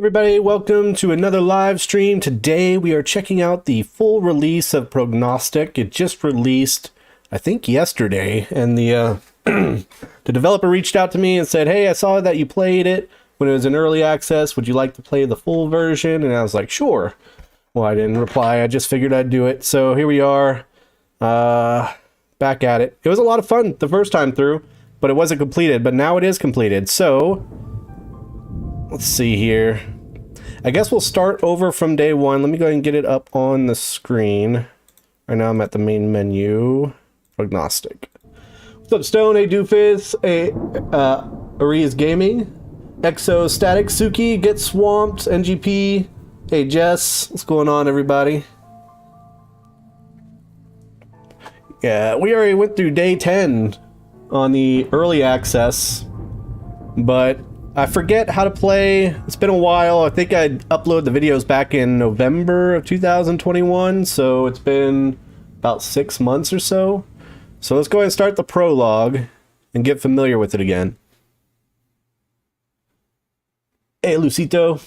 Everybody, welcome to another live stream. Today we are checking out the full release of Prognostic. It just released, I think, yesterday, and the the developer reached out to me and said, hey, I saw that you played it when it was in early access. Would you like to play the full version? And I was like, sure. Well, I didn't reply. I just figured I'd do it. So here we are, back at it. It was a lot of fun the first time through, but it wasn't completed, but now it is completed. So let's see here. I guess we'll start over from day one. Let me go ahead and get it up on the screen. Right now I'm at the main menu. Prognostic. What's up, Stone? Hey, Doofus. Hey, Ariz Gaming. Exo Static. Suki. Get Swamped. NGP. Hey, Jess. What's going on, everybody? Yeah, we already went through day 10 on the early access, but I forget how to play. It's been a while. I think I uploaded the videos back in November of 2021, so it's been about 6 months or so. So let's go ahead and start the prologue and get familiar with it again. Hey, Lucito.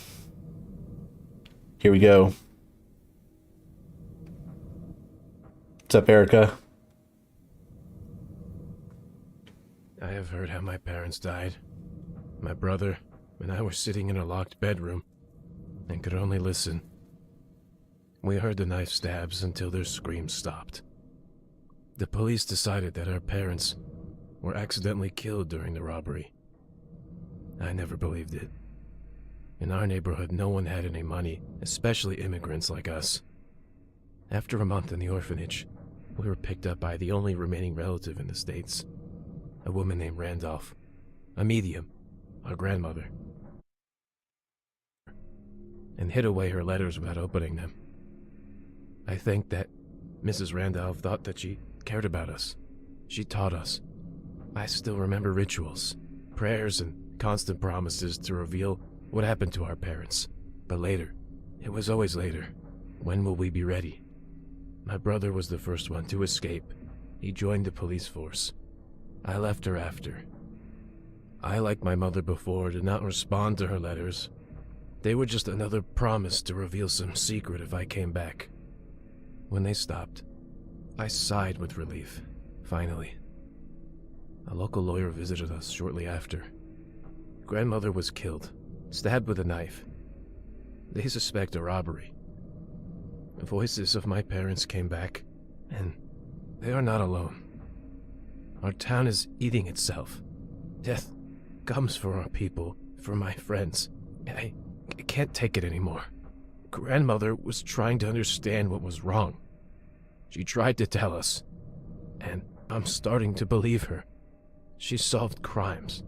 Here we go. What's up, Erica? I have heard how my parents died. My brother and I were sitting in a locked bedroom and could only listen. We heard the knife stabs until their screams stopped. The police decided that our parents were accidentally killed during the robbery. I never believed it. In our neighborhood, no one had any money, especially immigrants like us. After a month in the orphanage, we were picked up by the only remaining relative in the States, a woman named Randolph, a medium, our grandmother, and hid away her letters without opening them. I think that Mrs. Randolph thought that she cared about us. She taught us. I still remember rituals, prayers, and constant promises to reveal what happened to our parents. But later, it was always later. When will we be ready? My brother was the first one to escape. He joined the police force. I left her after. I, like my mother before, did not respond to her letters. They were just another promise to reveal some secret if I came back. When they stopped, I sighed with relief. Finally, a local lawyer visited us shortly after. Grandmother was killed, stabbed with a knife. They suspect a robbery. The voices of my parents came back, and they are not alone. Our town is eating itself. Death comes for our people, for my friends. I can't take it anymore. Grandmother was trying to understand what was wrong. She tried to tell us, and I'm starting to believe her. She solved crimes.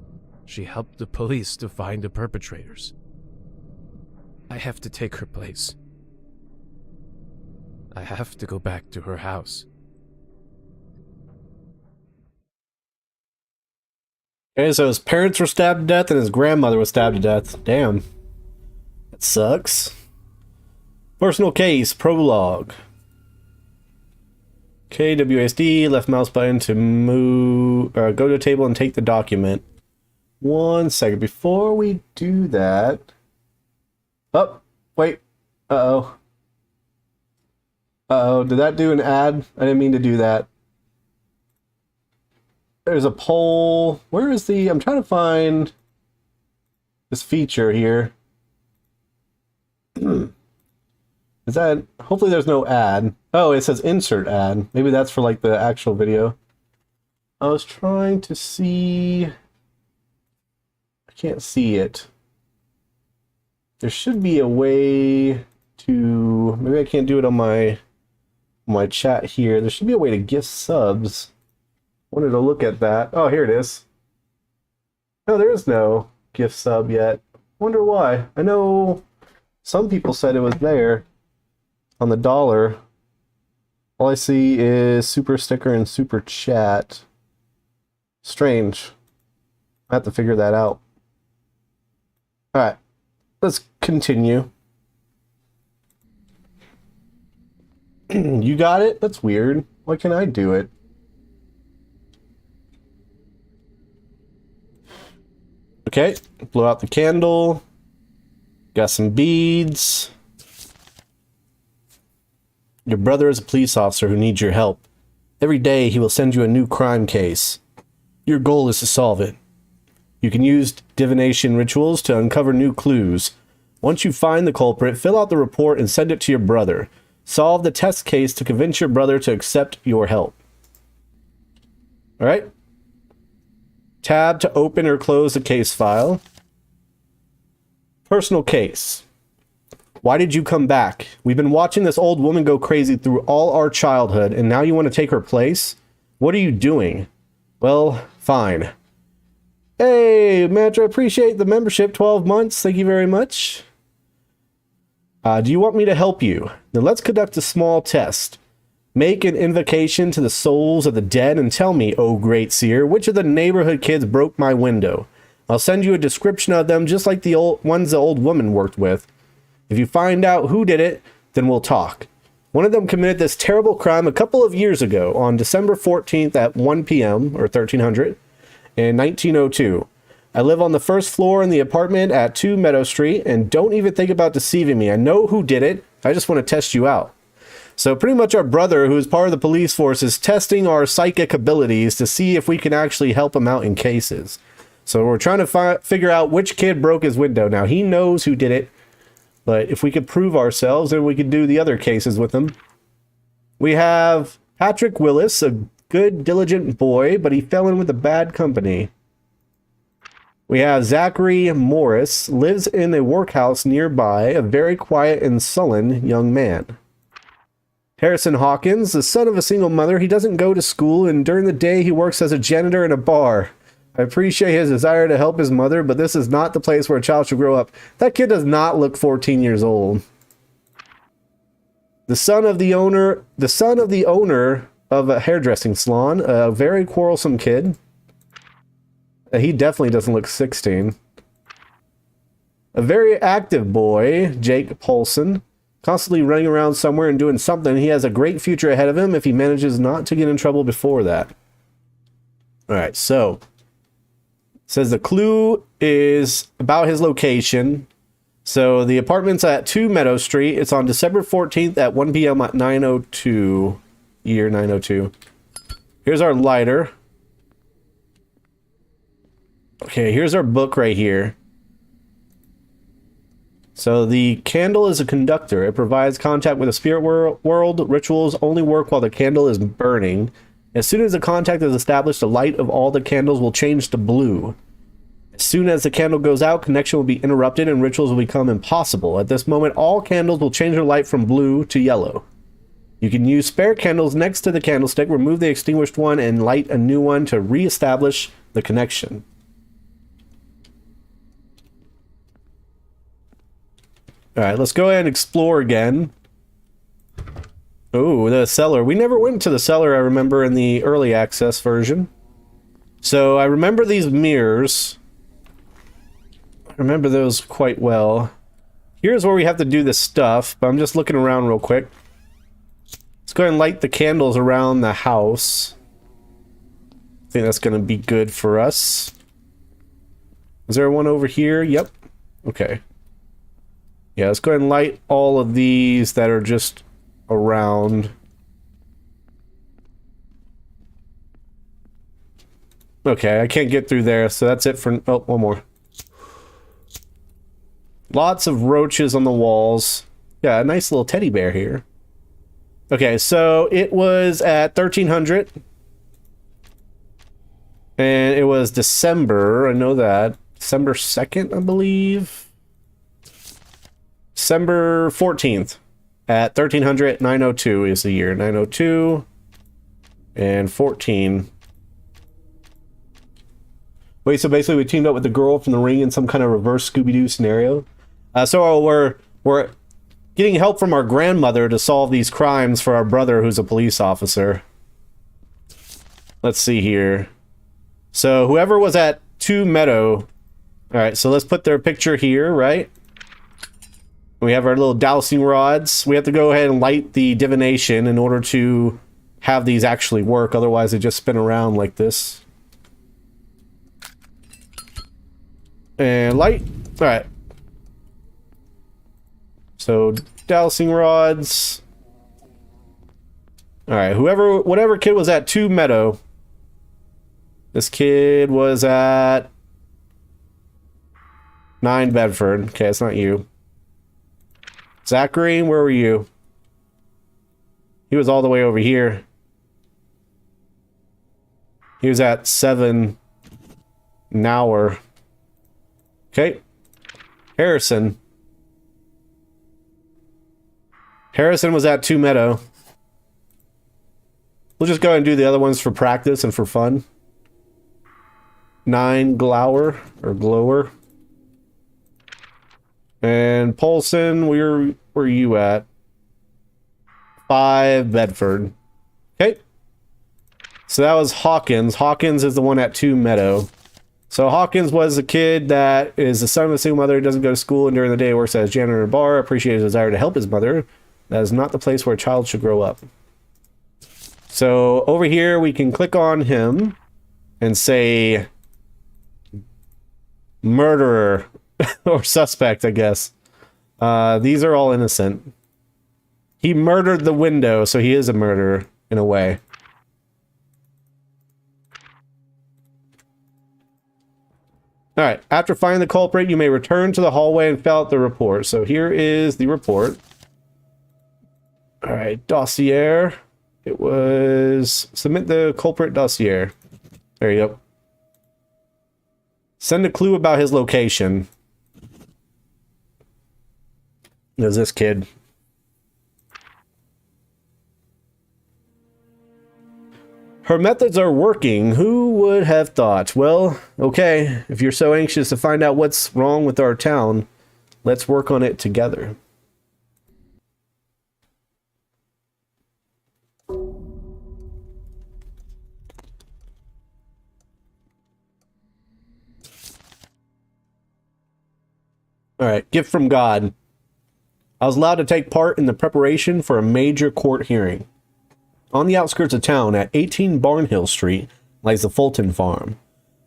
She helped the police to find the perpetrators. I have to take her place. I have to go back to her house. Okay, so his parents were stabbed to death and his grandmother was stabbed to death. Damn. That sucks. Personal case, prologue. Okay, WASD, left mouse button to move, go to the table and take the document. 1 second. Before we do that... Oh, wait. Uh-oh. Uh-oh, did that do an ad? I didn't mean to do that. There's a poll. Where is the... I'm trying to find this feature here. Is that... Hopefully there's no ad. Oh, it says insert ad. Maybe that's for like the actual video. I was trying to see... I can't see it. There should be a way to... Maybe I can't do it on my chat here. There should be a way to gift subs. Wanted to look at that. Oh, here it is. No, there is no gift sub yet. Wonder why. I know some people said it was there on the dollar. All I see is super sticker and super chat. Strange. I have to figure that out. Alright, let's continue. You got it? That's weird. Why can't I do it? Okay, blow out the candle. Got some beads. Your brother is a police officer who needs your help. Every day he will send you a new crime case. Your goal is to solve it. You can use divination rituals to uncover new clues. Once you find the culprit, fill out the report and send it to your brother. Solve the test case to convince your brother to accept your help. Alright. Tab to open or close the case file. Personal case. Why did you come back? We've been watching this old woman go crazy through all our childhood, and now you want to take her place? What are you doing? Well, fine. Hey, Mantra, appreciate the membership. 12 months. Thank you very much. Do you want me to help you? Then let's conduct a small test. Make an invocation to the souls of the dead and tell me, oh great seer, which of the neighborhood kids broke my window. I'll send you a description of them just like the ones the old woman worked with. If you find out who did it, then we'll talk. One of them committed this terrible crime a couple of years ago on December 14th at 1 p.m. or 1300 in 1902. I live on the first floor in the apartment at 2 Meadow Street, and don't even think about deceiving me. I know who did it. I just want to test you out. So pretty much our brother, who is part of the police force, is testing our psychic abilities to see if we can actually help him out in cases. So we're trying to figure out which kid broke his window. Now, he knows who did it, but if we could prove ourselves, then we could do the other cases with him. We have Patrick Willis, a good, diligent boy, but he fell in with a bad company. We have Zachary Morris, lives in a workhouse nearby, a very quiet and sullen young man. Harrison Hawkins, the son of a single mother, he doesn't go to school, and during the day he works as a janitor in a bar. I appreciate his desire to help his mother, but this is not the place where a child should grow up. That kid does not look 14 years old. The son of the owner of a hairdressing salon, a very quarrelsome kid. He definitely doesn't look 16. A very active boy, Jake Paulson, constantly running around somewhere and doing something. He has a great future ahead of him if he manages not to get in trouble before that. Alright, so it says the clue is about his location. So the apartment's at 2 Meadow Street. It's on December 14th at 1 p.m. at 9:02. Year 902. Here's our lighter. Okay, here's our book right here. So the candle is a conductor. It provides contact with the spirit world. Rituals only work while the candle is burning. As soon as the contact is established, the light of all the candles will change to blue. As soon as the candle goes out, connection will be interrupted and rituals will become impossible. At this moment, all candles will change their light from blue to yellow. You can use spare candles next to the candlestick, remove the extinguished one, and light a new one to re-establish the connection. Alright, let's go ahead and explore again. Oh, the cellar. We never went to the cellar, I remember, in the early access version. So, I remember these mirrors. I remember those quite well. Here's where we have to do this stuff, but I'm just looking around real quick. Let's go ahead and light the candles around the house. I think that's going to be good for us. Is there one over here? Yep. Okay. Yeah, let's go ahead and light all of these that are just around. Okay, I can't get through there, so that's it for... Oh, one more. Lots of roaches on the walls. Yeah, a nice little teddy bear here. Okay, so it was at 1300. And it was December, I know that. December 2nd, I believe. December 14th at 1300, 902 is the year. 902 and 14. Wait, so basically we teamed up with the girl from The Ring in some kind of reverse Scooby-Doo scenario. So we're getting help from our grandmother to solve these crimes for our brother who's a police officer. Let's see here. So whoever was at 2 Meadow. Alright, so let's put their picture here, right? We have our little dowsing rods. We have to go ahead and light the divination in order to have these actually work. Otherwise, they just spin around like this. And light. Alright. So, dowsing rods. Alright, whatever kid was at 2 Meadow. This kid was at 9 Bedford. Okay, it's not you. Zachary, where were you? He was all the way over here. He was at 7 Nower. Okay. Harrison. Harrison was at 2 Meadow. We'll just go ahead and do the other ones for practice and for fun. 9 Glower or Glower. And Polson, where are you at? 5 Bedford. Okay. So that was Hawkins. Hawkins is the one at 2 Meadow. So Hawkins was a kid that is the son of a single mother, doesn't go to school, and during the day works as janitor at a bar, appreciates his desire to help his mother. That is not the place where a child should grow up. So over here, we can click on him and say murderer or suspect, I guess. These are all innocent. He murdered the window, so he is a murderer in a way. Alright, after finding the culprit, you may return to the hallway and fill out the report. So here is the report. Alright, dossier. It was... Submit the culprit dossier. There you go. Send a clue about his location. There's this kid. Her methods are working. Who would have thought? Well, okay, if you're so anxious to find out what's wrong with our town, let's work on it together. Alright, gift from God. I was allowed to take part in the preparation for a major court hearing. On the outskirts of town, at 18 Barnhill Street, lies the Fulton farm,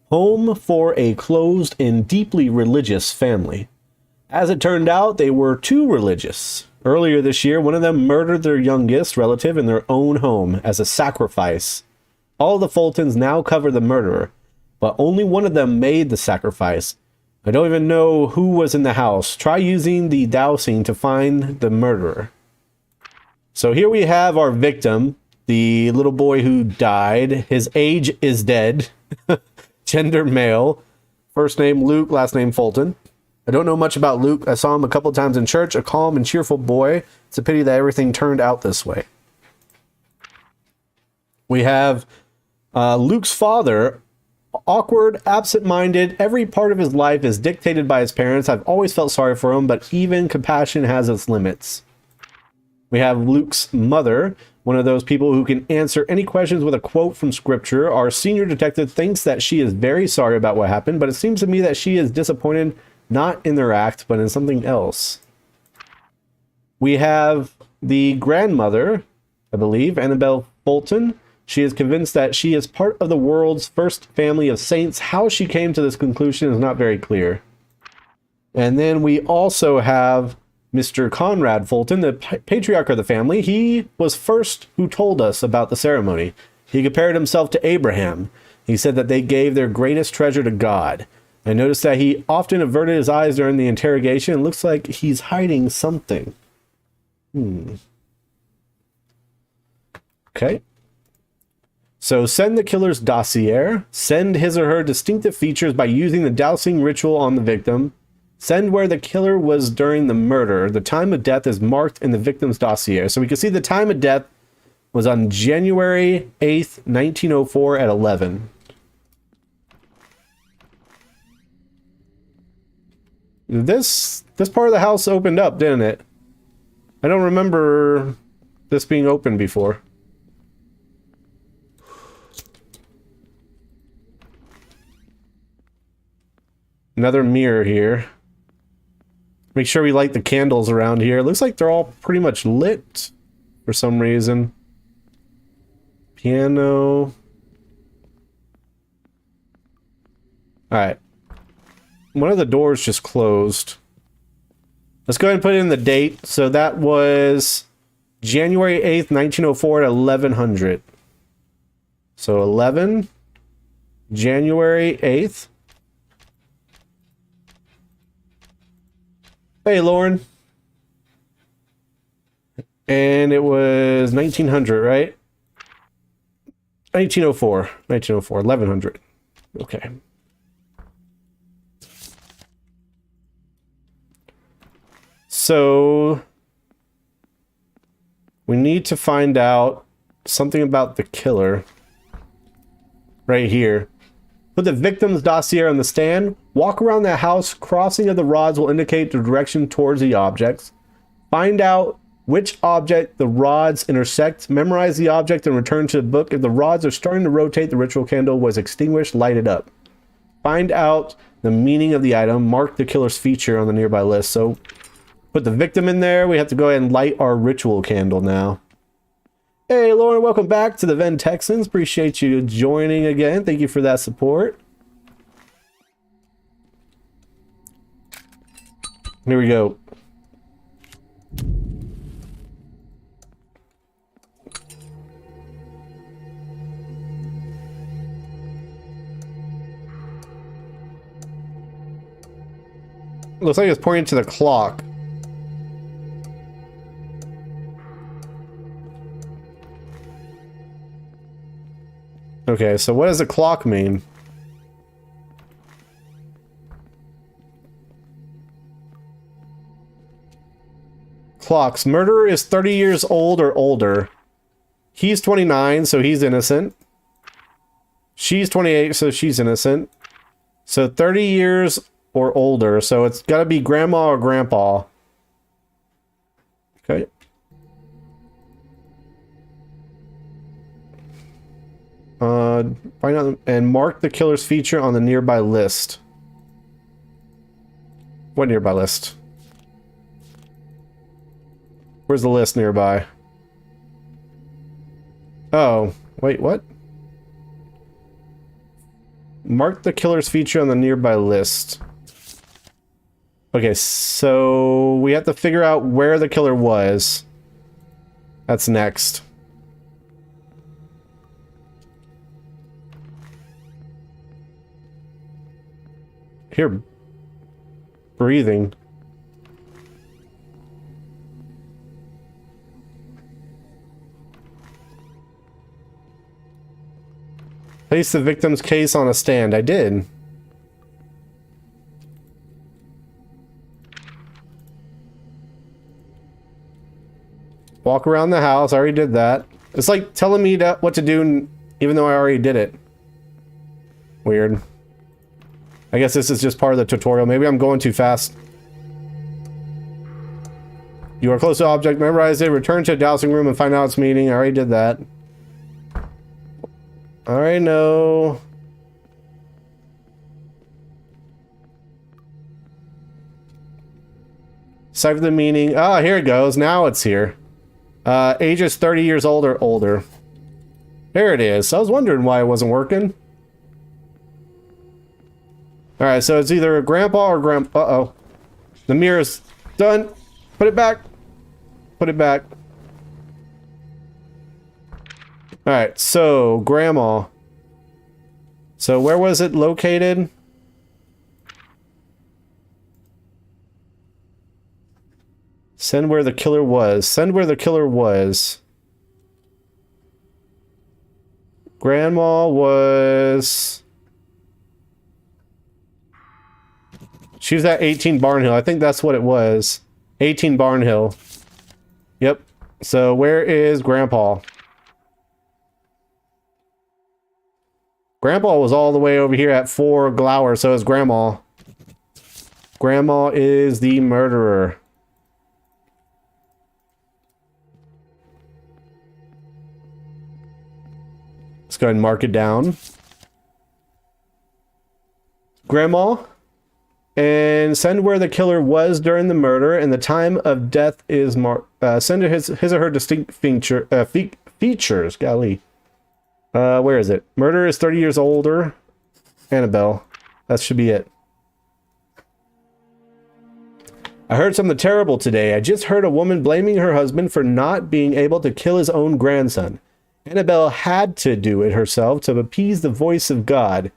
home for a closed and deeply religious family. As it turned out, they were too religious. Earlier this year, one of them murdered their youngest relative in their own home as a sacrifice. All of the Fultons now cover the murderer, but only one of them made the sacrifice. I don't even know who was in the house. Try using the dowsing to find the murderer. So here we have our victim. The little boy who died. His age is dead. Gender male. First name Luke, last name Fulton. I don't know much about Luke. I saw him a couple times in church. A calm and cheerful boy. It's a pity that everything turned out this way. We have Luke's father. Awkward, absent-minded. Every part of his life is dictated by his parents. I've always felt sorry for him, but even compassion has its limits. We have Luke's mother. One of those people who can answer any questions with a quote from scripture. Our senior detective thinks that she is very sorry about what happened, but it seems to me that she is disappointed not in their act, but in something else. We have the grandmother, I believe, Annabelle Fulton. She is convinced that she is part of the world's first family of saints. How she came to this conclusion is not very clear. And then we also have Mr. Conrad Fulton, the patriarch of the family. He was first who told us about the ceremony. He compared himself to Abraham. He said that they gave their greatest treasure to God. I noticed that he often averted his eyes during the interrogation. It looks like he's hiding something. Okay. So send the killer's dossier. Send his or her distinctive features by using the dowsing ritual on the victim. Send where the killer was during the murder. The time of death is marked in the victim's dossier. So we can see the time of death was on January 8th, 1904 at 11. This part of the house opened up, didn't it? I don't remember this being open before. Another mirror here. Make sure we light the candles around here. It looks like they're all pretty much lit for some reason. Piano. Alright. One of the doors just closed. Let's go ahead and put in the date. So that was January 8th, 1904 at 1100. So 11, January 8th. Hey, Lauren. And it was 1900, right? 1904, 1904, 1100. Okay. So we need to find out something about the killer right here. Put the victim's dossier on the stand. Walk around the house. Crossing of the rods will indicate the direction towards the objects. Find out which object the rods intersect. Memorize the object and return to the book. If the rods are starting to rotate, the ritual candle was extinguished. Light it up. Find out the meaning of the item. Mark the killer's feature on the nearby list. So put the victim in there. We have to go ahead and light our ritual candle now. Hey, Lauren, welcome back to the Ven Texans. Appreciate you joining again. Thank you for that support. Here we go. Looks like it's pointing to the clock. Okay, so what does the clock mean? Clocks. Murderer is 30 years old or older. He's 29, so he's innocent. She's 28, so she's innocent. So 30 years or older, so it's got to be grandma or grandpa. Okay. Find out and mark the killer's feature on the nearby list. What nearby list? Where's the list nearby? Oh, wait, what? Mark the killer's feature on the nearby list. Okay, so we have to figure out where the killer was. That's next. Here, breathing. Place the victim's case on a stand. I did. Walk around the house. I already did that. It's like telling me what to do, even though I already did it. Weird. I guess this is just part of the tutorial. Maybe I'm going too fast. You are close to object. Memorize it. Return to a dowsing room and find out its meaning. I already did that. I already know. Cipher the meaning. Ah, here it goes. Now it's here. Age is 30 years old or older. There it is. I was wondering why it wasn't working. Alright, so it's either a grandpa or grandpa. Uh-oh. The mirror's done. Put it back. Put it back. Alright, so grandma. So where was it located? Send where the killer was. Send where the killer was. Grandma was... She was at 18 Barnhill. I think that's what it was. 18 Barnhill. Yep. So where is Grandpa? Grandpa was all the way over here at 4 Glower, so is Grandma. Grandma is the murderer. Let's go ahead and mark it down. Grandma. And send where the killer was during the murder, and the time of death is marked. Send his or her distinct features. Golly. Where is it? Murder is 30 years older. Annabelle. That should be it. I heard something terrible today. I just heard a woman blaming her husband for not being able to kill his own grandson. Annabelle had to do it herself to appease the voice of God.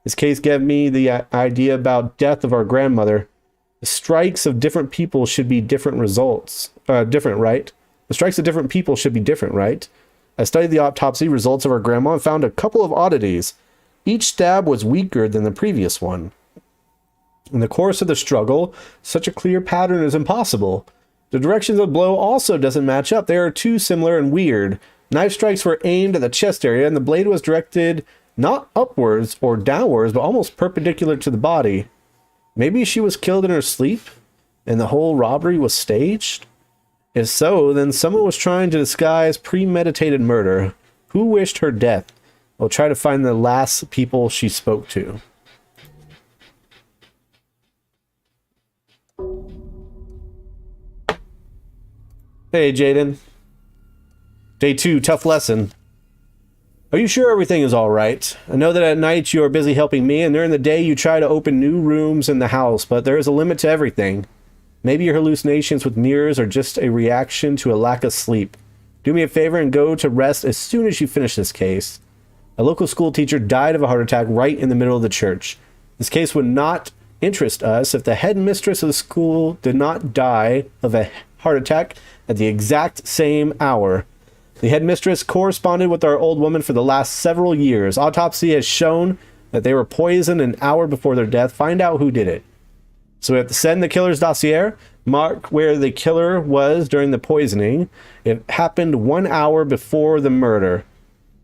This case gave me the idea about death of our grandmother. The strikes of different people should be different results. Different, right? The strikes of different people should be different, right? I studied the autopsy results of our grandma and found a couple of oddities. Each stab was weaker than the previous one. In the course of the struggle, such a clear pattern is impossible. The directions of the blow also doesn't match up. They are too similar and weird. Knife strikes were aimed at the chest area, and the blade was directed not upwards or downwards, but almost perpendicular to the body. Maybe she was killed in her sleep, and the whole robbery was staged? If so, then someone was trying to disguise premeditated murder. Who wished her death? I'll try to find the last people she spoke to. Hey, Jaden. Day 2, tough lesson. Are you sure everything is all right? I know that at night you are busy helping me, and during the day you try to open new rooms in the house, but there is a limit to everything. Maybe your hallucinations with mirrors are just a reaction to a lack of sleep. Do me a favor and go to rest as soon as you finish this case. A local school teacher died of a heart attack right in the middle of the church. This case would not interest us if the headmistress of the school did not die of a heart attack at the exact same hour. The headmistress corresponded with our old woman for the last several years. Autopsy has shown that they were poisoned an hour before their death. Find out who did it. So we have to send the killer's dossier, mark where the killer was during the poisoning. It happened 1 hour before the murder.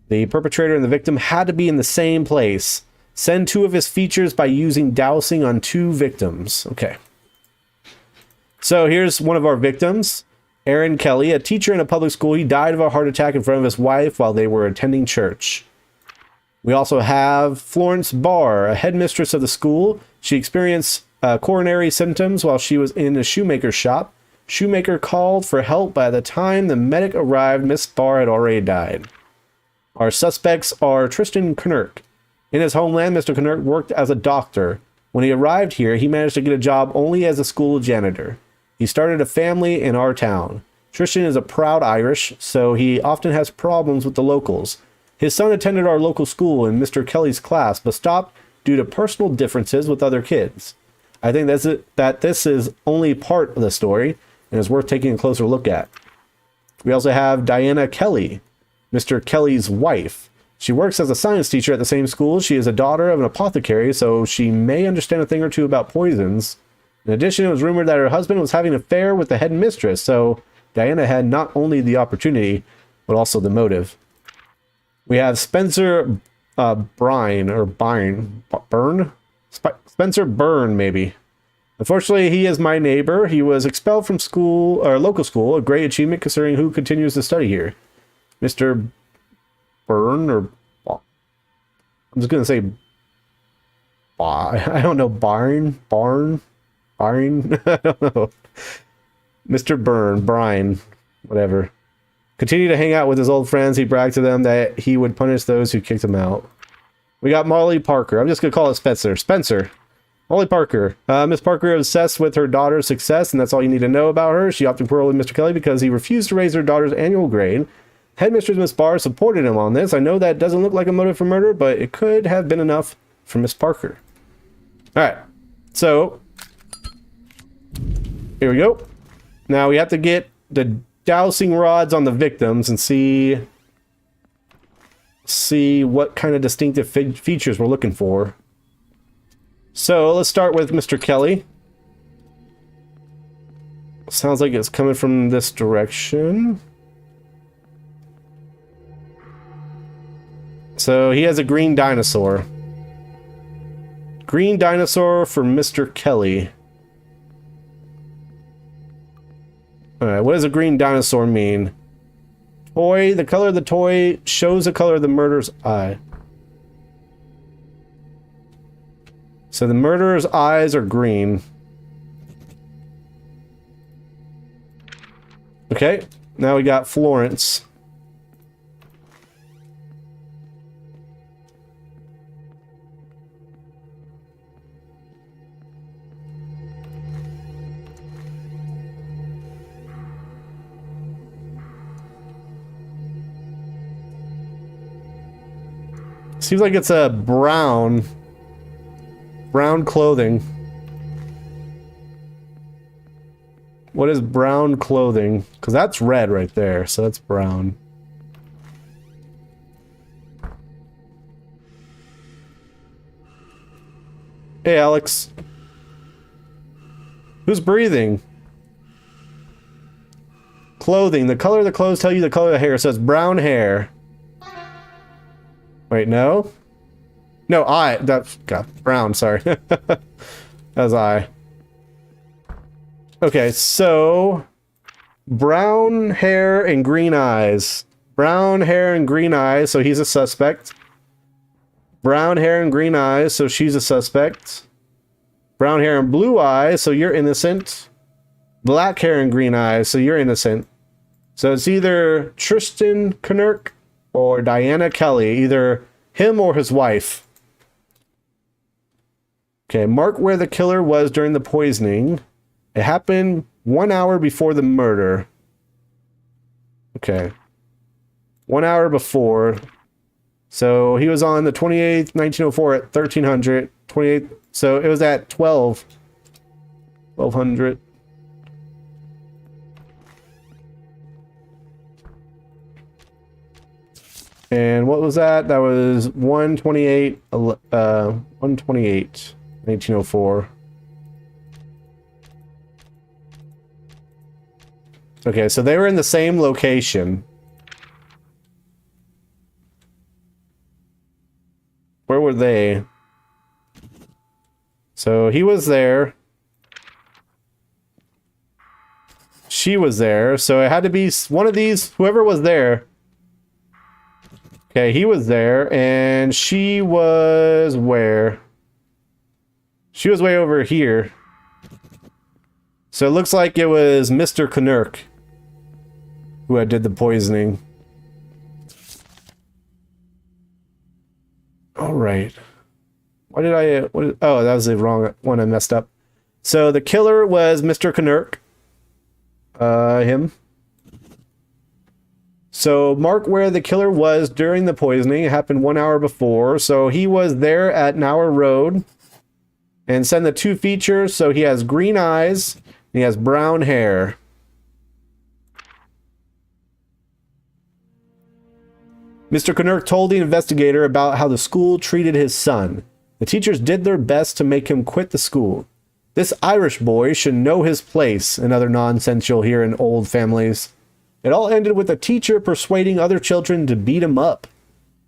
The perpetrator and the victim had to be in the same place. Send 2 of his features by using dowsing on 2 victims. Okay. So here's one of our victims. Aaron Kelly, a teacher in a public school. He died of a heart attack in front of his wife while they were attending church. We also have Florence Barr, a headmistress of the school. She experienced coronary symptoms while she was in a shoemaker's shop. Shoemaker called for help. By the time the medic arrived, Miss Barr had already died. Our suspects are Tristan Knirk. In his homeland, Mr. Knirk worked as a doctor. When he arrived here, he managed to get a job only as a school janitor. He started a family in our town. Tristan is a proud Irish, so he often has problems with the locals. His son attended our local school in Mr. Kelly's class, but stopped due to personal differences with other kids. I think that this is only part of the story and is worth taking a closer look at. We also have Diana Kelly, Mr. Kelly's wife. She works as a science teacher at the same school. She is a daughter of an apothecary, so she may understand a thing or two about poisons. In addition, it was rumored that her husband was having an affair with the headmistress, so Diana had not only the opportunity, but also the motive. We have Spencer Spencer Byrne, maybe. Unfortunately, he is my neighbor. He was expelled from school, or local school, a great achievement considering who continues to study here. Mr. Byrne, or I'm just going to say, I don't know, Barn, I don't know. Mr. Brian, whatever. Continued to hang out with his old friends. He bragged to them that he would punish those who kicked him out. We got Molly Parker. I'm just going to call it Spencer. Molly Parker. Miss Parker is obsessed with her daughter's success, and that's all you need to know about her. She often quarreled with Mr. Kelly because he refused to raise her daughter's annual grade. Headmistress Miss Barr supported him on this. I know that doesn't look like a motive for murder, but it could have been enough for Miss Parker. Alright. So, here we go. Now we have to get the dowsing rods on the victims and see what kind of distinctive features we're looking for. So let's start with Mr. Kelly. Sounds like it's coming from this direction. So he has a green dinosaur. Green dinosaur for Mr. Kelly. Alright, what does a green dinosaur mean? Toy, the color of the toy shows the color of the murderer's eye. So the murderer's eyes are green. Okay, now we got Florence. Seems like it's a brown clothing. What is brown clothing? Because that's red right there, so that's brown. Hey, Alex. Who's breathing? Clothing. The color of the clothes tell you the color of the hair. So it's brown hair. Wait, no? No, that's brown, sorry. That was I. Okay, so brown hair and green eyes. Brown hair and green eyes, so he's a suspect. Brown hair and green eyes, so she's a suspect. Brown hair and blue eyes, so you're innocent. Black hair and green eyes, so you're innocent. So it's either Tristan Knirk or Diana Kelly, either him or his wife. Okay, mark where the killer was during the poisoning. It happened 1 hour before the murder. Okay. 1 hour before. So he was on the 28th, 1904 at 1300. 28th. So it was at 1200. And what was that? That was 128, 128, 1904. Okay, so they were in the same location. Where were they? So he was there. She was there. So it had to be one of these, whoever was there. Okay, he was there, and she was where? She was way over here. So it looks like it was Mr. Knirk who had did the poisoning. All right. Why did I... oh, that was the wrong one. I messed up. So the killer was Mr. Knirk. Him. So mark where the killer was during the poisoning. It happened 1 hour before. So he was there at Nauer Road. And send the two features. So he has green eyes and he has brown hair. Mr. Knirk told the investigator about how the school treated his son. The teachers did their best to make him quit the school. This Irish boy should know his place, and other nonsense you'll hear in old families. It all ended with the teacher persuading other children to beat him up.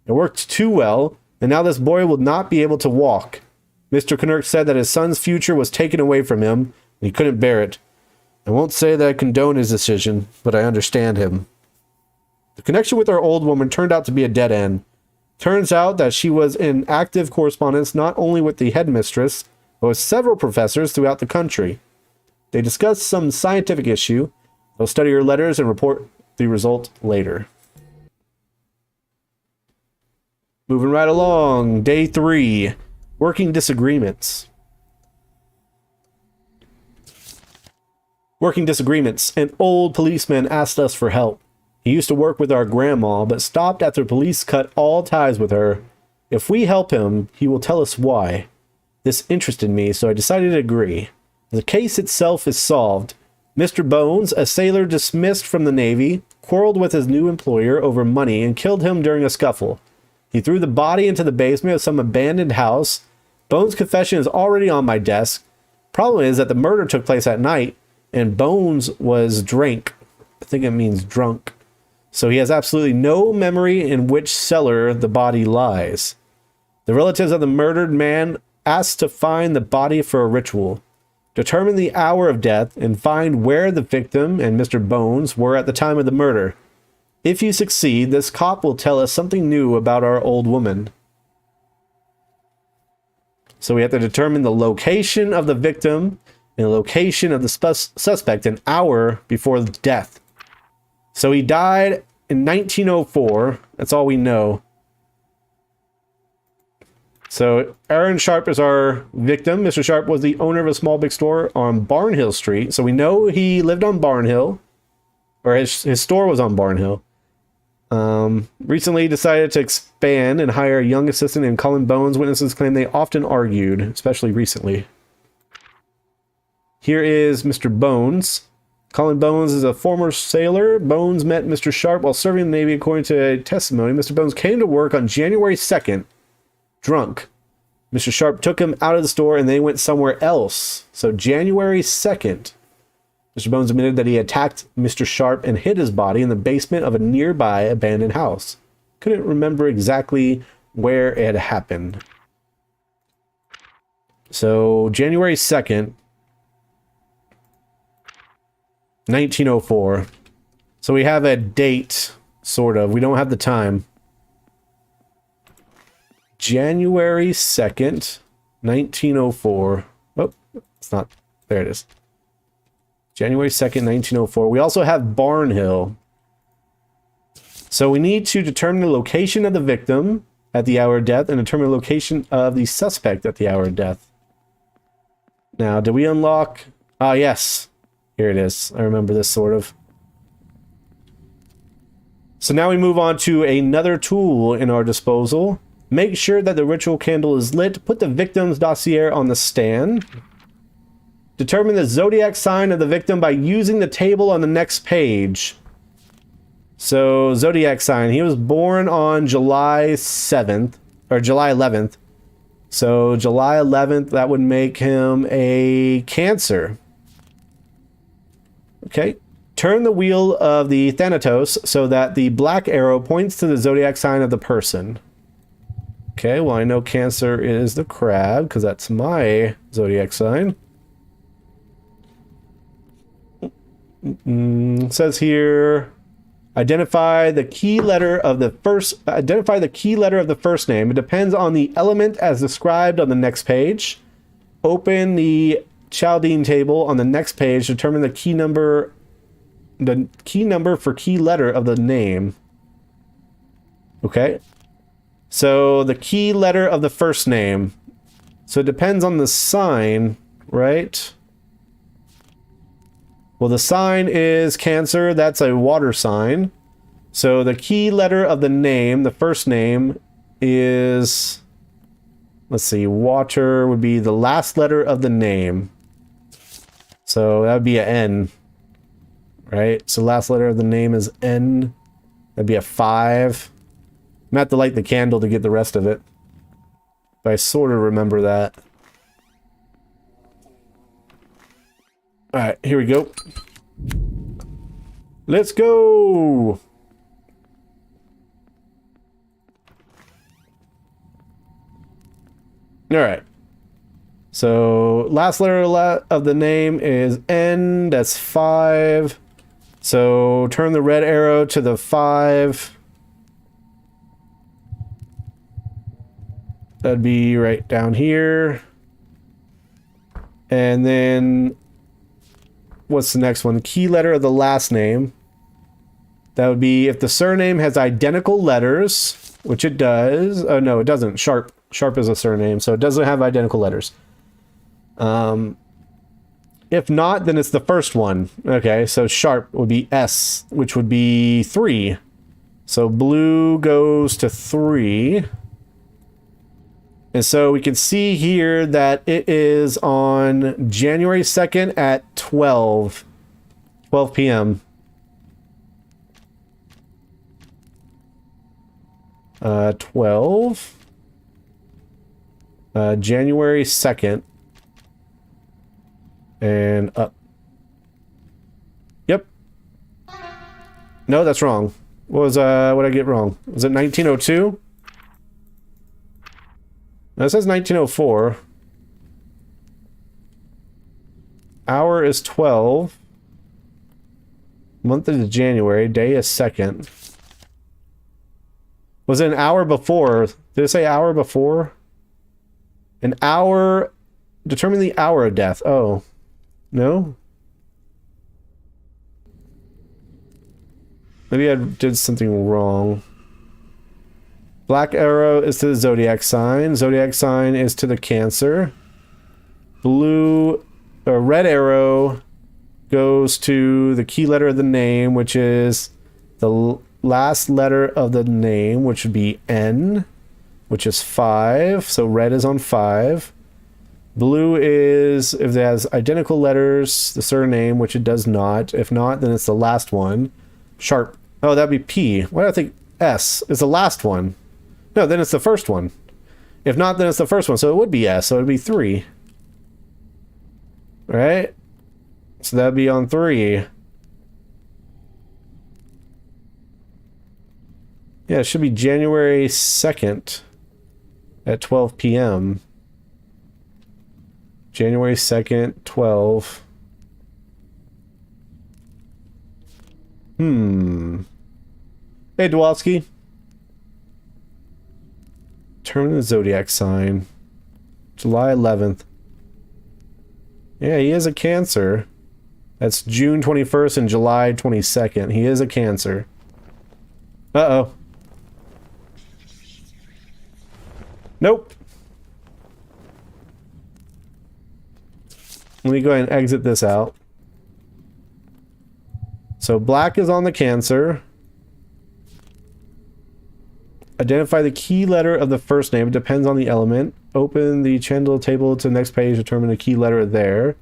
It worked too well, and now this boy will not be able to walk. Mr. Knirk said that his son's future was taken away from him, and he couldn't bear it. I won't say that I condone his decision, but I understand him. The connection with our old woman turned out to be a dead end. Turns out that she was in active correspondence not only with the headmistress, but with several professors throughout the country. They discussed some scientific issue. They'll study her letters and report the result later. Moving right along. Day 3. Working disagreements. Working disagreements. An old policeman asked us for help. He used to work with our grandma, but stopped after police cut all ties with her. If we help him, he will tell us why. This interested me, so I decided to agree. The case itself is solved. Mr. Bones, a sailor dismissed from the Navy, quarreled with his new employer over money and killed him during a scuffle. He threw the body into the basement of some abandoned house. Bones' confession is already on my desk. Problem is that the murder took place at night, and Bones was drunk. I think it means drunk. So he has absolutely no memory in which cellar the body lies. The relatives of the murdered man asked to find the body for a ritual, determine the hour of death, and find where the victim and Mr. Bones were at the time of the murder. If you succeed, this cop will tell us something new about our old woman. So we have to determine the location of the victim and the location of the suspect an hour before death. So he died in 1904. That's all we know. So Aaron Sharp is our victim. Mr. Sharp was the owner of a small big store on Barnhill Street. So we know he lived on Barnhill. Or his store was on Barnhill. Recently decided to expand and hire a young assistant named Colin Bones. Witnesses claim they often argued, especially recently. Here is Mr. Bones. Colin Bones is a former sailor. Bones met Mr. Sharp while serving in the Navy. According to a testimony, Mr. Bones came to work on January 2nd, drunk. Mr. Sharp took him out of the store and they went somewhere else. So January 2nd, Mr. Bones admitted that he attacked Mr. Sharp and hid his body in the basement of a nearby abandoned house. Couldn't remember exactly where it had happened. So January 2nd, 1904. So we have a date, sort of. We don't have the time. January 2nd, 1904. Oh, it's not. There it is. January 2nd, 1904. We also have Barnhill. So we need to determine the location of the victim at the hour of death and determine the location of the suspect at the hour of death. Now, did we unlock? Ah, yes. Here it is. I remember this sort of. So now we move on to another tool in our disposal. Make sure that the ritual candle is lit. Put the victim's dossier on the stand. Determine the zodiac sign of the victim by using the table on the next page. So, zodiac sign. He was born on July 7th, or July 11th. So, July 11th, that would make him a Cancer. Okay. Turn the wheel of the Thanatos so that the black arrow points to the zodiac sign of the person. Okay, well, I know Cancer is the crab, because that's my zodiac sign. It says here, identify the key letter of the first name. It depends on the element as described on the next page. Open the Chaldean table on the next page. Determine the key number for key letter of the name. Okay. So the key letter of the first name. So it depends on the sign, right? Well, the sign is Cancer. That's a water sign. So the key letter of the name, the first name, is... Let's see. Water would be the last letter of the name. So that would be an N. Right? So last letter of the name is N. That'd be a 5. I'm gonna have to light the candle to get the rest of it. But I sort of remember that. Alright, here we go. Let's go! Alright. So, last letter of the name is N. That's 5. So, turn the red arrow to the 5. That'd be right down here. And then... what's the next one? The key letter of the last name. That would be if the surname has identical letters, which it does. Oh, no, it doesn't. Sharp. Sharp is a surname, so it doesn't have identical letters. If not, then it's the first one. Okay, so Sharp would be S, which would be 3. So blue goes to 3. And so we can see here that it is on January 2nd at 12 p.m. 12. January 2nd. And up. Yep. No, that's wrong. What did I get wrong? Was it 1902? Now it says 1904. Hour is 12. Month is January. Day is 2nd. Was it an hour before? Did it say hour before? An hour... determine the hour of death. Oh. No? Maybe I did something wrong. Black arrow is to the zodiac sign. Zodiac sign is to the Cancer. Blue or red arrow goes to the key letter of the name, which is the last letter of the name, which would be N, which is 5. So red is on 5. Blue is if it has identical letters, the surname, which it does not. If not, then it's the last one. Sharp. Oh, that'd be P. Why do I think S is the last one? No, then it's the first one. If not, then it's the first one. So it would be S. So it would be 3. Right? So that'd be on 3. Yeah, it should be January 2nd at 12 p.m. January 2nd, 12. Hey, Dwalski. Determine the zodiac sign. July 11th. Yeah, he is a Cancer. That's June 21st and July 22nd. He is a Cancer. Uh-oh. Nope. Let me go ahead and exit this out. So black is on the Cancer. Identify the key letter of the first name. It depends on the element. Open the Chandler table to the next page. Determine the key letter there.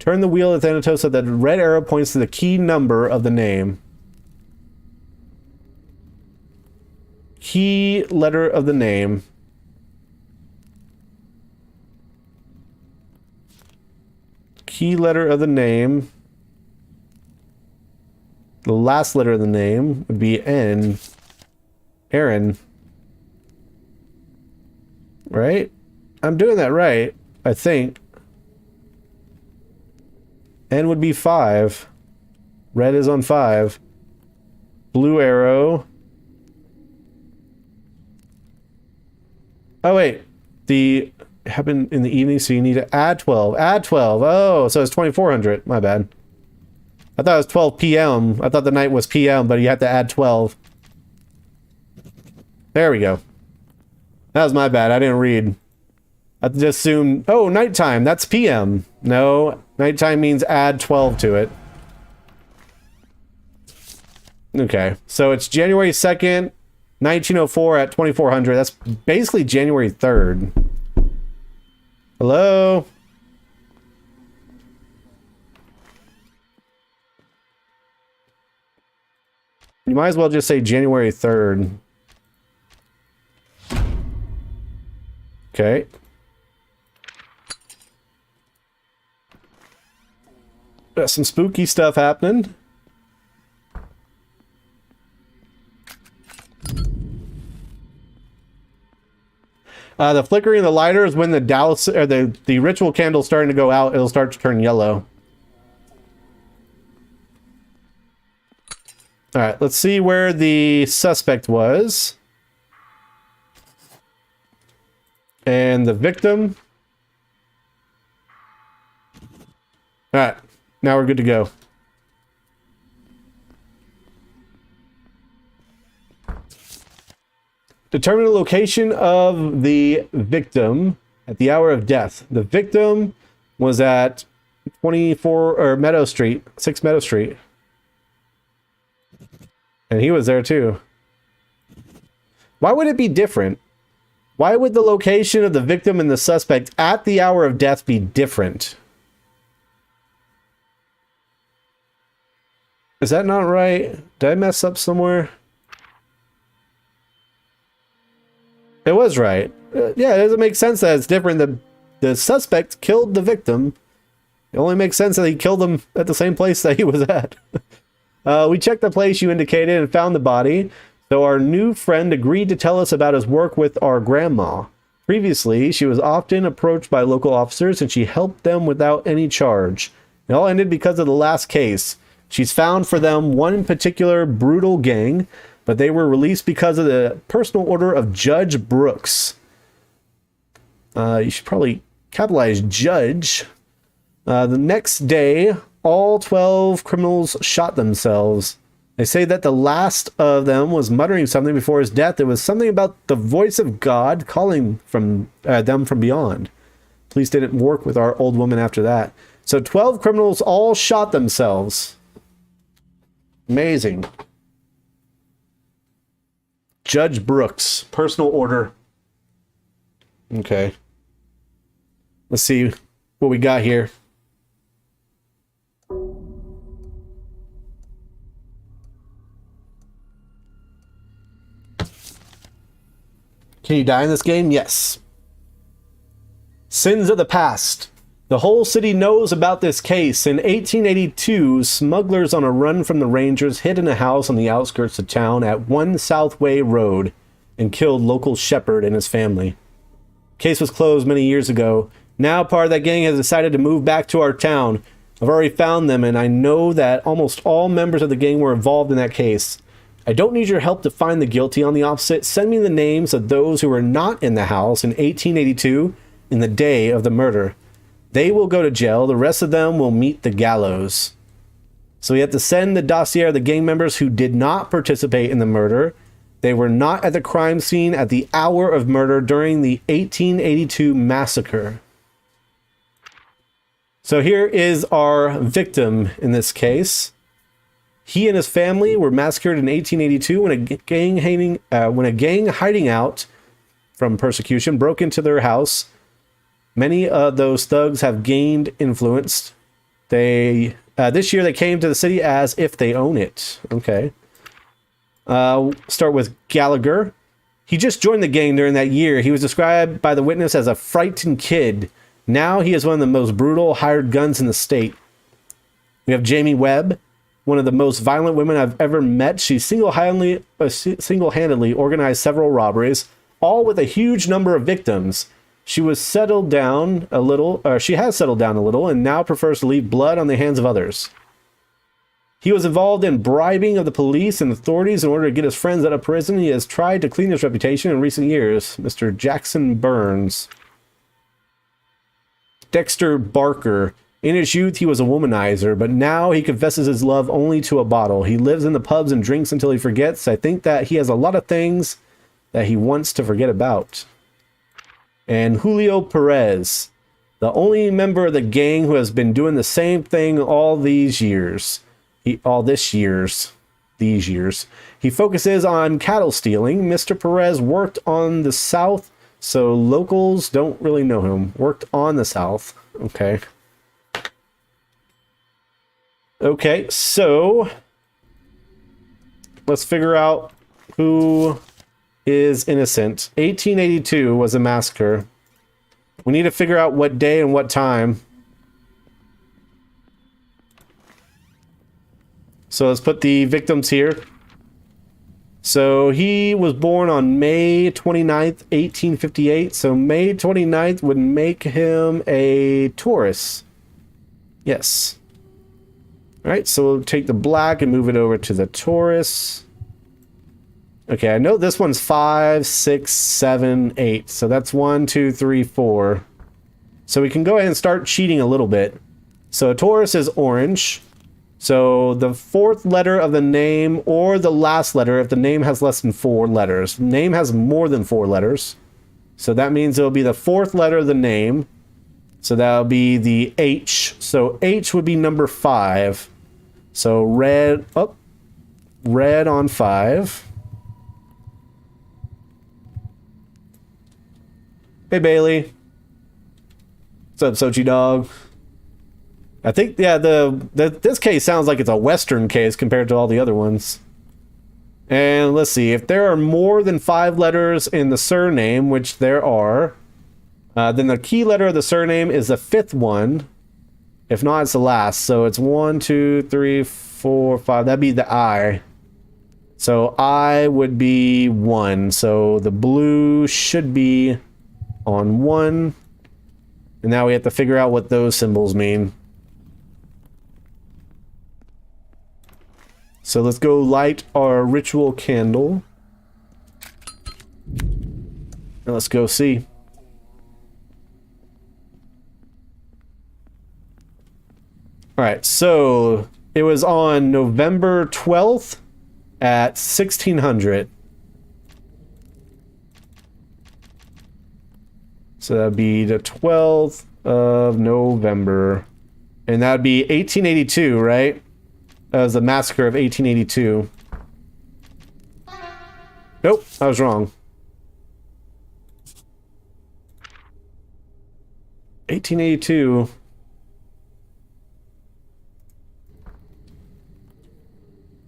Turn the wheel at Thanatos so that the red arrow points to the key number of the name. Key letter of the name. Key letter of the name. The last letter of the name would be N. Aaron. Right? I'm doing that right, I think. N would be 5. Red is on 5. Blue arrow. Oh, wait. The happened in the evening, so you need to add 12. Add 12. Oh, so it's 2400. My bad. I thought it was 12 p.m. I thought the night was p.m., but you have to add 12. There we go. That was my bad. I didn't read. I just assumed, oh, nighttime. That's p.m. No, nighttime means add 12 to it. Okay, so it's January 2nd, 1904 at 2400. That's basically January 3rd. Hello? You might as well just say January 3rd. Okay. Got some spooky stuff happening. The flickering of the lighter is when the Dallas or the ritual candle's starting to go out. It'll start to turn yellow. All right, let's see where the suspect was. And the victim. All right, now we're good to go. Determine the location of the victim at the hour of death. The victim was at 24 or Meadow Street, 6 Meadow Street. And he was there too. Why would it be different? Why would the location of the victim and the suspect at the hour of death be different? Is that not right? Did I mess up somewhere? It was right. Yeah, it doesn't make sense that it's different. The suspect killed the victim. It only makes sense that he killed him at the same place that he was at. We checked the place you indicated and found the body. So our new friend agreed to tell us about his work with our grandma. Previously, she was often approached by local officers and she helped them without any charge. It all ended because of the last case. She's found for them one particular brutal gang, but they were released because of the personal order of Judge Brooks. You should probably capitalize Judge. The next day, all 12 criminals shot themselves. They say that the last of them was muttering something before his death. It was something about the voice of God calling from them from beyond. Police didn't work with our old woman after that. So 12 criminals all shot themselves. Amazing. Judge Brooks, personal order. Okay. Let's see what we got here. Can you die in this game? Yes. Sins of the past. The whole city knows about this case. In 1882, smugglers on a run from the Rangers hid in a house on the outskirts of town at 1 Southway Road and killed local shepherd and his family. Case was closed many years ago. Now part of that gang has decided to move back to our town. I've already found them, and I know that almost all members of the gang were involved in that case. I don't need your help to find the guilty. On the opposite, send me the names of those who were not in the house in 1882 in the day of the murder. They will go to jail. The rest of them will meet the gallows. So we have to send the dossier of the gang members who did not participate in the murder. They were not at the crime scene at the hour of murder during the 1882 massacre. So here is our victim in this case. He and his family were massacred in 1882 when a gang hiding out from persecution broke into their house. Many of those thugs have gained influence. This year they came to the city as if they own it. Okay. Start with Gallagher. He just joined the gang during that year. He was described by the witness as a frightened kid. Now he is one of the most brutal hired guns in the state. We have Jamie Webb, one of the most violent women I've ever met. She single-handedly organized several robberies, all with a huge number of victims. She has settled down a little, and now prefers to leave blood on the hands of others. He was involved in bribing of the police and authorities in order to get his friends out of prison. He has tried to clean his reputation in recent years. Mr. Jackson Burns. Dexter Barker. In his youth, he was a womanizer, but now he confesses his love only to a bottle. He lives in the pubs and drinks until he forgets. I think that he has a lot of things that he wants to forget about. And Julio Perez, the only member of the gang who has been doing the same thing all these years. He focuses on cattle stealing. Mr. Perez worked on the South, so locals don't really know him. Worked on the South. Okay. Okay, so let's figure out who is innocent. 1882 was a massacre. We need to figure out what day and what time. So let's put the victims here. So he was born on May 29th, 1858. So May 29th would make him a Taurus. Yes. All right, so we'll take the black and move it over to the Taurus. Okay, I know this one's 5, 6, 7, 8. So that's 1, 2, 3, 4. So we can go ahead and start cheating a little bit. So a Taurus is orange. So the fourth letter of the name or the last letter if the name has less than 4 letters. The name has more than 4 letters. So that means it'll be the fourth letter of the name. So that'll be the H. So H would be number 5. So red on 5. Hey Bailey. What's up, Sochi dog? I think, yeah, this case sounds like it's a Western case compared to all the other ones. And let's see, if there are more than 5 letters in the surname, which there are, then the key letter of the surname is the 5th one. If not, it's the last. So it's 1, 2, 3, 4, 5. That'd be the I. So I would be 1. So the blue should be on 1. And now we have to figure out what those symbols mean. So let's go light our ritual candle. And let's go see. Alright, so it was on November 12th at 1600. So that'd be the 12th of November. And that'd be 1882, right? That was the massacre of 1882. Nope, I was wrong. 1882.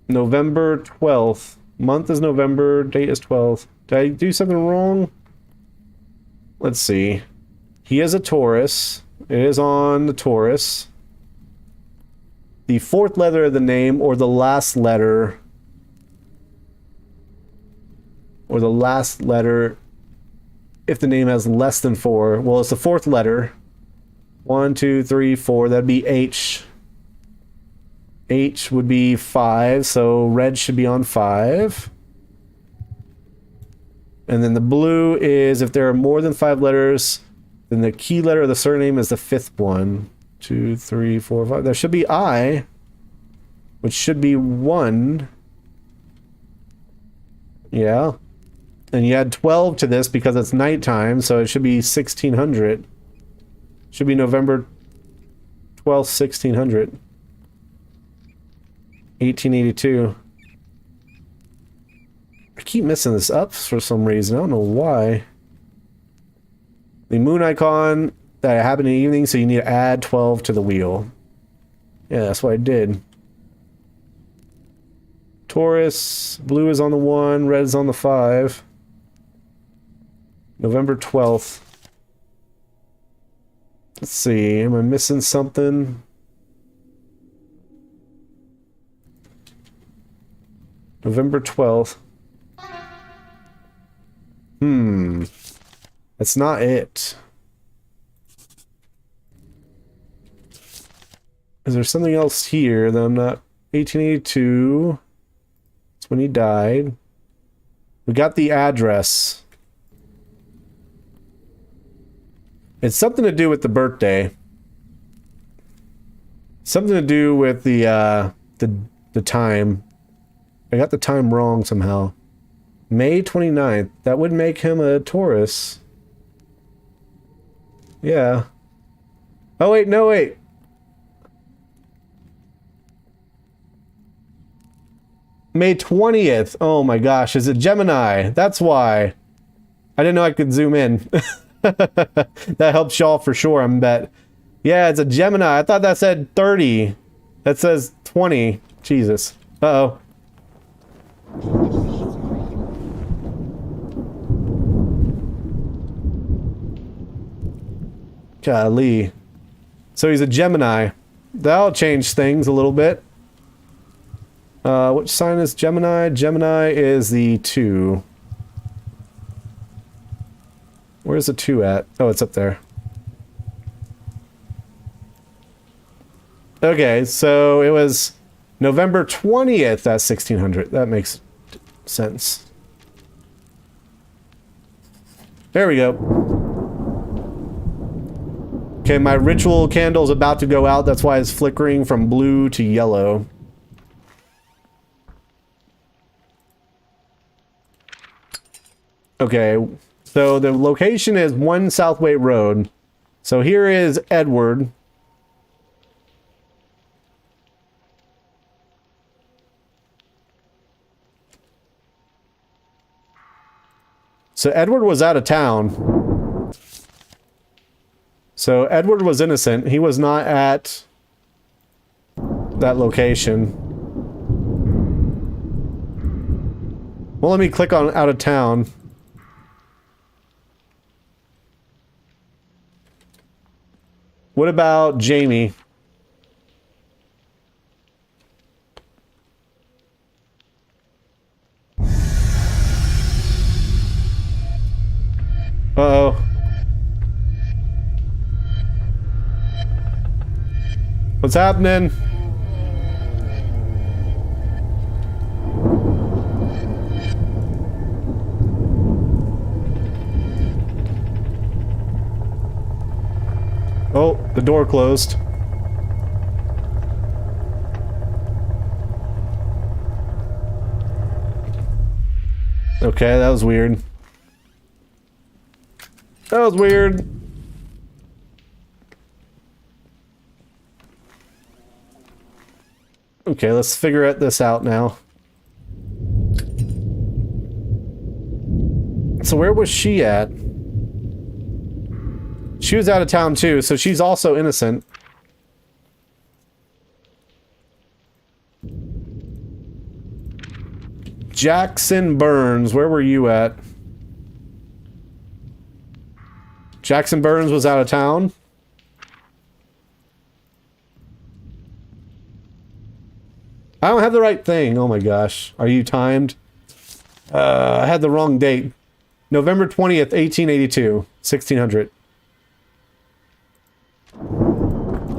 November 12th. Month is November, date is 12th. Did I do something wrong? Let's see. He is a Taurus. It is on the Taurus. The fourth letter of the name, or the last letter. Or the last letter, if the name has less than 4. Well, it's the fourth letter. 1, 2, 3, 4. That'd be H. H would be 5, so red should be on 5. And then the blue is, if there are more than 5 letters, then the key letter of the surname is the 5th one. 2, 3, 4, 5. There should be I, which should be 1. Yeah. And you add 12 to this because it's nighttime, so it should be 1600. Should be November 12th, 1600. 1882. I keep messing this up for some reason. I don't know why. The moon icon that happened in the evening, so you need to add 12 to the wheel. Yeah, that's what I did. Taurus, blue is on the 1, red is on the 5. November 12th. Let's see, am I missing something? November 12th. That's not it. Is there something else here that I'm not... 1882. That's when he died. We got the address. It's something to do with the birthday. Something to do with the time. I got the time wrong somehow. May 29th. That would make him a Taurus. Yeah. Oh, wait, no, wait. May 20th. Oh my gosh, is it Gemini? That's why. I didn't know I could zoom in. That helps y'all for sure, I bet. Yeah, it's a Gemini. I thought that said 30. That says 20. Jesus. Uh-oh. Golly. So he's a Gemini. That'll change things a little bit. Which sign is Gemini? Gemini is the 2. Where's the 2 at? Oh, it's up there. Okay, so it was November 20th, that's 1600. That makes sense. There we go. Okay, my ritual candle's about to go out. That's why it's flickering from blue to yellow. Okay, so the location is 1 Southway Road. So here is Edward. So Edward was out of town. So Edward was innocent. He was not at that location. Well, let me click on out of town. What about Jamie? Uh-oh. What's happening? Oh, the door closed. Okay, that was weird. That was weird. Okay, let's figure this out now. So where was she at? She was out of town too, so she's also innocent. Jackson Burns, where were you at? Jackson Burns was out of town. I don't have the right thing. Oh my gosh. Are you timed? I had the wrong date. November 20th, 1882. 1600.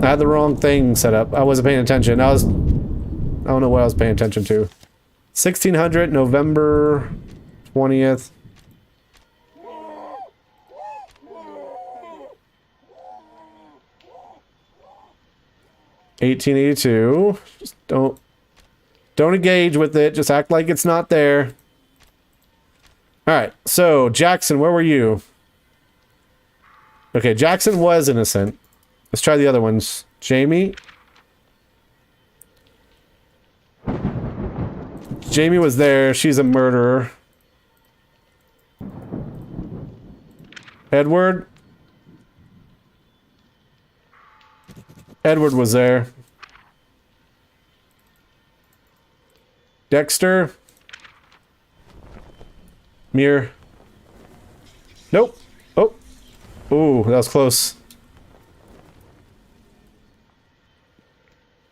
I had the wrong thing set up. I wasn't paying attention. I don't know what I was paying attention to. 1600, November 20th. $1882. Just don't engage with it. Just act like it's not there. Alright, so Jackson, where were you? Okay, Jackson was innocent. Let's try the other ones. Jamie. Jamie was there. She's a murderer. Edward. Edward was there. Dexter. Mir. Nope. Oh. Ooh, that was close.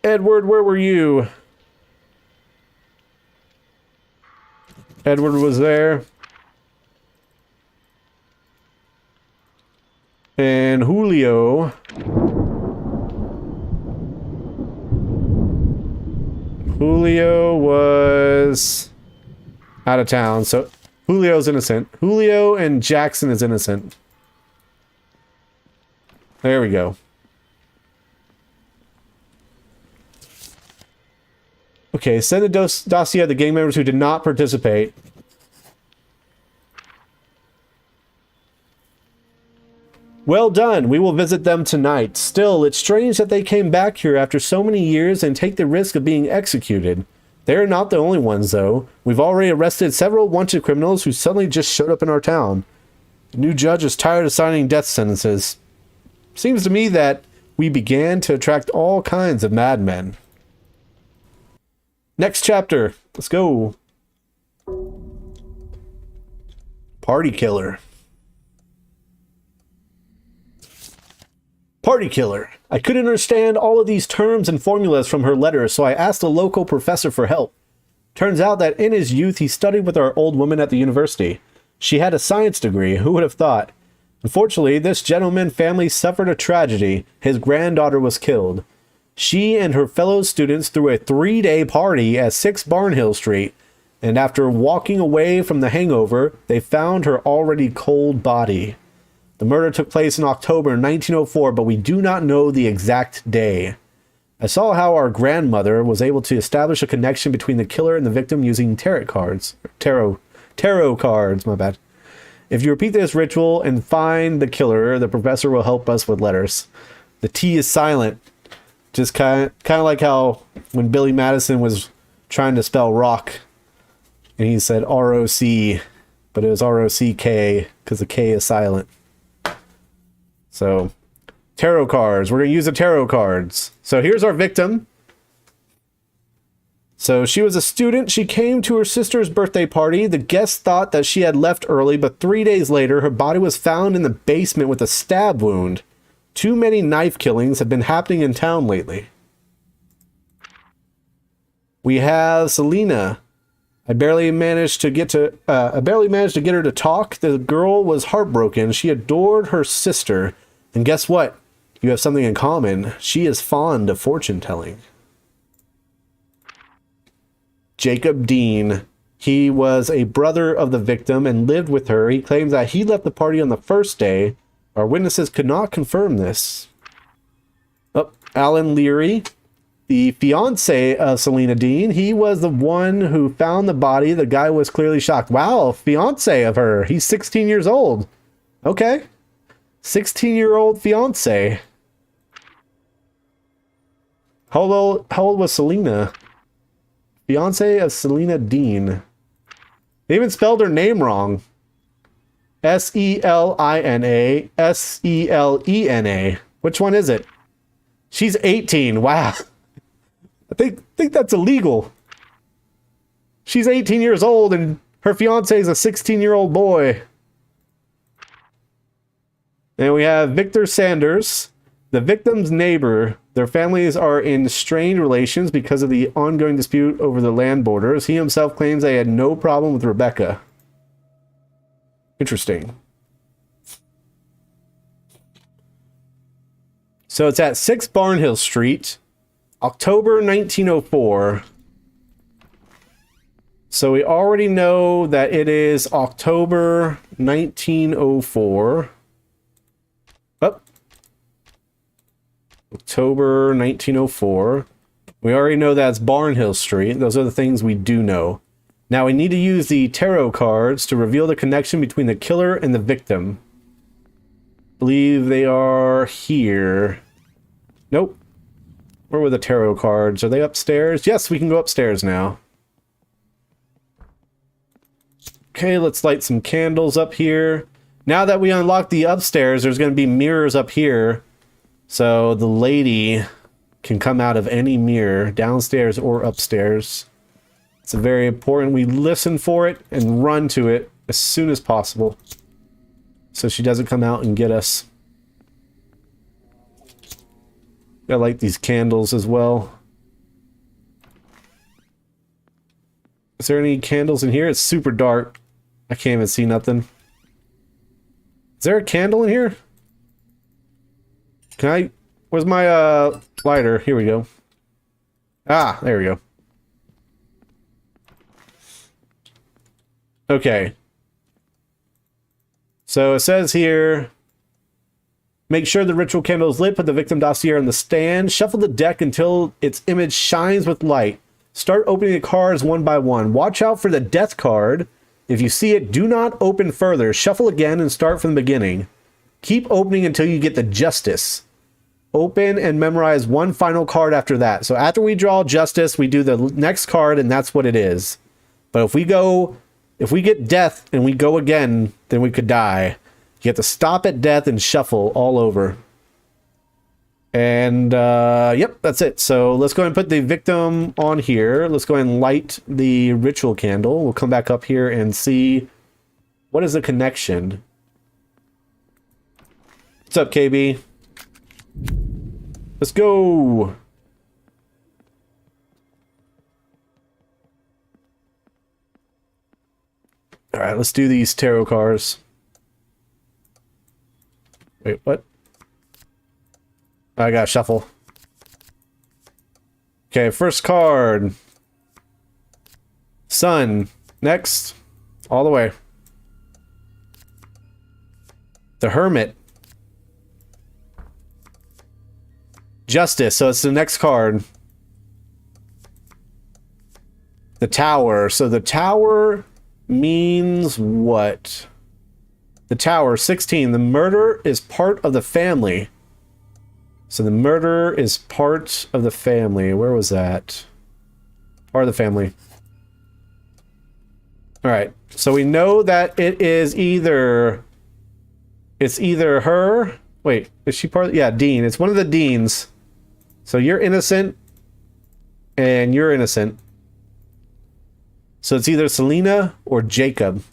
Edward, where were you? Edward was there. And Julio. Julio was out of town, so Julio's innocent. Julio and Jackson is innocent. There we go. Okay, send the dossier of the gang members who did not participate. Well done. We will visit them tonight. Still, it's strange that they came back here after so many years and take the risk of being executed. They're not the only ones, though. We've already arrested several wanted criminals who suddenly just showed up in our town. The new judge is tired of signing death sentences. Seems to me that we began to attract all kinds of madmen. Next chapter. Let's go. Party killer. Party killer. I couldn't understand all of these terms and formulas from her letter, so I asked a local professor for help. Turns out that in his youth he studied with our old woman at the university. She had a science degree, who would have thought? Unfortunately, this gentleman's family suffered a tragedy. His granddaughter was killed. She and her fellow students threw a 3-day party at 6 Barnhill Street, and after walking away from the hangover, they found her already cold body. The murder took place in October 1904, but we do not know the exact day. I saw how our grandmother was able to establish a connection between the killer and the victim using tarot cards, my bad. If you repeat this ritual and find the killer, the professor will help us with letters. The T is silent. Just kind of like how when Billy Madison was trying to spell rock, and he said R-O-C, but it was R-O-C-K because the K is silent. So, tarot cards. We're going to use the tarot cards. So here's our victim. So she was a student. She came to her sister's birthday party. The guests thought that she had left early, but 3 days later, her body was found in the basement with a stab wound. Too many knife killings have been happening in town lately. We have Selena. I barely managed to get her to talk. The girl was heartbroken. She adored her sister. And guess what? You have something in common. She is fond of fortune telling. Jacob Dean. He was a brother of the victim and lived with her. He claims that he left the party on the first day. Our witnesses could not confirm this. Oh, Alan Leary, the fiance of Selena Dean. He was the one who found the body. The guy was clearly shocked. Wow, fiance of her. He's 16 years old. Okay. 16-year-old fiance. How old was Selena? Fiance of Selena Dean. They even spelled her name wrong. Selina. Selena. Which one is it? She's 18. Wow. I think that's illegal. She's 18 years old and her fiance is a 16-year-old boy. And we have Victor Sanders, the victim's neighbor. Their families are in strained relations because of the ongoing dispute over the land borders. He himself claims they had no problem with Rebecca. Interesting. So it's at 6 Barnhill Street, October 1904. So we already know that it is October 1904. Oh. October 1904. We already know that's Barnhill Street. Those are the things we do know. Now we need to use the tarot cards to reveal the connection between the killer and the victim. I believe they are here. Nope. Where were the tarot cards? Are they upstairs? Yes, we can go upstairs now. Okay, let's light some candles up here. Now that we unlock the upstairs, there's going to be mirrors up here. So the lady can come out of any mirror, downstairs or upstairs. It's very important we listen for it and run to it as soon as possible, so she doesn't come out and get us. Gotta light these candles as well. Is there any candles in here? It's super dark. I can't even see nothing. Is there a candle in here? Can I... Where's my lighter? Here we go. Ah, there we go. Okay. So it says here, make sure the ritual candle is lit, put the victim dossier on the stand, shuffle the deck until its image shines with light. Start opening the cards one by one. Watch out for the death card. If you see it, do not open further. Shuffle again and start from the beginning. Keep opening until you get the justice. Open and memorize one final card after that. So after we draw justice, we do the next card and that's what it is. But if we get death and we go again, then we could die. You have to stop at death and shuffle all over. And, yep, that's it. So let's go ahead and put the victim on here. Let's go ahead and light the ritual candle. We'll come back up here and see what is the connection. What's up, KB? Let's go. All right, let's do these tarot cards. Wait, what? I gotta shuffle. Okay, first card. Sun. Next. All the way. The Hermit. Justice, so it's the next card. The Tower. So the Tower means what? The Tower, 16. The murder is part of the family. So the murder is part of the family. Where was that? Part of the family. Alright, so we know that it is either... It's either her... Wait, is she part of... Yeah, Dean. It's one of the Deans. So you're innocent. And you're innocent. So it's either Selena or Jacob.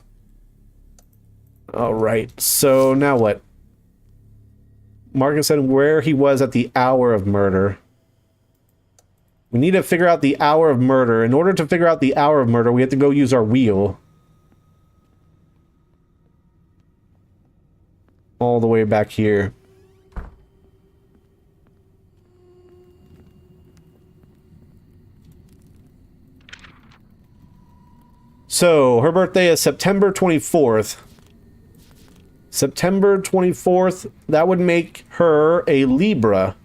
Alright, so now what? Marcus said where he was at the hour of murder. We need to figure out the hour of murder. In order to figure out the hour of murder, we have to go use our wheel. All the way back here. So, her birthday is September 24th. September 24th, that would make her a Libra.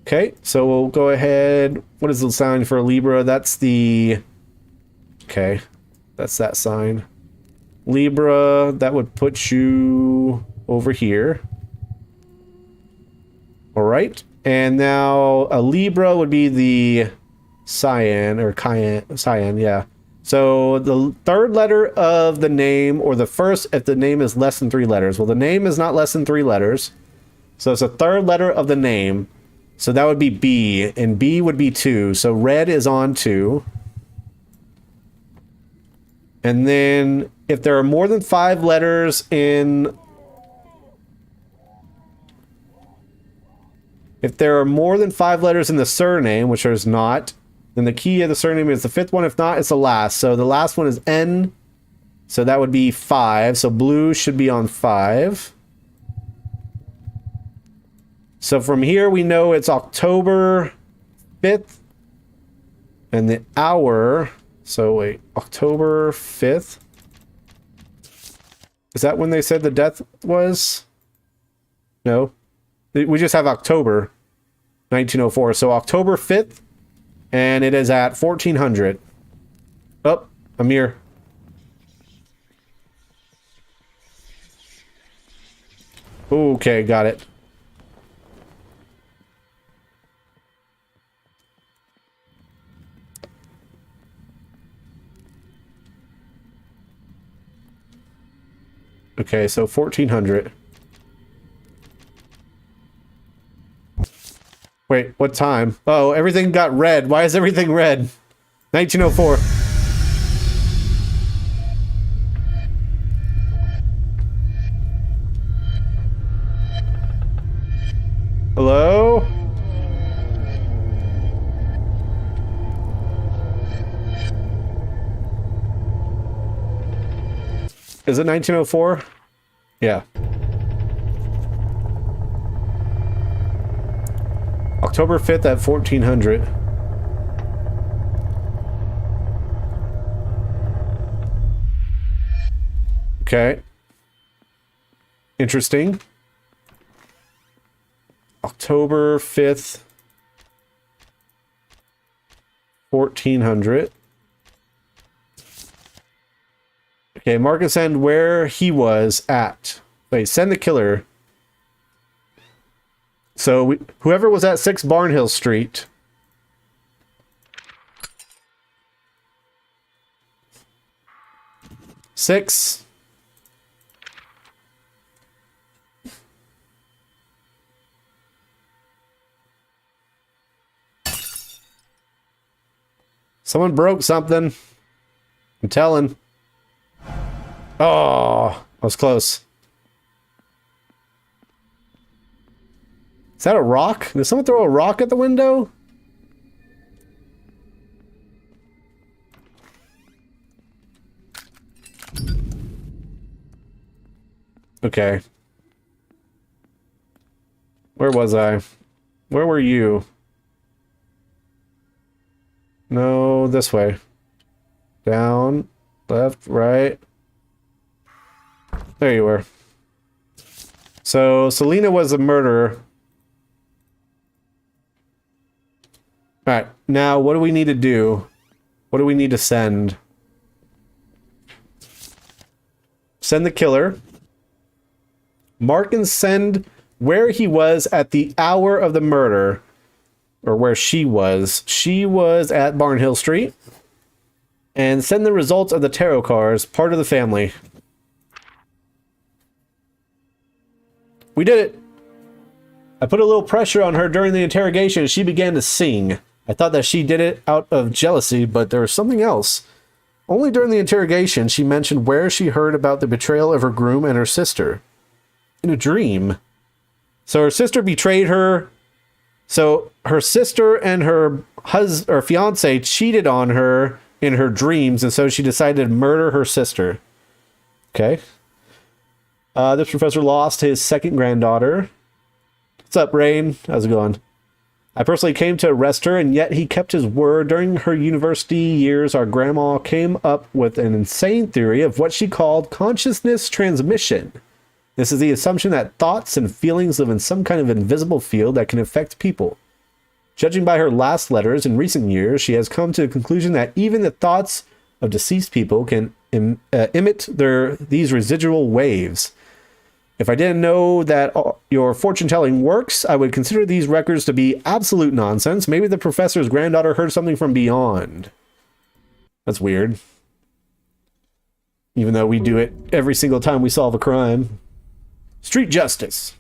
Okay, so we'll go ahead. What is the sign for a Libra? That's the... Okay, that's that sign. Libra, that would put you over here. Alright, and now a Libra would be the Cyan, or Cyan, yeah. So the third letter of the name, or the first if the name is less than 3 letters. Well, the name is not less than 3 letters. So it's the third letter of the name. So that would be B, and B would be 2. So red is on 2. And then if there are more than 5 letters in... If there are more than 5 letters in the surname, which there's not, then the key of the surname is the 5th one. If not, it's the last. So the last one is N. So that would be 5. So blue should be on 5. So from here we know it's October 5th. And the hour... So wait, October 5th? Is that when they said the death was? No. We just have October 1904. So October 5th. And it is at 1400. Oh, I'm here. Okay, got it. Okay, so 1400. Wait, what time? Oh, everything got red. Why is everything red? 1904. Hello? Is it 1904? Yeah. October 5th at 1400. Okay. Interesting. October 5th, 1400. Okay, mark and send where he was at. Wait, send the killer. So whoever was at 6 Barnhill Street. Six. Someone broke something. I'm telling. Oh, I was close. Is that a rock? Did someone throw a rock at the window? Okay. Where was I? Where were you? No, this way. Down, left, right. There you were. So, Selena was a murderer. Alright, now what do we need to do? What do we need to send? Send the killer. Mark and send where he was at the hour of the murder. Or where she was. She was at Barnhill Street. And send the results of the tarot cards, part of the family. We did it! I put a little pressure on her during the interrogation and she began to sing. I thought that she did it out of jealousy, but there was something else. Only during the interrogation, she mentioned where she heard about the betrayal of her groom and her sister. In a dream. So her sister betrayed her. So her sister and her fiance cheated on her in her dreams, and so she decided to murder her sister. Okay. This professor lost his second granddaughter. What's up, Rain? How's it going? I personally came to arrest her, and yet he kept his word. During her university years, our grandma came up with an insane theory of what she called consciousness transmission. This is the assumption that thoughts and feelings live in some kind of invisible field that can affect people. Judging by her last letters in recent years, she has come to the conclusion that even the thoughts of deceased people can emit these residual waves. If I didn't know that your fortune-telling works, I would consider these records to be absolute nonsense. Maybe the professor's granddaughter heard something from beyond. That's weird. Even though we do it every single time we solve a crime. Street justice.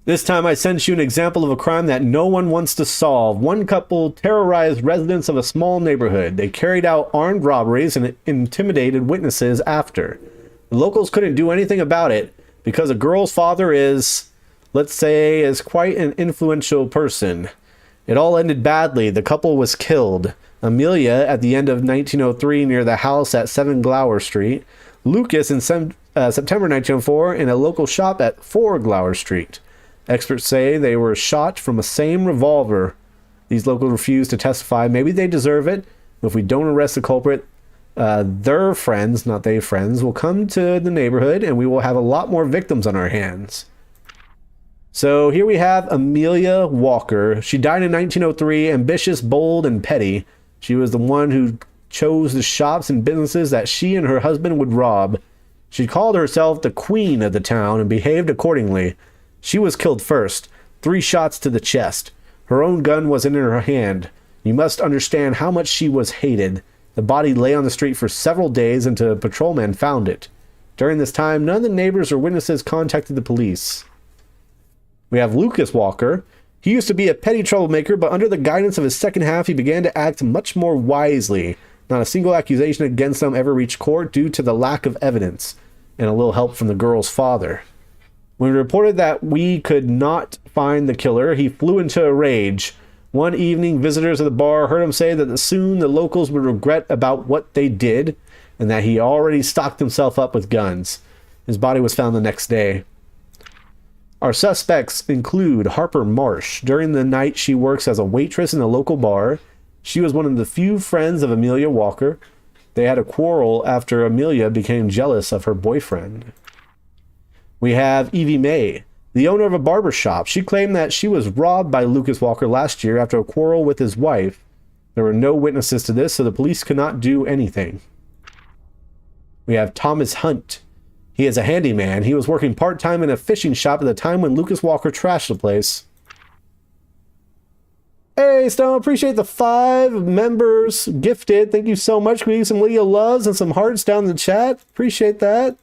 This time I sent you an example of a crime that no one wants to solve. One couple terrorized residents of a small neighborhood. They carried out armed robberies and intimidated witnesses after. The locals couldn't do anything about it because a girl's father is, let's say, is quite an influential person. It all ended badly. The couple was killed. Amelia at the end of 1903 near the house at 7 Glower Street. Lucas in September 1904 in a local shop at 4 Glower Street. Experts say they were shot from the same revolver. These locals refuse to testify. Maybe they deserve it. If we don't arrest the culprit, their friends, not they friends, will come to the neighborhood and we will have a lot more victims on our hands. So here we have Amelia Walker. She died in 1903, ambitious, bold, and petty. She was the one who chose the shops and businesses that she and her husband would rob. She called herself the queen of the town and behaved accordingly. She was killed first, 3 shots to the chest. Her own gun was in her hand. You must understand how much she was hated. The body lay on the street for several days until a patrolman found it. During this time, none of the neighbors or witnesses contacted the police. We have Lucas Walker. He used to be a petty troublemaker, but under the guidance of his second half, he began to act much more wisely. Not a single accusation against him ever reached court due to the lack of evidence, and a little help from the girl's father. When we reported that we could not find the killer, he flew into a rage. One evening, visitors at the bar heard him say that soon the locals would regret about what they did, and that he already stocked himself up with guns. His body was found the next day. Our suspects include Harper Marsh. During the night, she works as a waitress in a local bar. She was one of the few friends of Amelia Walker. They had a quarrel after Amelia became jealous of her boyfriend. We have Evie May, the owner of a barber shop. She claimed that she was robbed by Lucas Walker last year after a quarrel with his wife. There were no witnesses to this, so the police could not do anything. We have Thomas Hunt. He is a handyman. He was working part-time in a fishing shop at the time when Lucas Walker trashed the place. Hey, Stone, appreciate the 5 members gifted. Thank you so much. We need some Lydia loves and some hearts down in the chat. Appreciate that.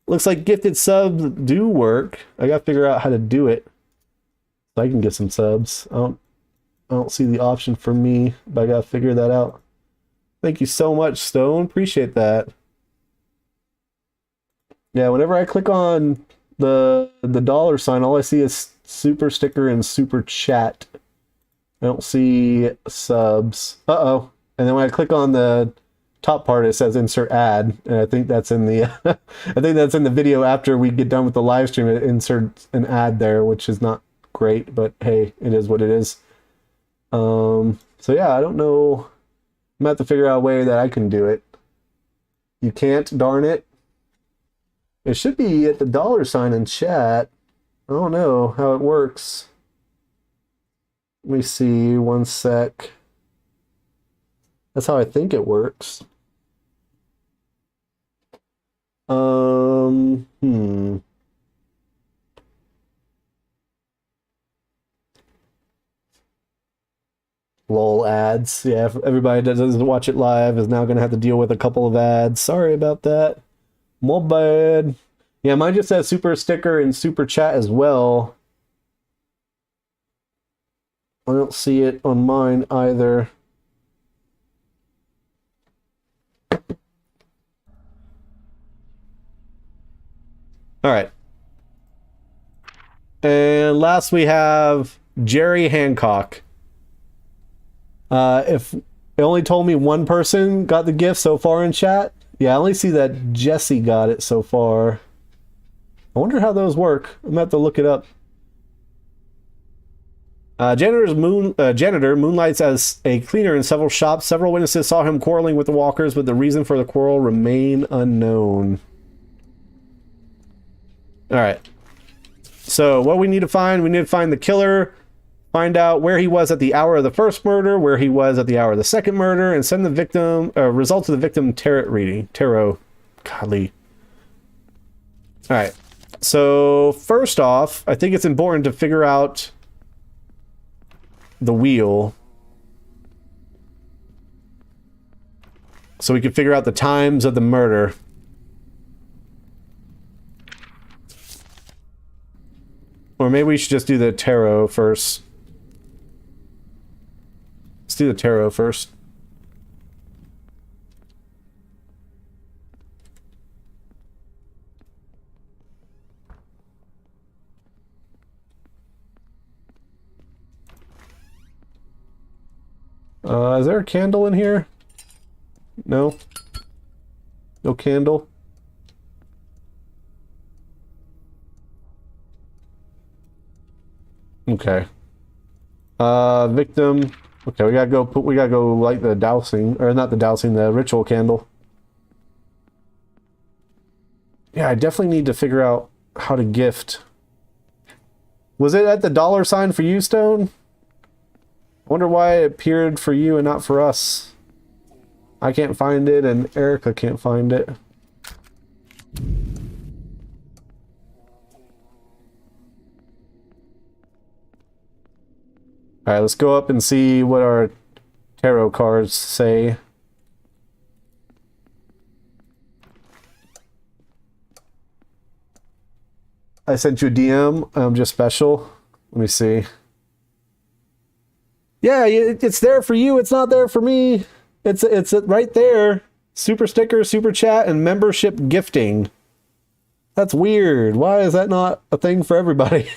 Looks like gifted subs do work. I gotta figure out how to do it so I can get some subs. I don't see the option for me, but I gotta figure that out. Thank you so much, Stone. Appreciate that. Yeah, whenever I click on the $, all I see is super sticker and super chat. I don't see subs. Uh-oh. And then when I click on the top part, it says insert ad, and I think that's in the I think that's in the video after we get done with the live stream. It inserts an ad there, which is not great, but hey, it is what it is. So yeah, I don't know. I'm gonna have to figure out a way that I can do it. You can't, darn it. It should be at the $ in chat. I don't know how it works. Let me see, one sec. That's how I think it works. Lol ads. Yeah, if everybody that doesn't watch it live is now going to have to deal with a couple of ads. Sorry about that. My bad. Yeah, mine just says super sticker and super chat as well. I don't see it on mine either. All right. And last we have Jerry Hancock. If it only told me one person got the gift so far in chat. Yeah, I only see that Jesse got it so far. I wonder how those work. I'm gonna have to look it up. Janitor moonlights as a cleaner in several shops. Several witnesses saw him quarreling with the Walkers, but the reason for the quarrel remain unknown. All right. So what we need to find the killer, find out where he was at the hour of the first murder, where he was at the hour of the second murder, and send the victim results of the victim tarot reading. Godly. All right. So first off, I think it's important to figure out the wheel. so we can figure out the times of the murder. Or maybe we should just do the tarot first. Let's do the tarot first. Is there a candle in here? No? No candle? Okay. Victim. Okay, we gotta go light the dowsing, or not the dowsing, the ritual candle. Yeah, I definitely need to figure out how to gift. Was it at the $ for you, Stone? I wonder why it appeared for you and not for us. I can't find it, and Erica can't find it. Alright, let's go up and see what our tarot cards say. I sent you a DM. I'm just special. Let me see. Yeah, it's there for you. It's not there for me. It's right there. Super sticker, super chat, and membership gifting. That's weird. Why is that not a thing for everybody?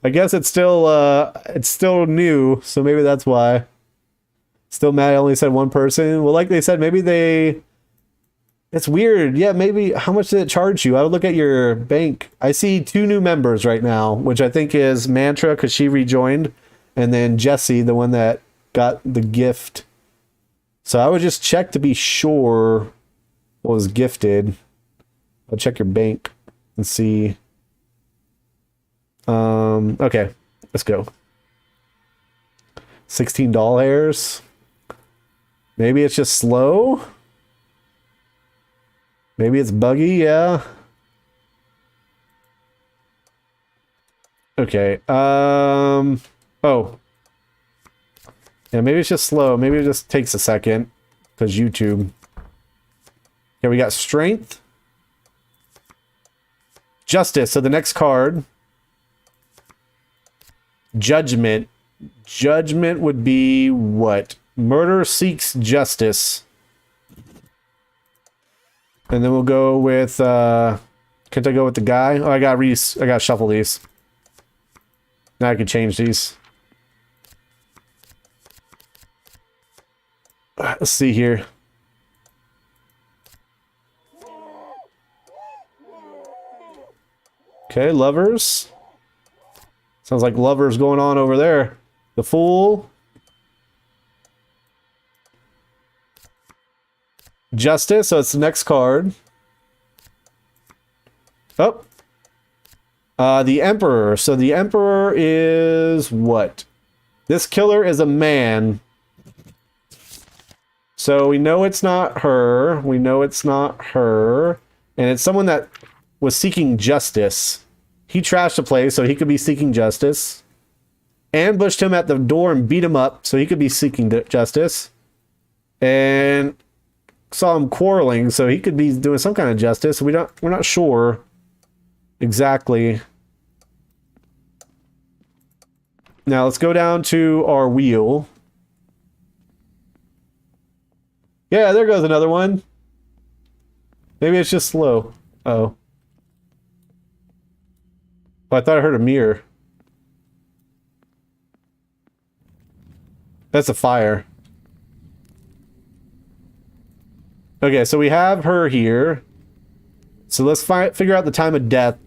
I guess it's still new, so maybe that's why. Still mad I only said one person. Well, like they said, maybe they... It's weird. Yeah, maybe... How much did it charge you? I would look at your bank. I see 2 new members right now, which I think is Mantra, because she rejoined. And then Jesse, the one that got the gift. So I would just check to be sure what was gifted. I'll check your bank and see. Okay, let's go. $16. Maybe it's just slow. Maybe it's buggy, yeah. Okay, oh. Yeah, maybe it's just slow. Maybe it just takes a second. Because YouTube. Okay, we got strength. Justice. So the next card. Judgment. Judgment would be what? Murder seeks justice. And then we'll go with, can't I go with the guy? Oh, I gotta shuffle these. Now I can change these. Let's see here. Okay, lovers. Sounds like lovers going on over there. The Fool. Justice, so it's the next card. Oh. The Emperor. So the Emperor is what? This killer is a man. So we know it's not her. We know it's not her. And it's someone that was seeking justice. He trashed the place, so he could be seeking justice. Ambushed him at the door and beat him up, so he could be seeking justice. And saw him quarreling, so he could be doing some kind of justice. We're not sure exactly. Now let's go down to our wheel. Yeah, there goes another one. Maybe it's just slow. Oh. Oh, I thought I heard a mirror. That's a fire. Okay, so we have her here. So let's figure out the time of death.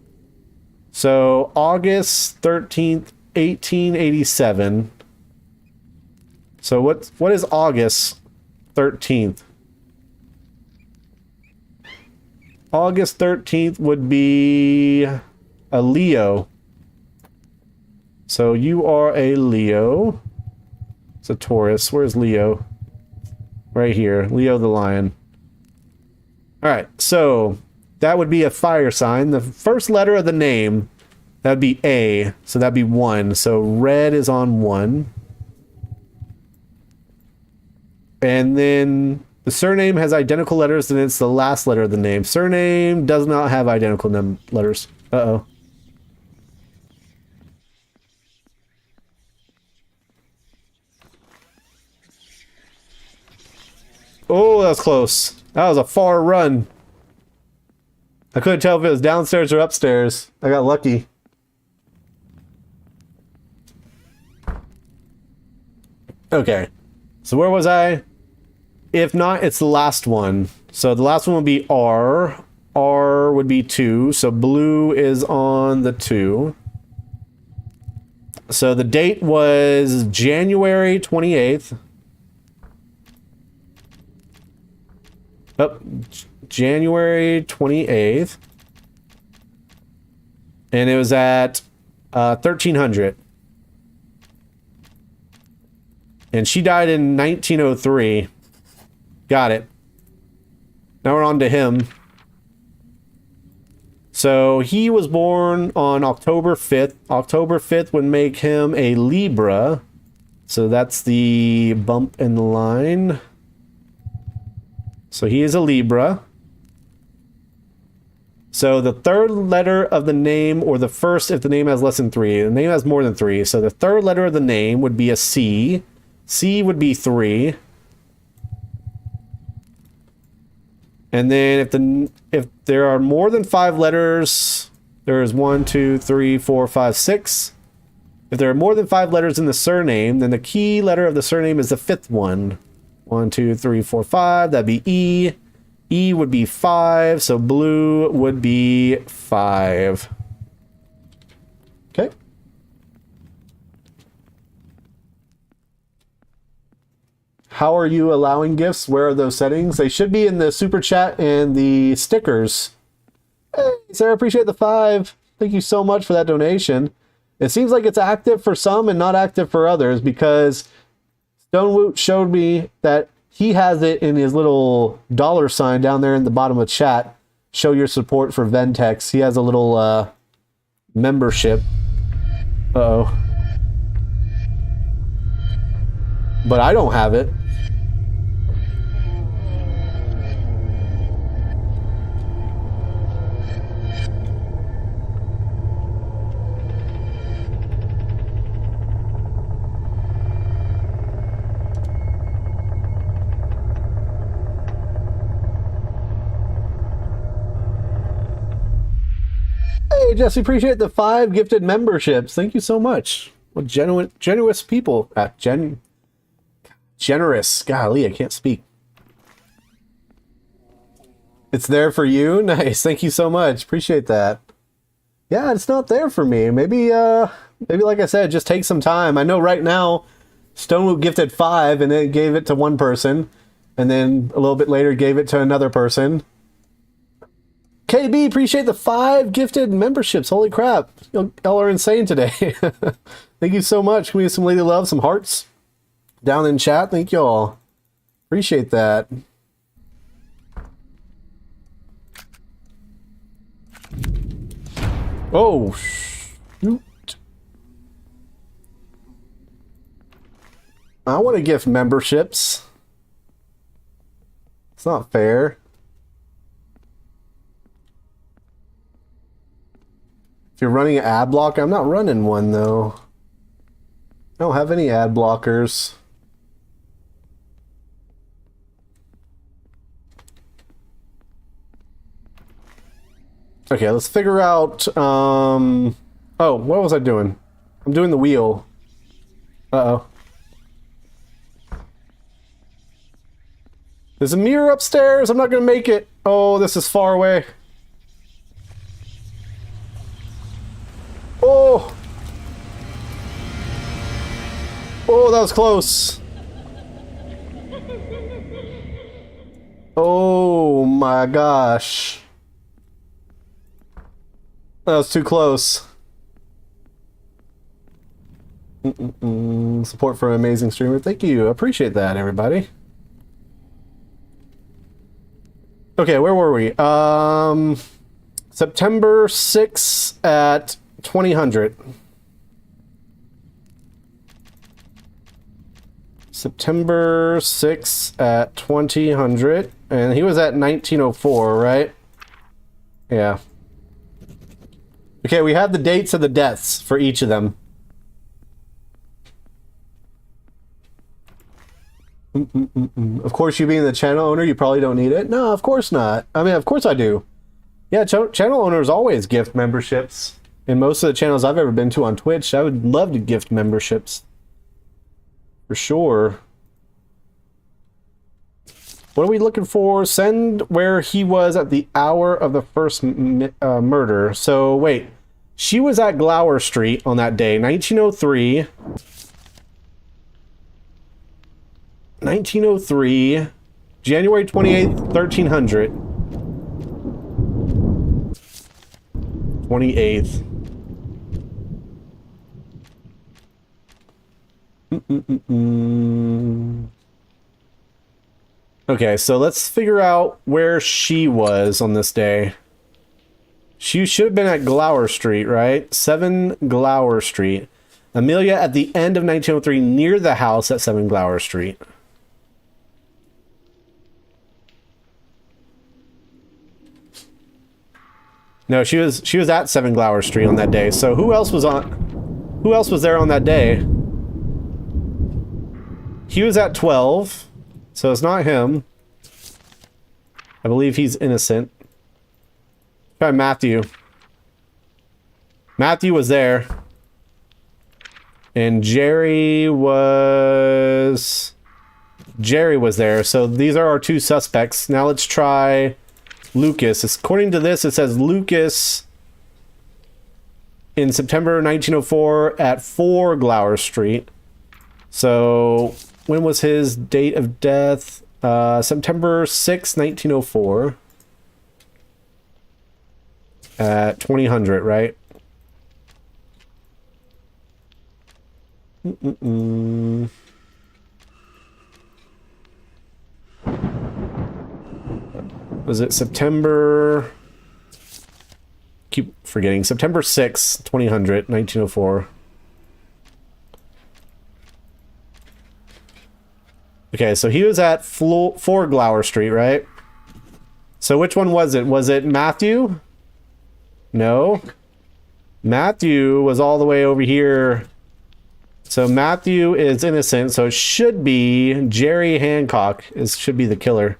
So August 13th, 1887. So what is August 13th? August 13th would be a Leo. So you are a Leo. It's a Taurus. Where's Leo? Right here. Leo the lion. Alright, so that would be a fire sign. The first letter of the name, that would be A. So that'd be 1. So red is on 1. And then The surname has identical letters, and it's the last letter of the name. Surname does not have identical letters. Uh-oh. Oh, that was close. That was a far run. I couldn't tell if it was downstairs or upstairs. I got lucky. Okay. So where was I? If not, it's the last one. So the last one would be R. R would be 2. So blue is on the 2. So the date was January 28th. Oh, January 28th. And it was at 1300. And she died in 1903. Got it. Now we're on to him. So he was born on October 5th. October 5th would make him a Libra. So that's the bump in the line. So he is a Libra. So the third letter of the name, or the first if the name has less than 3. The name has more than 3. So the third letter of the name would be a C. C would be 3. And then if there are more than 5 letters, there is 1, 2, 3, 4, 5, 6. If there are more than 5 letters in the surname, then the key letter of the surname is the 5th one. 1, 2, 3, 4, 5. That'd be E. E would be 5. So blue would be 5. Okay. How are you allowing gifts? Where are those settings? They should be in the super chat and the stickers. Hey, Sarah, appreciate the 5. Thank you so much for that donation. It seems like it's active for some and not active for others, because Stonewoot showed me that he has it in his little $sign down there in the bottom of chat. Show your support for Ventex. He has a little membership. Uh-oh. But I don't have it. Hey, Jesse, appreciate the 5 gifted memberships. Thank you so much. What generous people. Generous. Golly, I can't speak. It's there for you? Nice. Thank you so much. Appreciate that. Yeah, it's not there for me. Maybe like I said, just take some time. I know right now, Stonewoot gifted 5 and then gave it to one person. And then a little bit later gave it to another person. KB, appreciate the 5 gifted memberships. Holy crap. Y'all are insane today. Thank you so much. Can we get some lady love, some hearts down in chat? Thank y'all. Appreciate that. Oh, shoot. I want to gift memberships. It's not fair. If you're running an ad block, I'm not running one though. I don't have any ad blockers. Okay, let's figure out, oh, what was I doing? I'm doing the wheel. Uh-oh. There's a mirror upstairs. I'm not gonna make it. Oh, this is far away. Oh! Oh, that was close. Oh my gosh. That was too close. Support for an amazing streamer. Thank you. I appreciate that, everybody. Okay, where were we? September 6th at 2000. September 6th at 2000. And he was at 1904, right? Yeah. Okay, we have the dates of the deaths for each of them. Of course, you being the channel owner, you probably don't need it. No, of course not. I mean, of course I do. Yeah, channel owners always gift memberships. In most of the channels I've ever been to on Twitch, I would love to gift memberships. For sure. What are we looking for? Send where he was at the hour of the first murder. So, wait. She was at Glower Street on that day, 1903. 1903, January 28th, 1300. 28th. Okay, so let's figure out where she was on this day. She should have been at Glower Street, right? 7 Glower Street. Amelia at the end of 1903 near the house at 7 Glower Street. No, she was at 7 Glower Street on that day. So who else was there on that day? He was at 12. So it's not him. I believe he's innocent. Try Matthew. Matthew was there. And Jerry was there. So these are our 2 suspects. Now let's try Lucas. According to this, it says Lucas in September 1904 at 4 Glower Street. So when was his date of death? September 6, 1904 at 2000, right? Was it September? Keep forgetting. September 6, 2000, 1904. Okay, so he was at 4 Glower Street, right? So which one was it? Was it Matthew? No. Matthew was all the way over here. So Matthew is innocent, so it should be Jerry Hancock should be the killer.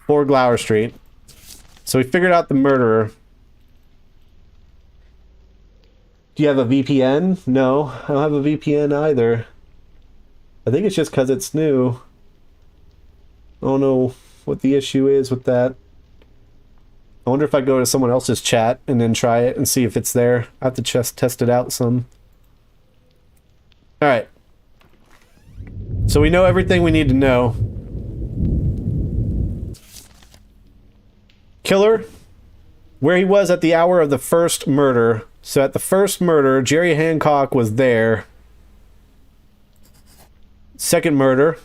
4 Glower Street. So we figured out the murderer. Do you have a VPN? No, I don't have a VPN either. I think it's just because it's new. I don't know what the issue is with that. I wonder if I go to someone else's chat and then try it and see if it's there. I have to just test it out some. Alright. So we know everything we need to know. Killer, where he was at the hour of the first murder. So at the first murder, Jerry Hancock was there. Second murder.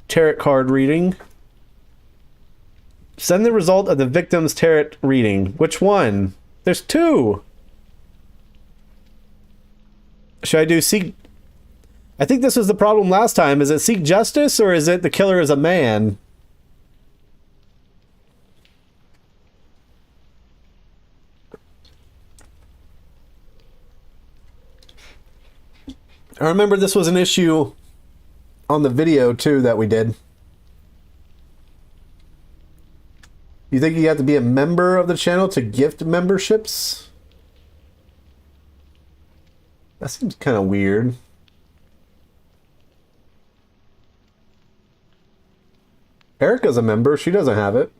Tarot card reading. Send the result of the victim's tarot reading. Which one? There's 2. Should I do seek... I think this was the problem last time. Is it seek justice or is it the killer is a man? I remember this was an issue on the video too that we did. You think you have to be a member of the channel to gift memberships? That seems kind of weird. Erica's a member. She doesn't have it.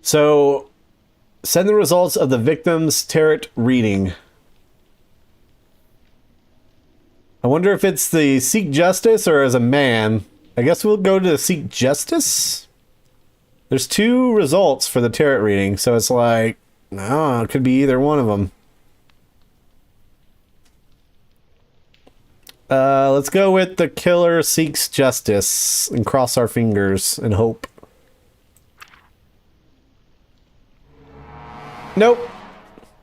So, send the results of the victim's tarot reading. I wonder if it's the seek justice or as a man. I guess we'll go to seek justice. There's 2 results for the tarot reading, so it's like, no, it could be either one of them. Let's go with the killer seeks justice and cross our fingers and hope. Nope.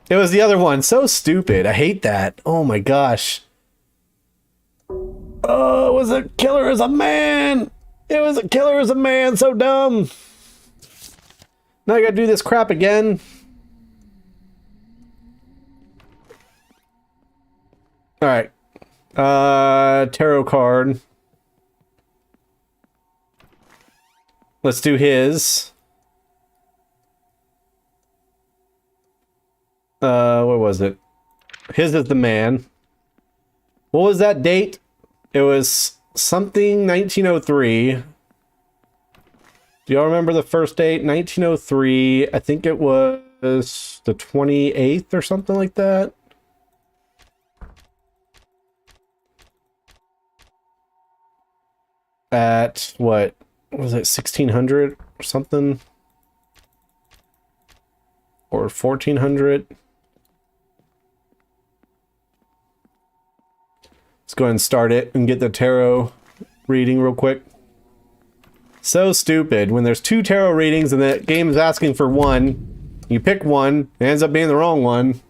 It was the other one. So stupid. I hate that. Oh my gosh. Oh, it was a killer as a man. It was a killer as a man. So dumb. Now I gotta do this crap again. Alright. Tarot card. Let's do his. What was it? His is the man. What was that date? It was something 1903. Do y'all remember the first date? 1903. I think it was the 28th or something like that. At what was it, 1600 or something? Or 1400? Let's go ahead and start it and get the tarot reading real quick. So stupid. When there's 2 tarot readings and the game is asking for 1, you pick one, it ends up being the wrong one.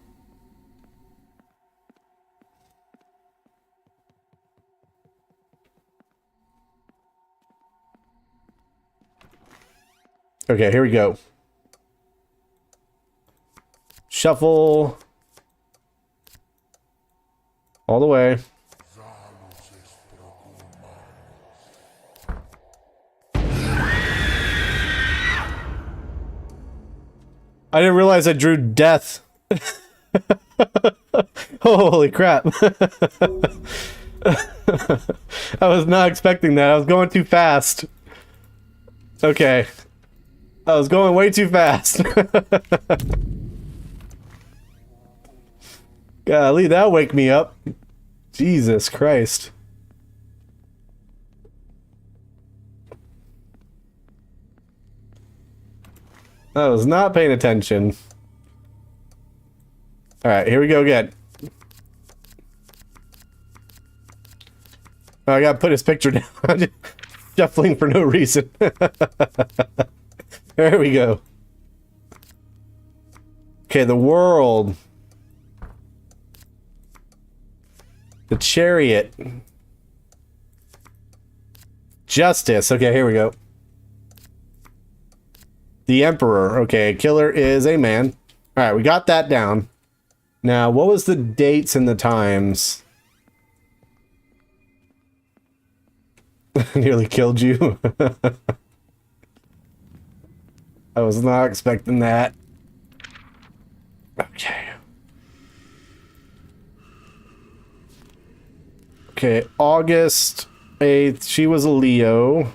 Okay, here we go. Shuffle. All the way. I didn't realize I drew death. Holy crap. I was not expecting that. I was going too fast. Okay. I was going way too fast. Golly, that'll wake me up. Jesus Christ. I was not paying attention. Alright, here we go again. Oh, I gotta put his picture down. I'm just shuffling for no reason. There we go. Okay, the world. The chariot. Justice. Okay, here we go. The emperor. Okay, killer is a man. Alright, we got that down. Now, what was the dates and the times? Nearly killed you. I was not expecting that. Okay. Okay, August 8th, she was a Leo.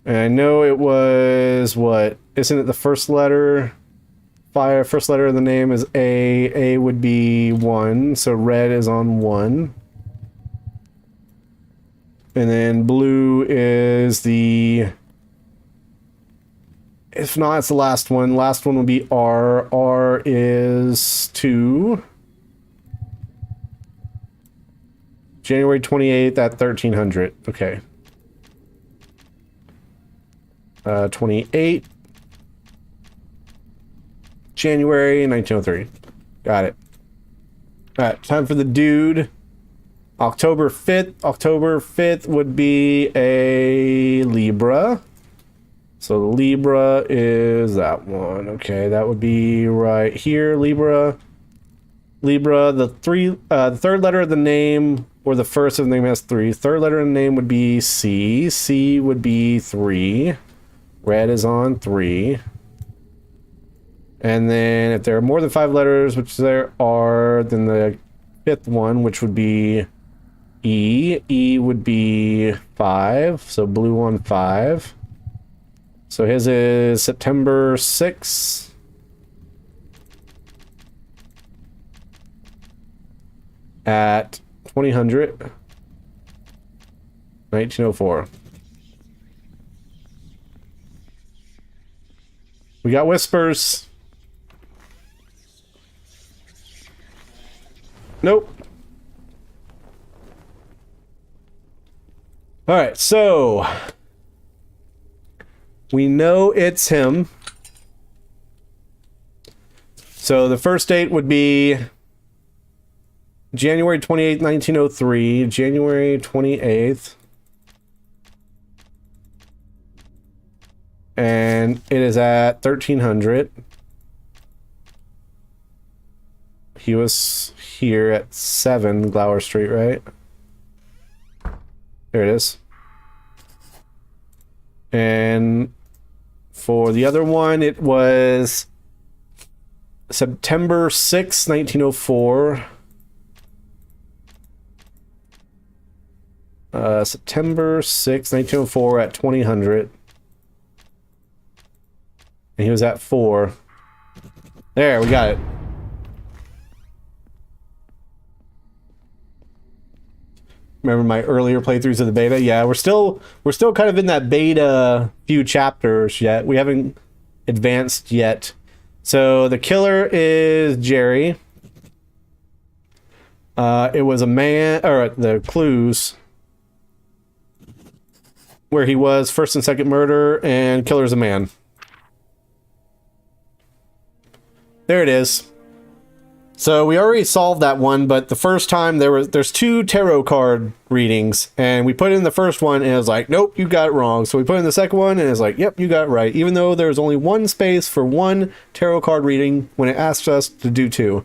And I know it was, what? Isn't it the first letter? Fire, first letter of the name is A. A would be 1, so red is on 1. And then blue is the... If not, it's the last one. Last one will be R. R is 2. January 28th at 1300. Okay. 28. January 1903. Got it. Alright, time for the dude. October 5th. October 5th would be a Libra. So Libra is that one. Okay, that would be right here, Libra. Libra, the third letter of the name, or the first of the name has 3. Third letter of the name would be C. C would be 3. Red is on 3. And then if there are more than 5 letters, which there are, then the 5th one, which would be E. E would be 5. So blue on 5. So his is September 6th. At 2000. 1904. We got whispers. Nope. Alright, so we know it's him. So the first date would be January 28th, 1903. January 28th. And it is at 1300. He was here at 7 Glower Street, right? There it is. And for the other one, it was September 6th, 1904. September 6th, 1904 at 2000. And he was at 4. There, we got it. Remember my earlier playthroughs of the beta? Yeah, we're still kind of in that beta few chapters yet. We haven't advanced yet. So the killer is Jerry. It was a man, or the clues where he was, first and second murder, and killer's a man. There it is. So we already solved that one, but the first time there's 2 tarot card readings, and we put in the first one and it was like, nope, you got it wrong. So we put in the second one and it's like, yep, you got it right. Even though there's only one space for one tarot card reading when it asks us to do 2.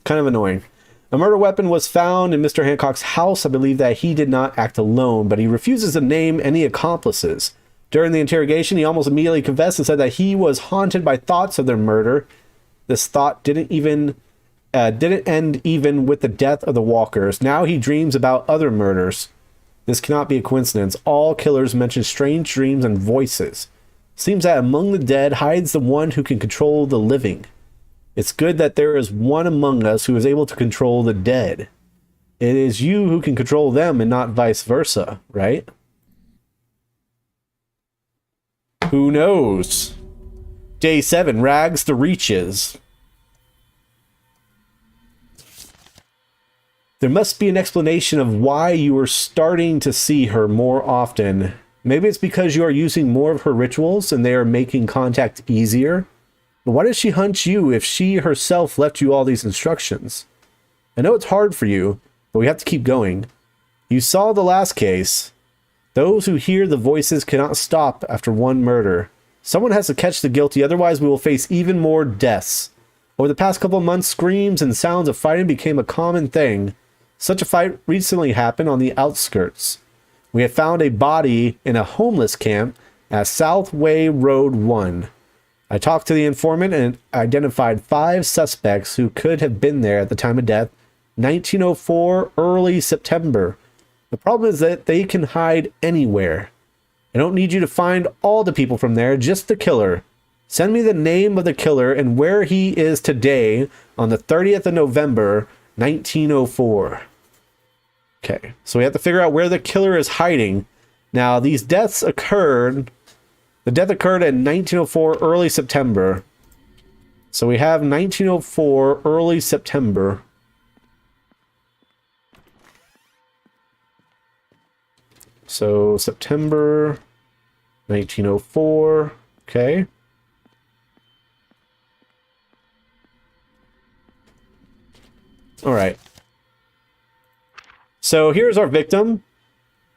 Kind of annoying. A murder weapon was found in Mr. Hancock's house. I believe that he did not act alone, but he refuses to name any accomplices. During the interrogation, he almost immediately confessed and said that he was haunted by thoughts of their murder. This thought didn't end even with the death of the walkers. Now he dreams about other murders. This cannot be a coincidence. All killers mention strange dreams and voices. Seems that among the dead hides the one who can control the living. It's good that there is one among us who is able to control the dead. It is you who can control them and not vice versa, right? Who knows? Day 7, Rags to Reaches. There must be an explanation of why you are starting to see her more often. Maybe it's because you are using more of her rituals and they are making contact easier. But why does she hunt you if she herself left you all these instructions? I know it's hard for you, but we have to keep going. You saw the last case. Those who hear the voices cannot stop after one murder. Someone has to catch the guilty, otherwise we will face even more deaths. Over the past couple of months, screams and sounds of fighting became a common thing. Such a fight recently happened on the outskirts. We have found a body in a homeless camp at Southway Road 1. I talked to the informant and identified 5 suspects who could have been there at the time of death, 1904, early September. The problem is that they can hide anywhere. I don't need you to find all the people from there, just the killer. Send me the name of the killer and where he is today on the 30th of November, 1904. Okay, so we have to figure out where the killer is hiding. Now, these deaths occurred... The death occurred in 1904, early September. So we have 1904, early September. So September 1904. Okay. All right. So here's our victim.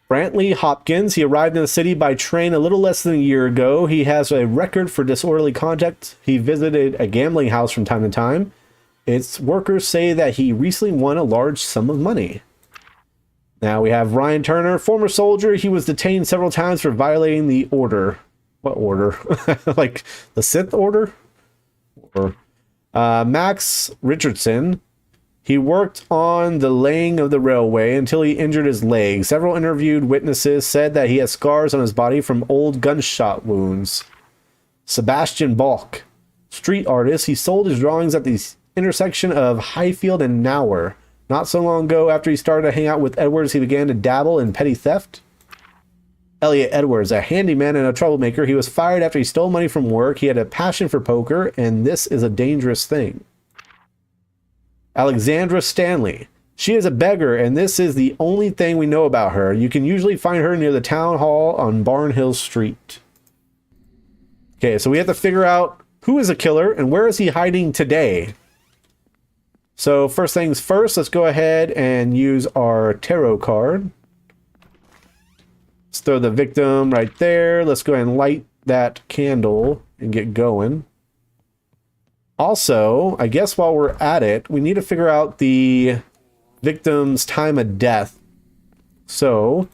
Brantley Hopkins. He arrived in the city by train a little less than a year ago. He has a record for disorderly conduct. He visited a gambling house from time to time. Its workers say that he recently won a large sum of money. Now we have Ryan Turner, former soldier. He was detained several times for violating the order. What order? Like the Sith order? Or Max Richardson. He worked on the laying of the railway until he injured his leg. Several interviewed witnesses said that he has scars on his body from old gunshot wounds. Sebastian Balk, street artist. He sold his drawings at the intersection of Highfield and Nower. Not so long ago, after he started to hang out with Edwards, he began to dabble in petty theft. Elliot Edwards, a handyman and a troublemaker. He was fired after he stole money from work. He had a passion for poker, and this is a dangerous thing. Alexandra Stanley. She is a beggar, and this is the only thing we know about her. You can usually find her near the town hall on Barnhill Street. Okay, so we have to figure out who is a killer and where is he hiding today? So first things first, let's go ahead and use our tarot card. Let's throw the victim right there. Let's go ahead and light that candle and get going. Also, I guess while we're at it, we need to figure out the victim's time of death. So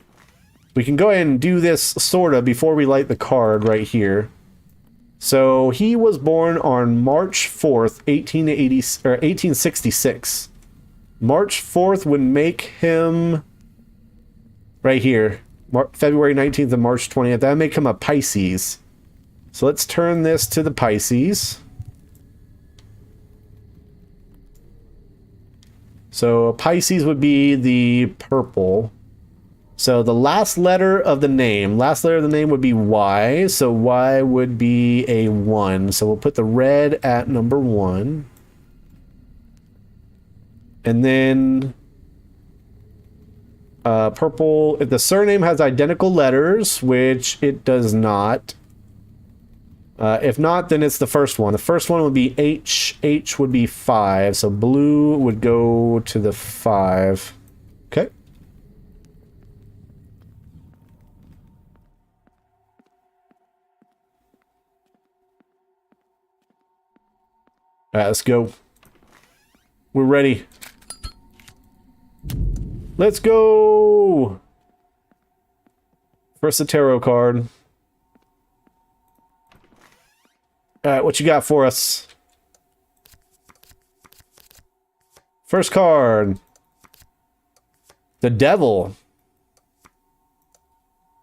we can go ahead and do this sort of before we light the card right here. So he was born on March 4th, 1866. March 4th would make him right here, February 19th and March 20th. That would make him a Pisces. So let's turn this to the Pisces. So Pisces would be the purple. So the last letter of the name would be Y. So Y would be a 1. So we'll put the red at number 1. And then purple, if the surname has identical letters, which it does not. If not, then it's the first one. The first one would be H. H would be 5. So blue would go to the 5. Okay. All right, let's go. We're ready. Let's go. First, the tarot card. All right, what you got for us? First card. The Devil.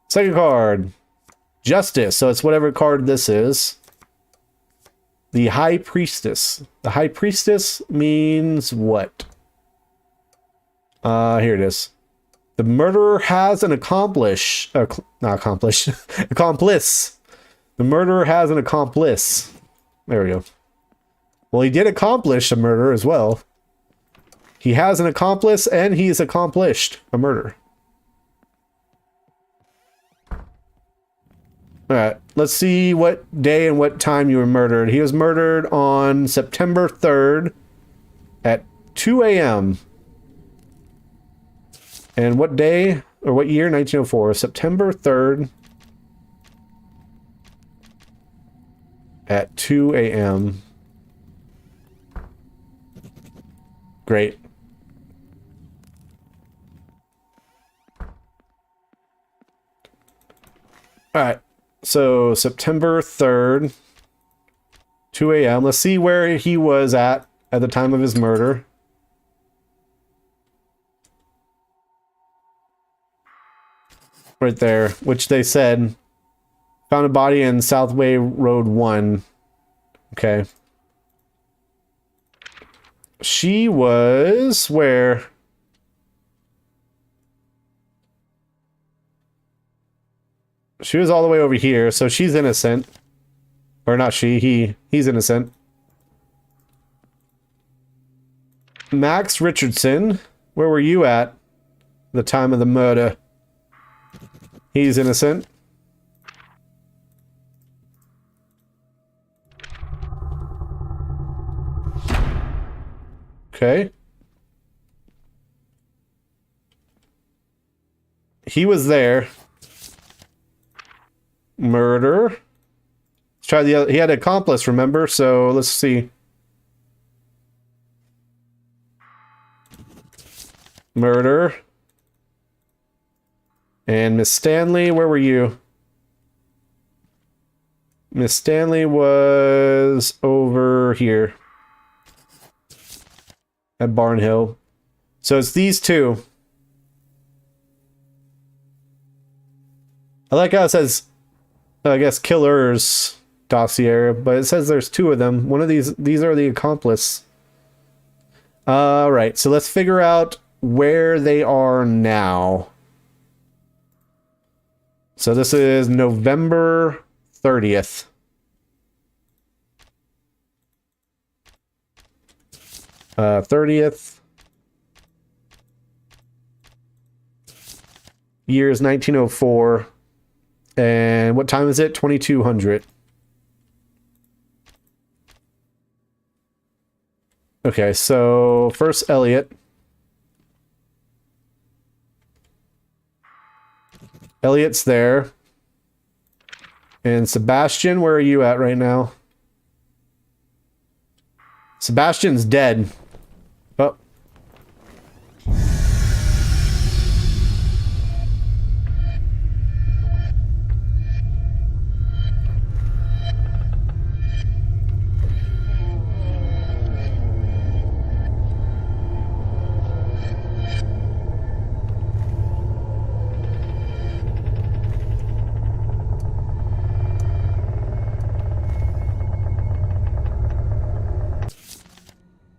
Second card. Justice. So it's whatever card this is. The High Priestess. The High Priestess means what? Here it is. The murderer has an accomplice. Not accomplice. Accomplice. The murderer has an accomplice. There we go. Well, he did accomplish a murder as well. He has an accomplice and he's accomplished a murder. Alright, let's see what day and what time you were murdered. He was murdered on September 3rd at 2 a.m. And what day, or what year? 1904. September 3rd at 2 a.m. Great. Alright. So, September 3rd, 2 a.m. Let's see where he was at the time of his murder. Right there, which they said, found a body in Southway Road 1. Okay. She was where? She was all the way over here, so she's innocent. Or not she, he's innocent. Max Richardson, where were you at the time of the murder? He's innocent. Okay. He was there. Murder. Let's try the other. He had an accomplice, remember? So let's see. Murder. And Miss Stanley, where were you? Miss Stanley was over here. At Barnhill. So it's these two. I like how it says, I guess, killers dossier, but it says there's two of them. One of these are the accomplice. Alright, so let's figure out where they are now. So this is November 30th. Uh, 30th. Year is 1904. And what time is it? 2200. Okay, so first Elliot. Elliot's there. And Sebastian, where are you at right now? Sebastian's dead. Oh.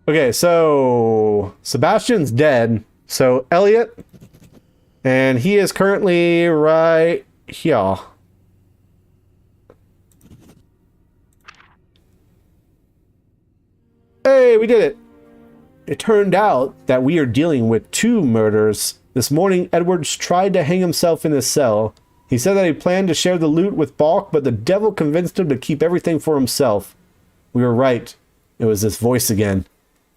Okay, so Sebastian's dead. So Elliot, and he is currently right here. Hey, we did it. It turned out that we are dealing with 2 murders. This morning, Edwards tried to hang himself in his cell. He said that he planned to share the loot with Balk, but the devil convinced him to keep everything for himself. We were right. It was this voice again.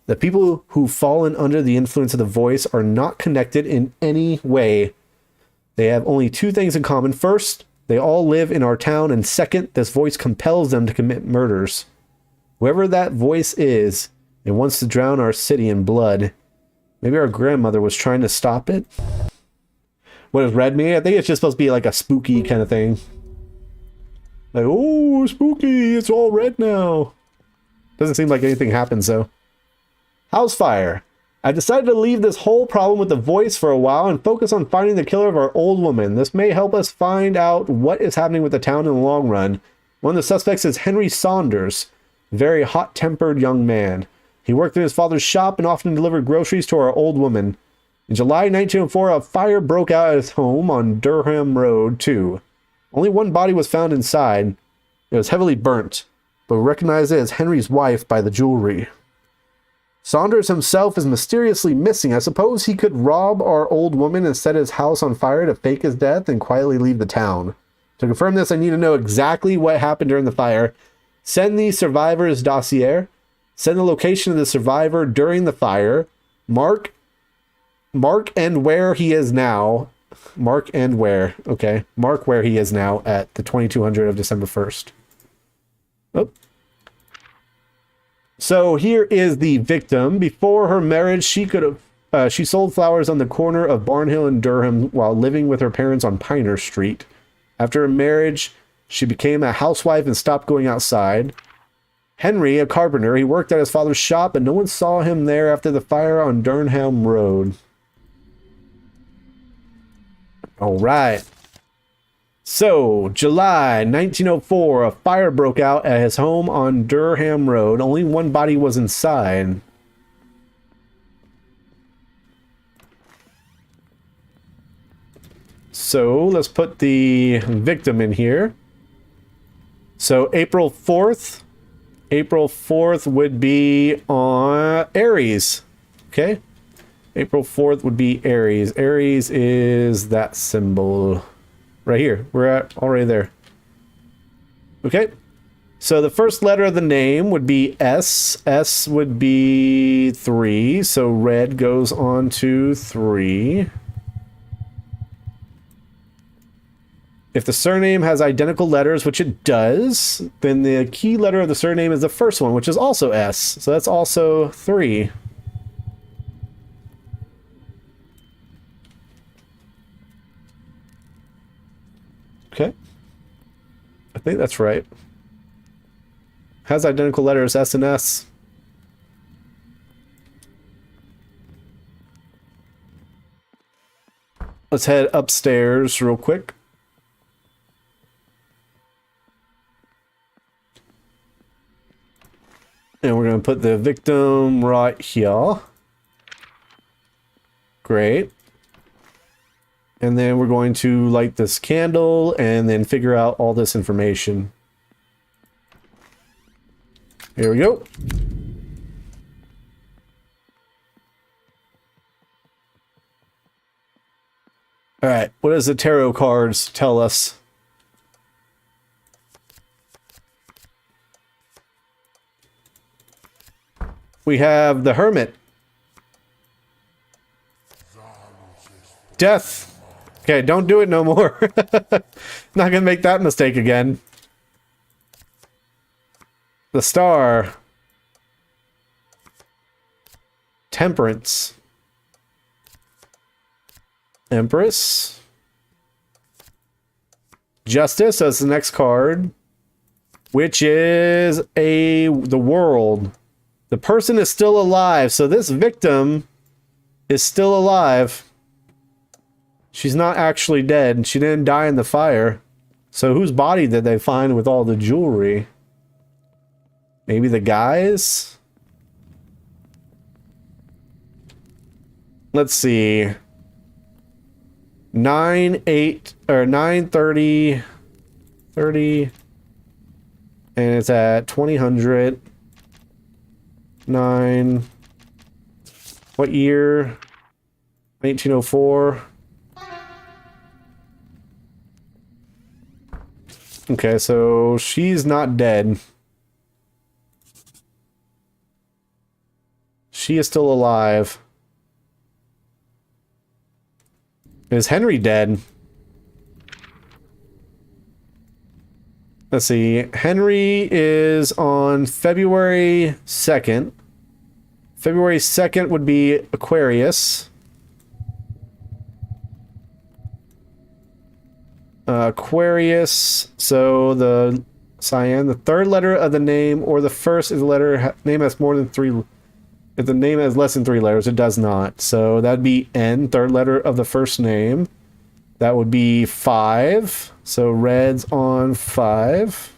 The people who've fallen under the influence of the voice are not connected in any way. They have only 2 things in common. First, they all live in our town, and second, this voice compels them to commit murders. Whoever that voice is, it wants to drown our city in blood. Maybe our grandmother was trying to stop it? What does red mean? I think it's just supposed to be like a spooky kind of thing. Like, oh, spooky, it's all red now. Doesn't seem like anything happens, though. House fire. I decided to leave this whole problem with the voice for a while and focus on finding the killer of our old woman. This may help us find out what is happening with the town in the long run. One of the suspects is Henry Saunders, a very hot-tempered young man. He worked in his father's shop and often delivered groceries to our old woman. In July 1904, a fire broke out at his home on Durham Road, 2. Only 1 body was found inside. It was heavily burnt, but we recognized it as Henry's wife by the jewelry. Saunders himself is mysteriously missing. I suppose he could rob our old woman and set his house on fire to fake his death and quietly leave the town. To confirm this, I need to know exactly what happened during the fire. Send the survivor's dossier. Send the location of the survivor during the fire. Mark and where he is now. Mark and where. Okay. Mark where he is now at the 2200 of December 1st. Oh. So here is the victim. Before her marriage, she sold flowers on the corner of Barnhill and Durham while living with her parents on Piner Street. After her marriage, she became a housewife and stopped going outside. Henry, a carpenter, he worked at his father's shop, but no one saw him there after the fire on Durham Road. All right. So, July 1904, a fire broke out at his home on Durham Road. Only 1 body was inside. So, let's put the victim in here. So, April 4th. April 4th would be on Aries. Okay? April 4th would be Aries. Aries is that symbol. Right here. We're at already there. Okay. So the first letter of the name would be S. S would be 3. So red goes on to 3. If the surname has identical letters, which it does, then the key letter of the surname is the first one, which is also S. So that's also 3. Okay. I think that's right. Has identical letters S and S. Let's head upstairs real quick. And we're going to put the victim right here. Great. And then we're going to light this candle and then figure out all this information. Here we go. All right, what does the tarot cards tell us? We have the Hermit. Death. Okay, don't do it no more. Not gonna make that mistake again. The Star. Temperance. Empress. Justice as the next card, which is the World. The person is still alive, so this victim is still alive. She's not actually dead. She didn't die in the fire. So whose body did they find with all the jewelry? Maybe the guy's? Let's see. 9:30, and it's at 2000. 9. What year? 1904. Okay, so she's not dead. She is still alive. Is Henry dead? Let's see. Henry is on February 2nd. February 2nd would be Aquarius. Aquarius. So the cyan, the third letter of the name, or the first is the letter name has more than 3. If the name has less than 3 letters, it does not. So that'd be N, third letter of the first name. That would be 5. So red's on 5.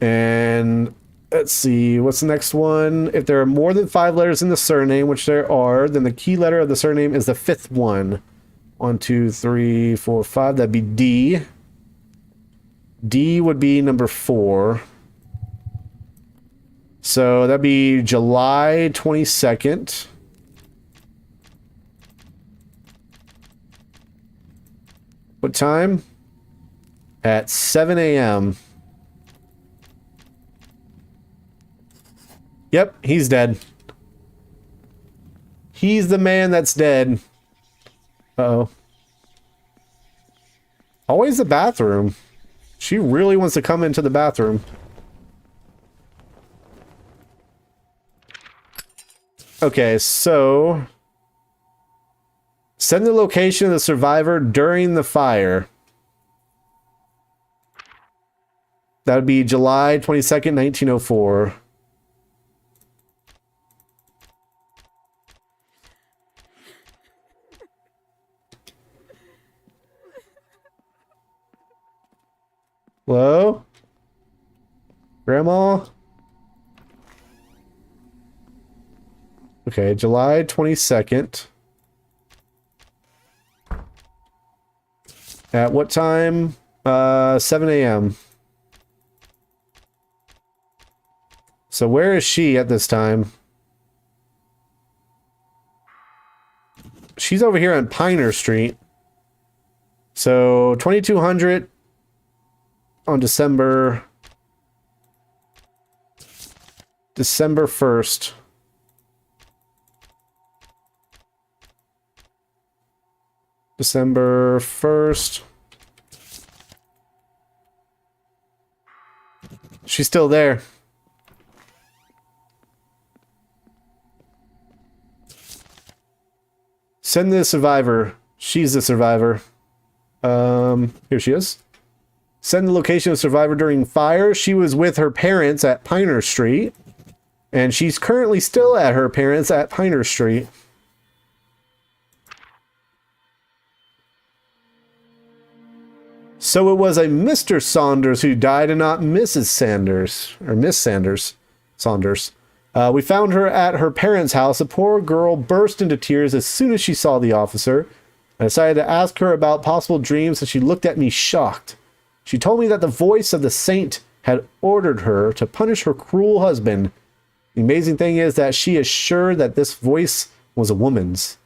And let's see, what's the next one? If there are more than 5 letters in the surname, which there are, then the key letter of the surname is the 5th one. 1, 2, 3, 4, 5. That'd be D. D would be number 4. So that'd be July 22nd. What time? At 7 a.m. Yep, he's dead. He's the man that's dead. Uh-oh. Always the bathroom. She really wants to come into the bathroom. Okay, so send the location of the survivor during the fire. That would be July 22nd, 1904. Hello? Grandma? Okay, July 22nd. At what time? 7 a.m. So where is she at this time? She's over here on Piner Street. So 2200 on December 1st. December 1st. She's still there. Send the survivor. She's the survivor. Here she is. Send the location of survivor during fire. She was with her parents at Piner Street. And she's currently still at her parents at Piner Street. So it was a Mr. Saunders who died and not Mrs. Sanders. Or Miss Sanders. Saunders. We found her at her parents' house. The poor girl burst into tears as soon as she saw the officer. I decided to ask her about possible dreams, and she looked at me shocked. She told me that the voice of the saint had ordered her to punish her cruel husband. The amazing thing is that she is sure that this voice was a woman's.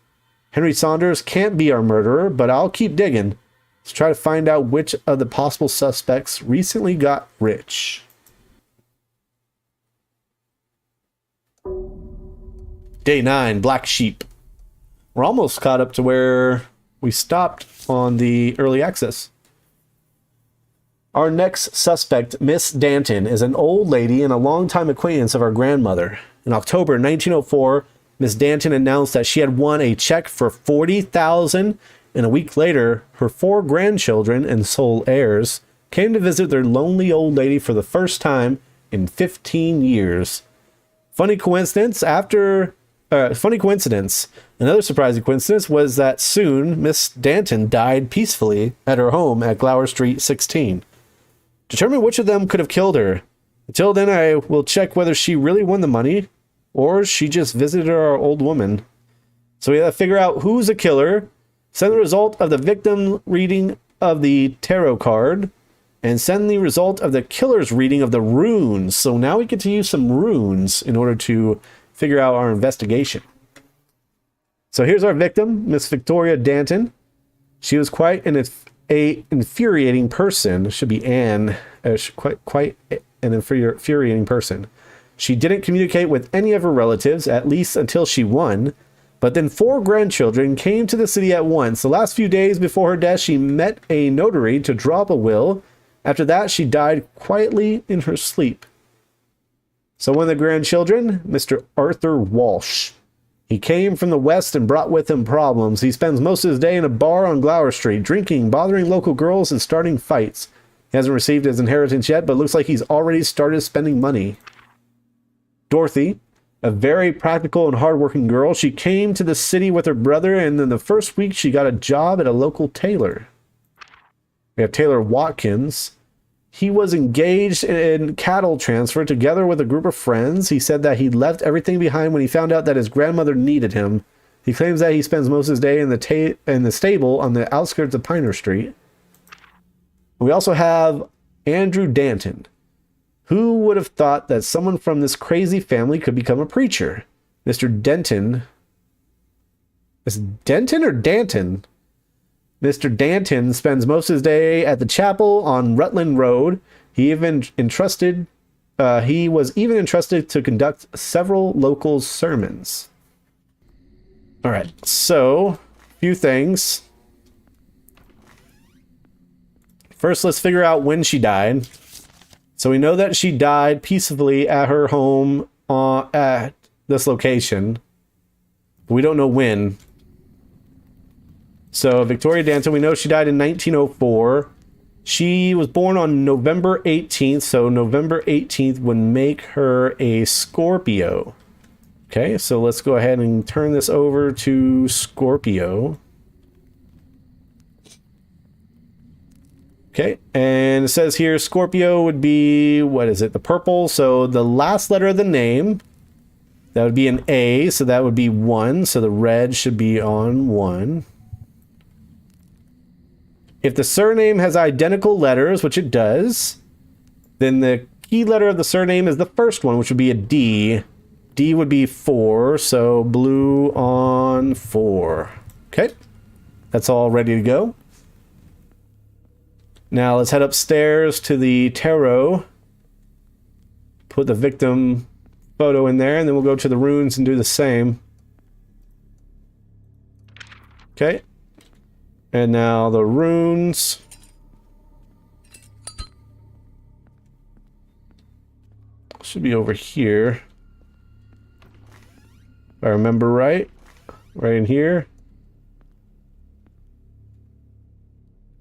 Henry Saunders can't be our murderer, but I'll keep digging. Let's try to find out which of the possible suspects recently got rich. Day 9, Black Sheep. We're almost caught up to where we stopped on the early access. Our next suspect, Miss Danton, is an old lady and a longtime acquaintance of our grandmother. In October 1904, Miss Danton announced that she had won a check for $40,000, and a week later, her 4 grandchildren and sole heirs came to visit their lonely old lady for the first time in 15 years. Funny coincidence. Another surprising coincidence was that soon Miss Danton died peacefully at her home at Glower Street 16. Determine which of them could have killed her. Until then, I will check whether she really won the money or she just visited our old woman. So we have to figure out who's the killer, send the result of the victim reading of the tarot card, and send the result of the killer's reading of the runes. So now we get to use some runes in order to figure out our investigation. So here's our victim, Miss Victoria Danton. She was quite an infuriating person. Should be Anne. Quite an infuriating person. She didn't communicate with any of her relatives, at least until she won. But then 4 grandchildren came to the city at once. The last few days before her death, she met a notary to draw up a will. After that, she died quietly in her sleep. So one of the grandchildren, Mr. Arthur Walsh. He came from the West and brought with him problems. He spends most of his day in a bar on Glower Street, drinking, bothering local girls, and starting fights. He hasn't received his inheritance yet, but looks like he's already started spending money. Dorothy, a very practical and hardworking girl. She came to the city with her brother, and in the first week she got a job at a local tailor. We have Taylor Watkins. He was engaged in cattle transfer together with a group of friends. He said that he left everything behind when he found out that his grandmother needed him. He claims that he spends most of his day in the stable on the outskirts of Piner Street. We also have Andrew Danton. Who would have thought that someone from this crazy family could become a preacher? Mr. Denton. Is it Denton or Danton? Mr. Danton spends most of his day at the chapel on Rutland Road. He was even entrusted to conduct several local sermons. All right, so a few things. First, let's figure out when she died. So we know that she died peacefully at her home at this location. We don't know when. So Victoria Danton, we know she died in 1904. She was born on November 18th, so November 18th would make her a Scorpio. Okay, so let's go ahead and turn this over to Scorpio. Okay, and it says here Scorpio would be, what is it, the purple, so the last letter of the name, that would be an A, so that would be 1, so the red should be on 1. If the surname has identical letters, which it does, then the key letter of the surname is the first one, which would be a D. D would be 4, so blue on 4. Okay, that's all ready to go. Now let's head upstairs to the tarot. Put the victim photo in there, and then we'll go to the runes and do the same. Okay. And now the runes. Should be over here. If I remember right. Right in here.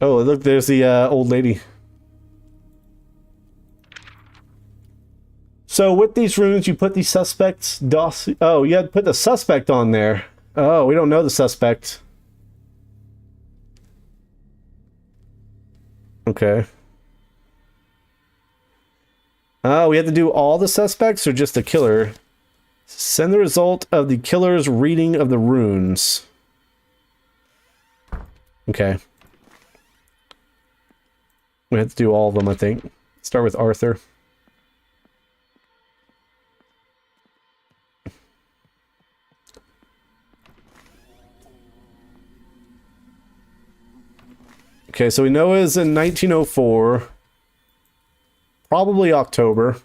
Oh, look, there's the old lady. So with these runes, you put the suspect's dossier. Oh, you had to put the suspect on there. Oh, we don't know the suspect. Okay. Oh, we have to do all the suspects or just the killer? Send the result of the killer's reading of the runes. Okay. We have to do all of them, I think. Start with Arthur. Okay, so we know it was in 1904. Probably October.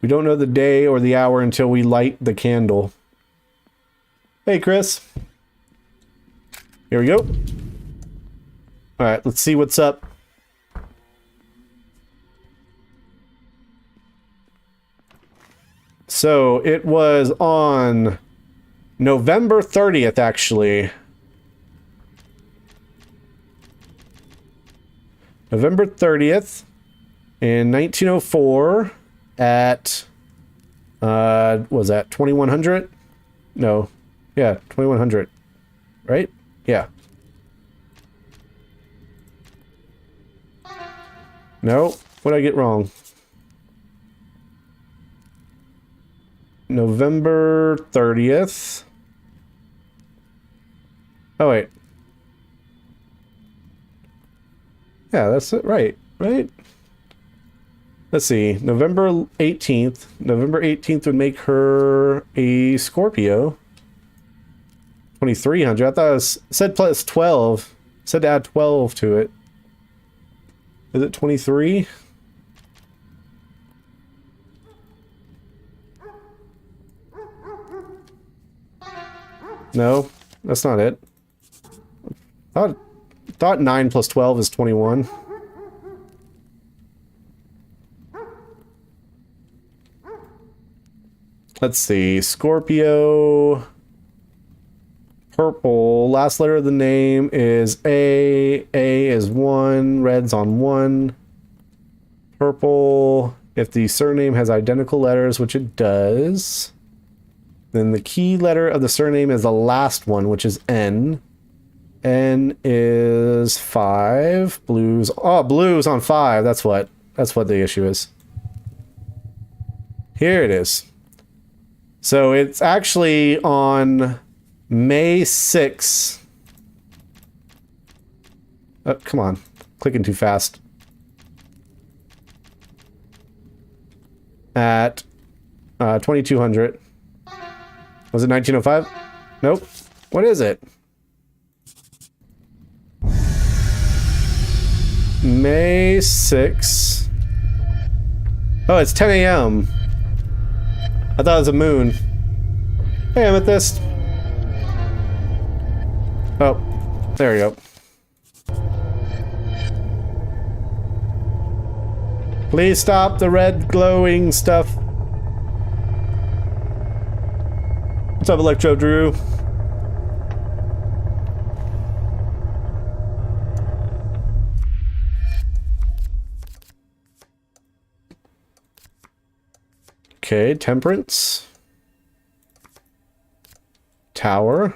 We don't know the day or the hour until we light the candle. Hey, Chris. Here we go. Alright, let's see what's up. So, it was on November 30th, actually. November 30th in 1904 at, was that 2100? No. Yeah, 2100. Right? Yeah. No. What did I get wrong? November 30th. Oh, wait. Yeah, that's it. Right. Right? Let's see. November 18th. November 18th would make her a Scorpio. 2300. I thought it was, said plus 12. It said to add 12 to it. Is it 23? No, that's not it. Thought 9 plus 12 is 21. Let's see. Scorpio. Purple. Last letter of the name is A. A is 1. Red's on 1. Purple. If the surname has identical letters, which it does, then the key letter of the surname is the last one, which is N. N is 5. Blues. Oh, blues on 5. That's what the issue is. Here it is. So it's actually on May 6th. Oh, come on. Clicking too fast. At 2200. Was it 1905? Nope. What is it? May 6th. Oh, it's 10 a.m. I thought it was a moon. Hey, Amethyst. Oh, there we go. Please stop the red glowing stuff. What's up, Electro Drew? Okay, Temperance. Tower.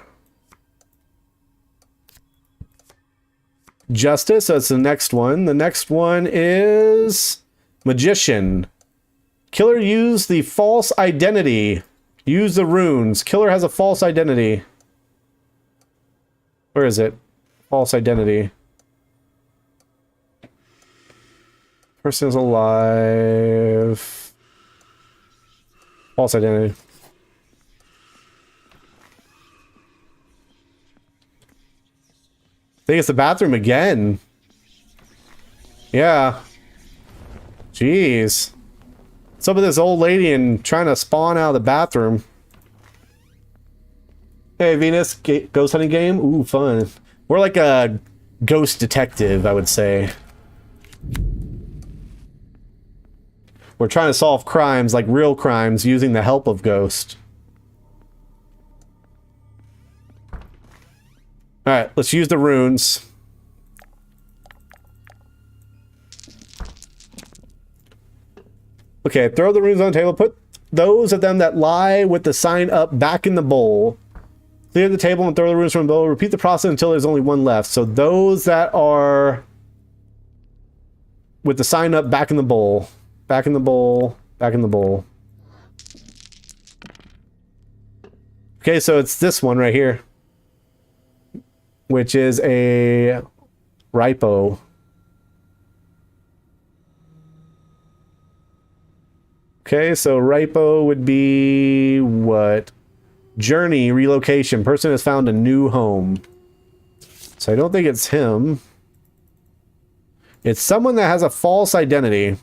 Justice, that's the next one. The next one is Magician. Killer used the false identity. Use the runes. Killer has a false identity. Where is it? False identity. Person is alive. False identity. I think it's the bathroom again. Yeah. Jeez. What's up with this old lady and trying to spawn out of the bathroom? Hey, Venus. Ghost hunting game? Ooh, fun. We're like a ghost detective, I would say. We're trying to solve crimes, like real crimes, using the help of Ghost. Alright, let's use the runes. Okay, throw the runes on the table. Put those of them that lie with the sign up back in the bowl. Clear the table and throw the runes from the bowl. Repeat the process until there's only one left. So those that are with the sign up back in the bowl. Back in the bowl. Back in the bowl. Okay, so it's this one right here. Which is a Ripo. Okay, so Ripo would be what? Journey, relocation. Person has found a new home. So I don't think it's him. It's someone that has a false identity.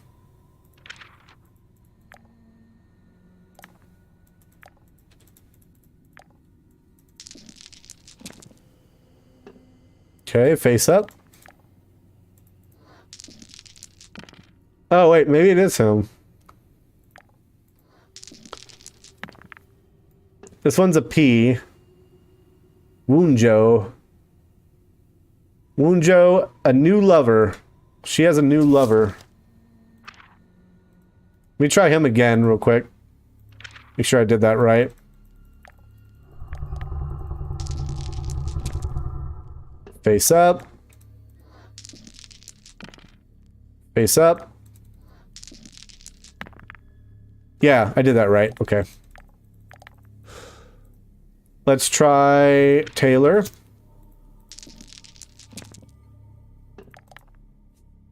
Okay, face up. Oh, wait, maybe it is him. This one's a P. Woonjo. Woonjo, a new lover. She has a new lover. Let me try him again real quick. Make sure I did that right. Face up. Face up. Yeah, I did that right. Okay. Let's try Taylor.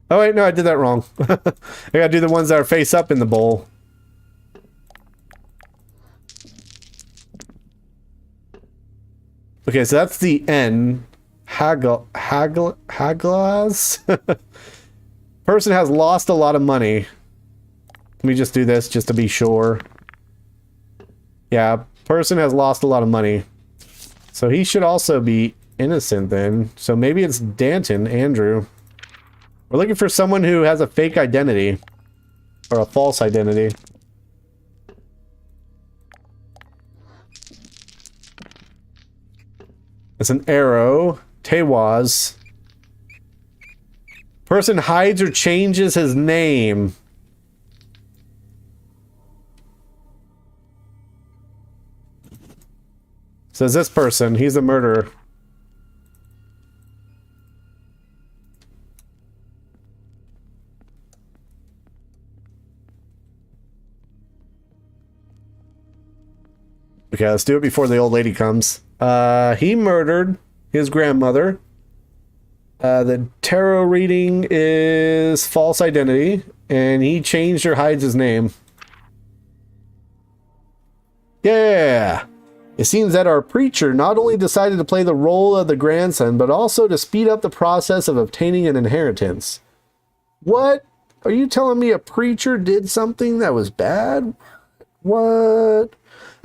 Oh wait, no, I did that wrong. I gotta do the ones that are face up in the bowl. Okay, so that's the N. Haglas? Person has lost a lot of money. Let me just do this just to be sure. Yeah, person has lost a lot of money. So he should also be innocent then. So maybe it's Danton, Andrew. We're looking for someone who has a fake identity. Or a false identity. It's an arrow. Tewaz. Person hides or changes his name. Says this person, he's a murderer. Okay, let's do it before the old lady comes. He murdered his grandmother. The tarot reading is false identity, and he changed or hides his name. Yeah! It seems that our preacher not only decided to play the role of the grandson, but also to speed up the process of obtaining an inheritance. What? Are you telling me a preacher did something that was bad? What?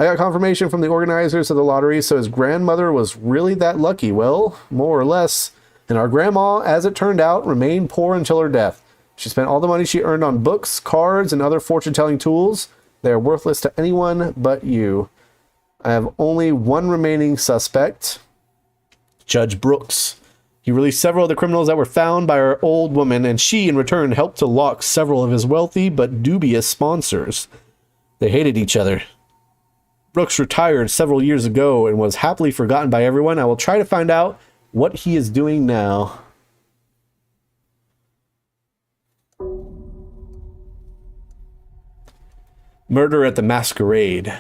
I got confirmation from the organizers of the lottery, so his grandmother was really that lucky. Well, more or less. And our grandma, as it turned out, remained poor until her death. She spent all the money she earned on books, cards, and other fortune-telling tools. They are worthless to anyone but you. I have only one remaining suspect. Judge Brooks. He released several of the criminals that were found by our old woman, and she, in return, helped to lock several of his wealthy but dubious sponsors. They hated each other. Brooks retired several years ago and was happily forgotten by everyone. I will try to find out what he is doing now. Murder at the Masquerade.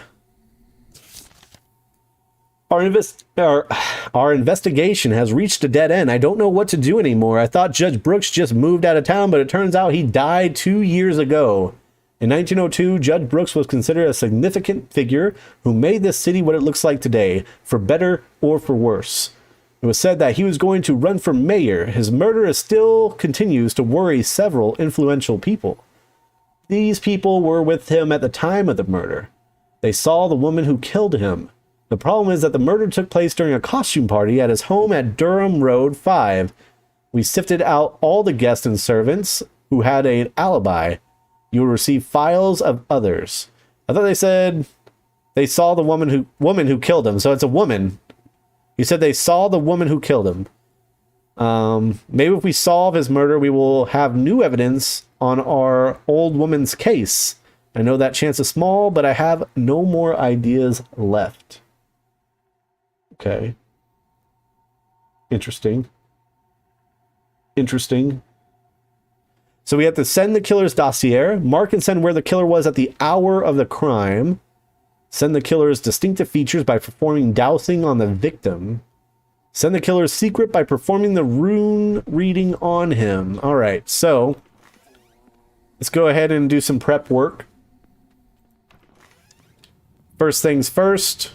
Our investigation has reached a dead end. I don't know what to do anymore. I thought Judge Brooks just moved out of town, but it turns out he died 2 years ago. In 1902, Judge Brooks was considered a significant figure who made this city what it looks like today, for better or for worse. It was said that he was going to run for mayor. His murder still continues to worry several influential people. These people were with him at the time of the murder. They saw the woman who killed him. The problem is that the murder took place during a costume party at his home at Durham Road 5. We sifted out all the guests and servants who had an alibi. You will receive files of others. I thought they said they saw the woman who killed him, so it's a woman. You said they saw the woman who killed him. Maybe if we solve his murder, we will have new evidence on our old woman's case. I know that chance is small, but I have no more ideas left. Okay. Interesting. Interesting. So we have to send the killer's dossier, mark and send where the killer was at the hour of the crime, send the killer's distinctive features by performing dowsing on the victim, send the killer's secret by performing the rune reading on him. All right, so let's go ahead and do some prep work. First things first.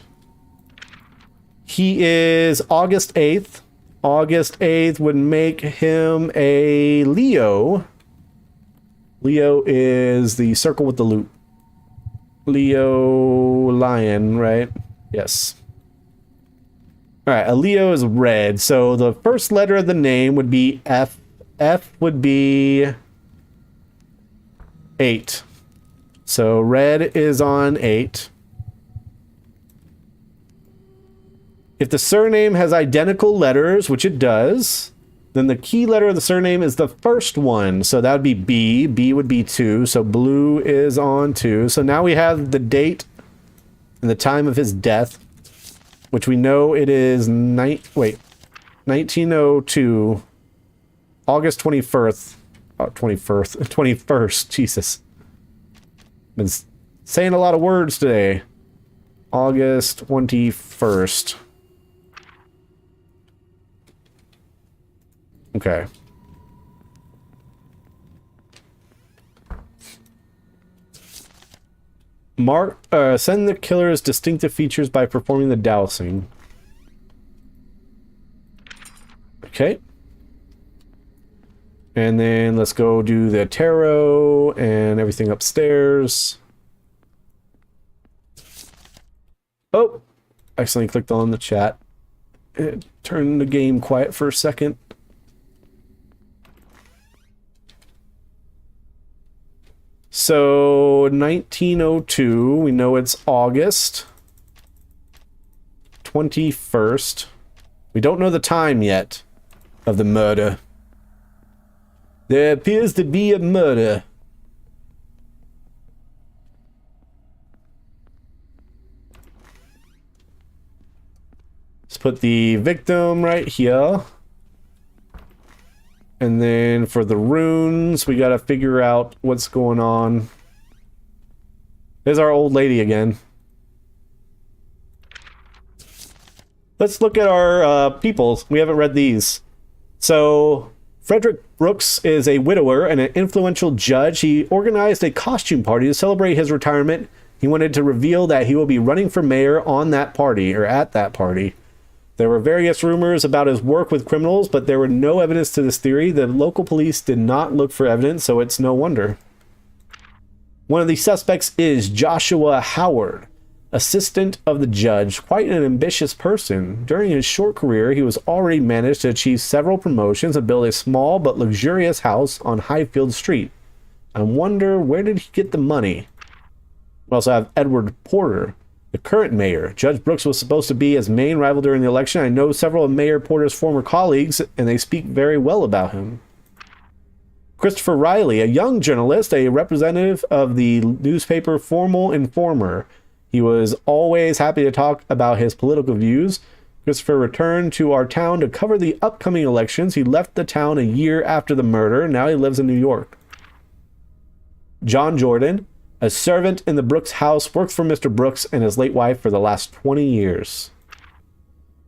He is August 8th. August 8th would make him a Leo. Leo is the circle with the loop. Leo lion, right? Yes. All right, a Leo is red. So the first letter of the name would be F. F would be 8. So red is on 8. If the surname has identical letters, which it does, then the key letter of the surname is the first one. So that would be B. B would be 2. So blue is on 2. So now we have the date and the time of his death, which we know it is 1902, August 21st. Oh, 21st. Jesus. Been saying a lot of words today. August 21st. Okay. Send the killer's distinctive features by performing the dowsing. Okay. And then let's go do the tarot and everything upstairs. Oh, accidentally clicked on the chat. It turned the game quiet for a second. So 1902, we know it's August 21st. We don't know the time yet of the murder. There appears to be a murder. Let's put the victim right here. And then for the runes, we gotta figure out what's going on. There's our old lady again. Let's look at our peoples. We haven't read these. So, Frederick Brooks is a widower and an influential judge. He organized a costume party to celebrate his retirement. He wanted to reveal that he will be running for mayor on that party, or at that party. There were various rumors about his work with criminals, but there were no evidence to this theory. The local police did not look for evidence, so it's no wonder. One of the suspects is Joshua Howard, assistant of the judge, quite an ambitious person. During his short career, he was already managed to achieve several promotions and build a small but luxurious house on Highfield Street. I wonder, where did he get the money? We also have Edward Porter, the current mayor. Judge Brooks was supposed to be his main rival during the election. I know several of Mayor Porter's former colleagues, and they speak very well about him. Christopher Riley, a young journalist, a representative of the newspaper Formal Informer. He was always happy to talk about his political views. Christopher returned to our town to cover the upcoming elections. He left the town a year after the murder. Now he lives in New York. John Jordan, a servant in the Brooks house, worked for Mr. Brooks and his late wife for the last 20 years.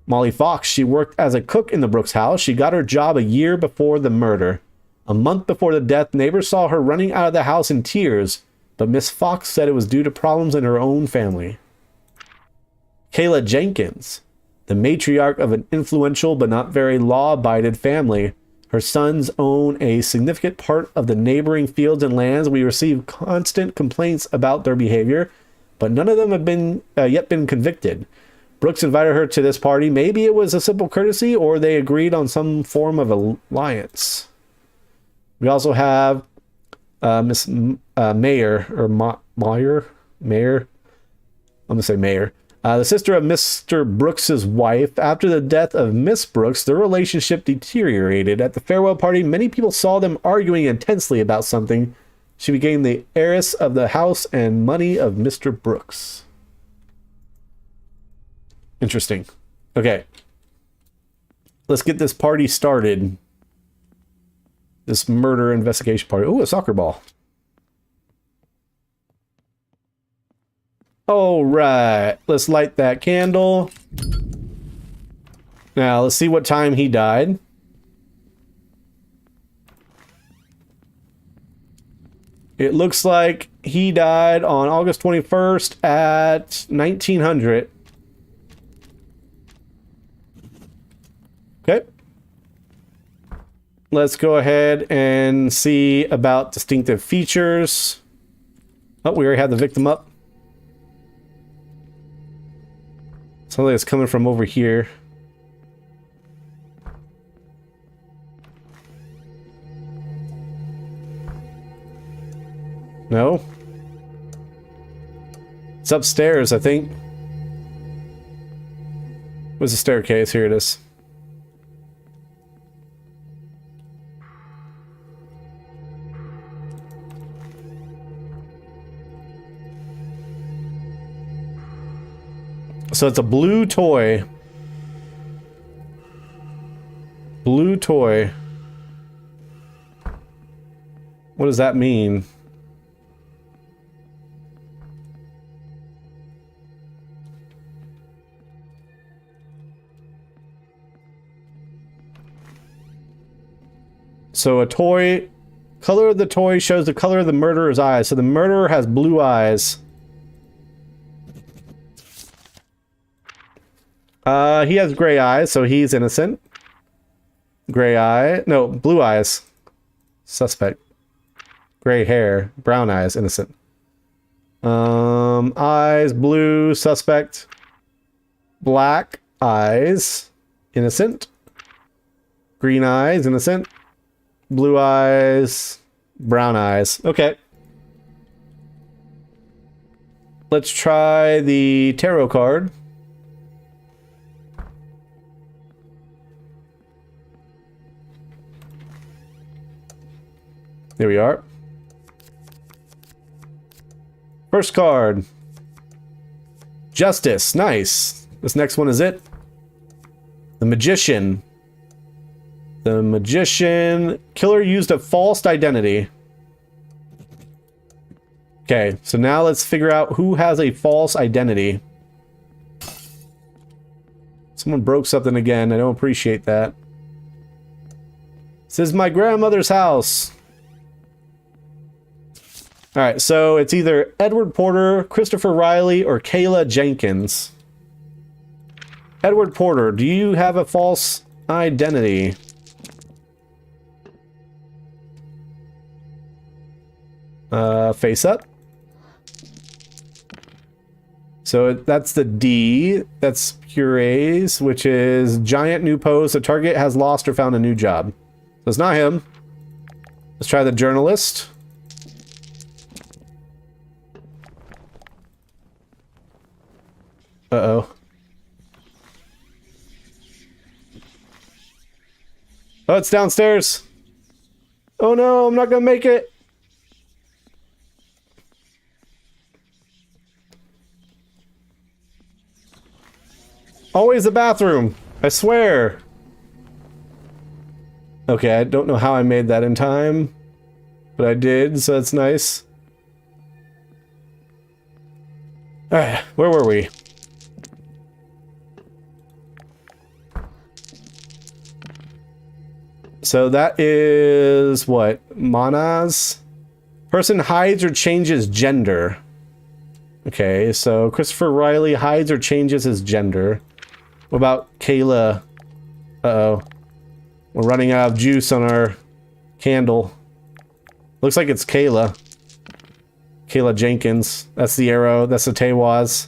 Molly Fox, she worked as a cook in the Brooks house. She got her job a year before the murder. A month before the death, neighbors saw her running out of the house in tears, but Miss Fox said it was due to problems in her own family. Kayla Jenkins, the matriarch of an influential but not very law-abiding family. Her sons own a significant part of the neighboring fields and lands. We receive constant complaints about their behavior, but none of them have been yet been convicted. Brooks invited her to this party. Maybe it was a simple courtesy, or they agreed on some form of alliance. We also have Miss Mayer, or Mayer. I'm going to say Mayer. The sister of Mr. Brooks's wife. After the death of Miss Brooks, their relationship deteriorated. At the farewell party, many people saw them arguing intensely about something. She became the heiress of the house and money of Mr. Brooks. Interesting. Okay. Let's get this party started. This murder investigation party. Oh, a soccer ball. All right, let's light that candle. Now, let's see what time he died. It looks like he died on August 21st at 1900. Okay. Let's go ahead and see about distinctive features. Oh, we already had the victim up. Something that's coming from over here. No? It's upstairs, I think. Where's the staircase? Here it is. So it's a blue toy. Blue toy. What does that mean? So a toy, color of the toy shows the color of the murderer's eyes. So the murderer has blue eyes. He has gray eyes, so he's innocent. Gray eye, no, blue eyes. Suspect. Gray hair, brown eyes, innocent. Eyes, blue, suspect. Black eyes, innocent. Green eyes, innocent. Blue eyes, brown eyes. Okay. Let's try the tarot card. There we are. First card. Justice. Nice. This next one is it. The Magician. The Magician. Killer used a false identity. Okay, so now let's figure out who has a false identity. Someone broke something again. I don't appreciate that. This is my grandmother's house. Alright, so it's either Edward Porter, Christopher Riley, or Kayla Jenkins. Edward Porter, do you have a false identity? Face up. So that's the D. That's purees, which is giant new pose. The target has lost or found a new job. So it's not him. Let's try the journalist. Uh-oh. Oh, it's downstairs. Oh no, I'm not gonna make it. Always the bathroom. I swear. Okay, I don't know how I made that in time, but I did, so that's nice. Alright, where were we? So that is what? Manas? Person hides or changes gender. Okay, so Christopher Riley hides or changes his gender. What about Kayla? Uh-oh. We're running out of juice on our candle. Looks like it's Kayla. Kayla Jenkins. That's the arrow. That's the Tewaz.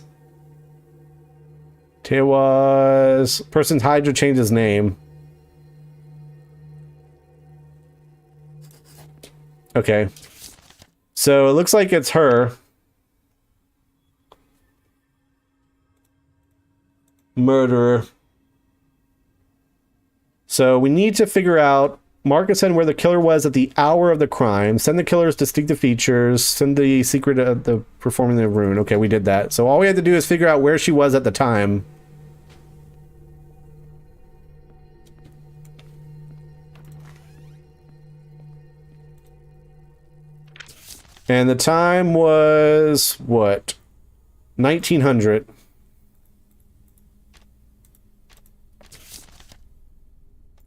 Tewaz. Person hides or changes his name. Okay. So it looks like it's her. Murderer. So we need to figure out, mark and send where the killer was at the hour of the crime, send the killer's distinctive features, send the secret of the performing the rune. Okay, we did that. So all we had to do is figure out where she was at the time. And the time was, what? 1900.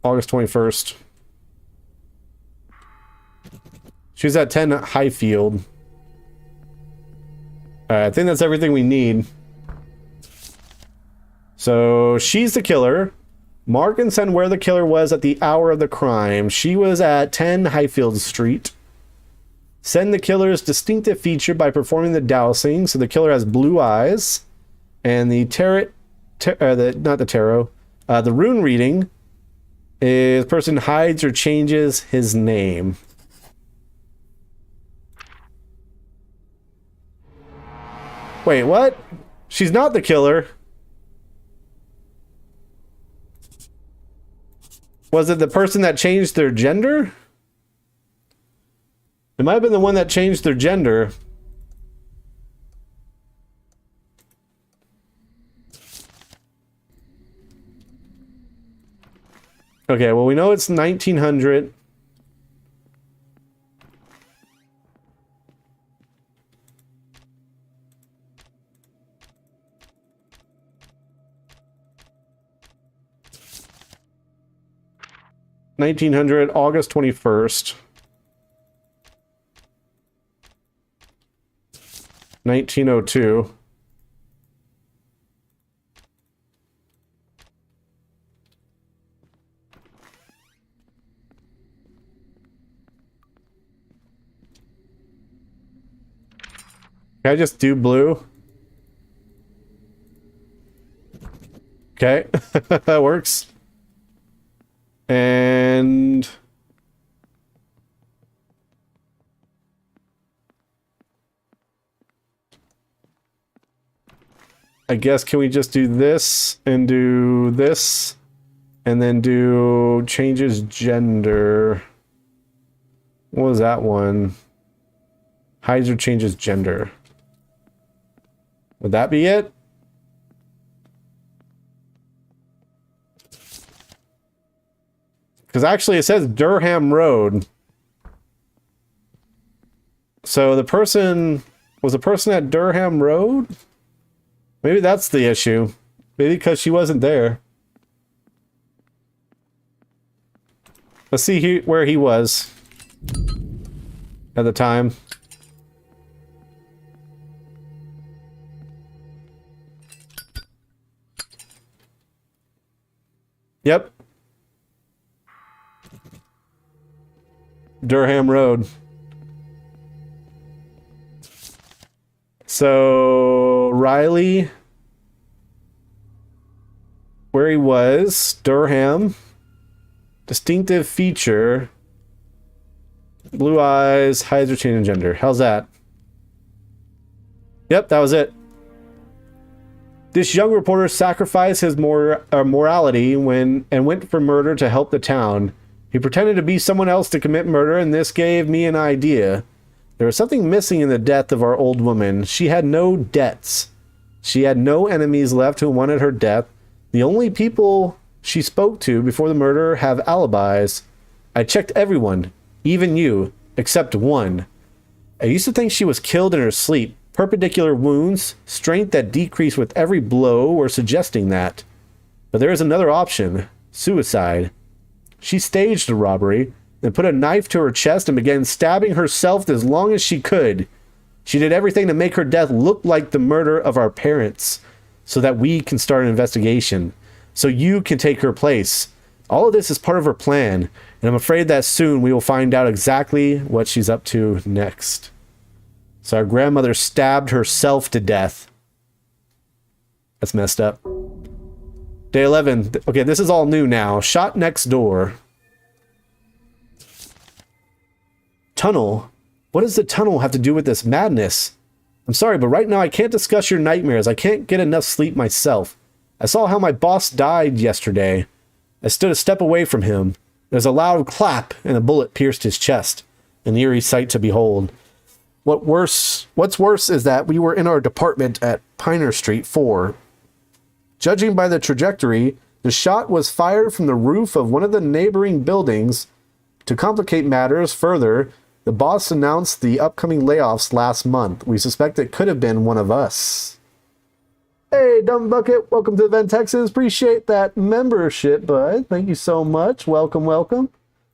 August 21st. She was at 10 Highfield. Alright, I think that's everything we need. So, she's the killer. Mark and send where the killer was at the hour of the crime. She was at 10 Highfield Street. Send the killer's distinctive feature by performing the dowsing. So the killer has blue eyes. And the the rune reading is person hides or changes his name. Wait, what? She's not the killer. Was it the person that changed their gender? It might have been the one that changed their gender. Okay, well, we know it's 1900. August 21st. 1902. Can I just do blue? Okay, that works. And I guess can we just do this and do this and then do changes gender? What was that one? Hides or changes gender. Would that be it? Because actually it says Durham Road. So the person... Was the person at Durham Road? Maybe that's the issue. Maybe because she wasn't there. Let's see where he was at the time. Yep. Durham Road. So Riley, where he was, Durham, distinctive feature, blue eyes, hides or changing gender. How's that? Yep, that was it. This young reporter sacrificed his morality and went for murder to help the town. He pretended to be someone else to commit murder, and this gave me an idea. There was something missing in the death of our old woman. She had no debts. She had no enemies left who wanted her death. The only people she spoke to before the murder have alibis. I checked everyone, even you, except one. I used to think she was killed in her sleep. Perpendicular wounds, strength that decreased with every blow were suggesting that. But there is another option. Suicide. She staged the robbery, then put a knife to her chest and began stabbing herself as long as she could. She did everything to make her death look like the murder of our parents, so that we can start an investigation, so you can take her place. All of this is part of her plan, and I'm afraid that soon we will find out exactly what she's up to next. So our grandmother stabbed herself to death. That's messed up. Day 11. Okay, this is all new now. Shot next door. Tunnel? What does the tunnel have to do with this madness? I'm sorry, but right now I can't discuss your nightmares. I can't get enough sleep myself. I saw how my boss died yesterday. I stood a step away from him. There's a loud clap, and a bullet pierced his chest. An eerie sight to behold. What's worse is that we were in our department at Piner Street 4. Judging by the trajectory, the shot was fired from the roof of one of the neighboring buildings. To complicate matters further, the boss announced the upcoming layoffs last month. We suspect it could have been one of us. Hey, Dumb Bucket, welcome to Event Texas. Appreciate that membership, bud. Thank you so much. Welcome, welcome.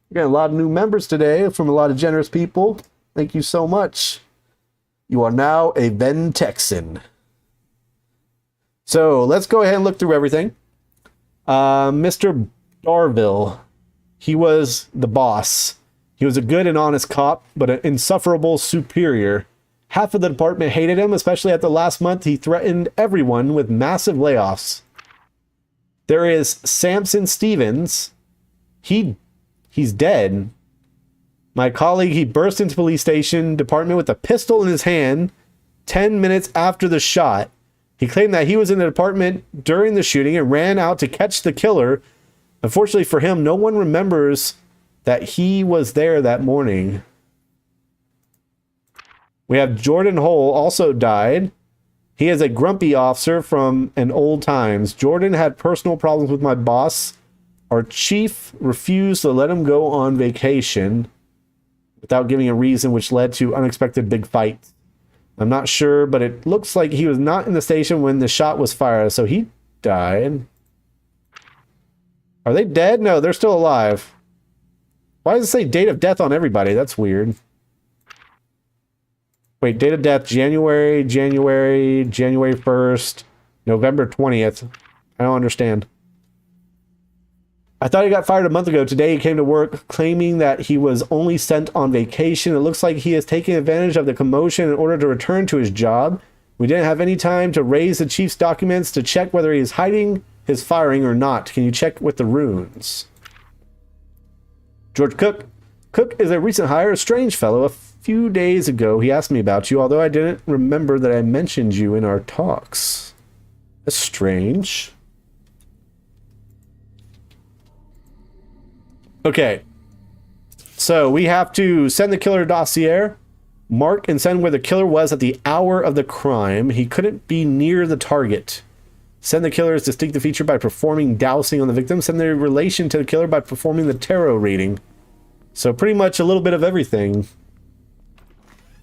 We got a lot of new members today from a lot of generous people. Thank you so much. You are now a Ven Texan. So let's go ahead and look through everything. Mr. Darville, he was the boss. He was a good and honest cop, but an insufferable superior. Half of the department hated him, especially after last month he threatened everyone with massive layoffs. There is Samson Stevens. He's dead. My colleague, he burst into police station department with a pistol in his hand. 10 minutes after the shot. He claimed that he was in the apartment during the shooting and ran out to catch the killer. Unfortunately for him, no one remembers that he was there that morning. We have Jordan Hole also died. He is a grumpy officer from an old times. Jordan had personal problems with my boss. Our chief refused to let him go on vacation without giving a reason, which led to unexpected big fights. I'm not sure, but it looks like he was not in the station when the shot was fired, so he died. Are they dead? No, they're still alive. Why does it say date of death on everybody? That's weird. Wait, date of death, January 1st, November 20th. I don't understand. I thought he got fired a month ago. Today he came to work claiming that he was only sent on vacation. It looks like he is taking advantage of the commotion in order to return to his job. We didn't have any time to raise the chief's documents to check whether he is hiding his firing or not. Can you check with the runes? George Cook. Cook is a recent hire, a strange fellow. A few days ago he asked me about you, although I didn't remember that I mentioned you in our talks. That's strange. Okay, so we have to send the killer dossier, mark and send where the killer was at the hour of the crime. He couldn't be near the target. Send the killer's distinctive feature by performing dowsing on the victim. Send their relation to the killer by performing the tarot reading. So pretty much a little bit of everything.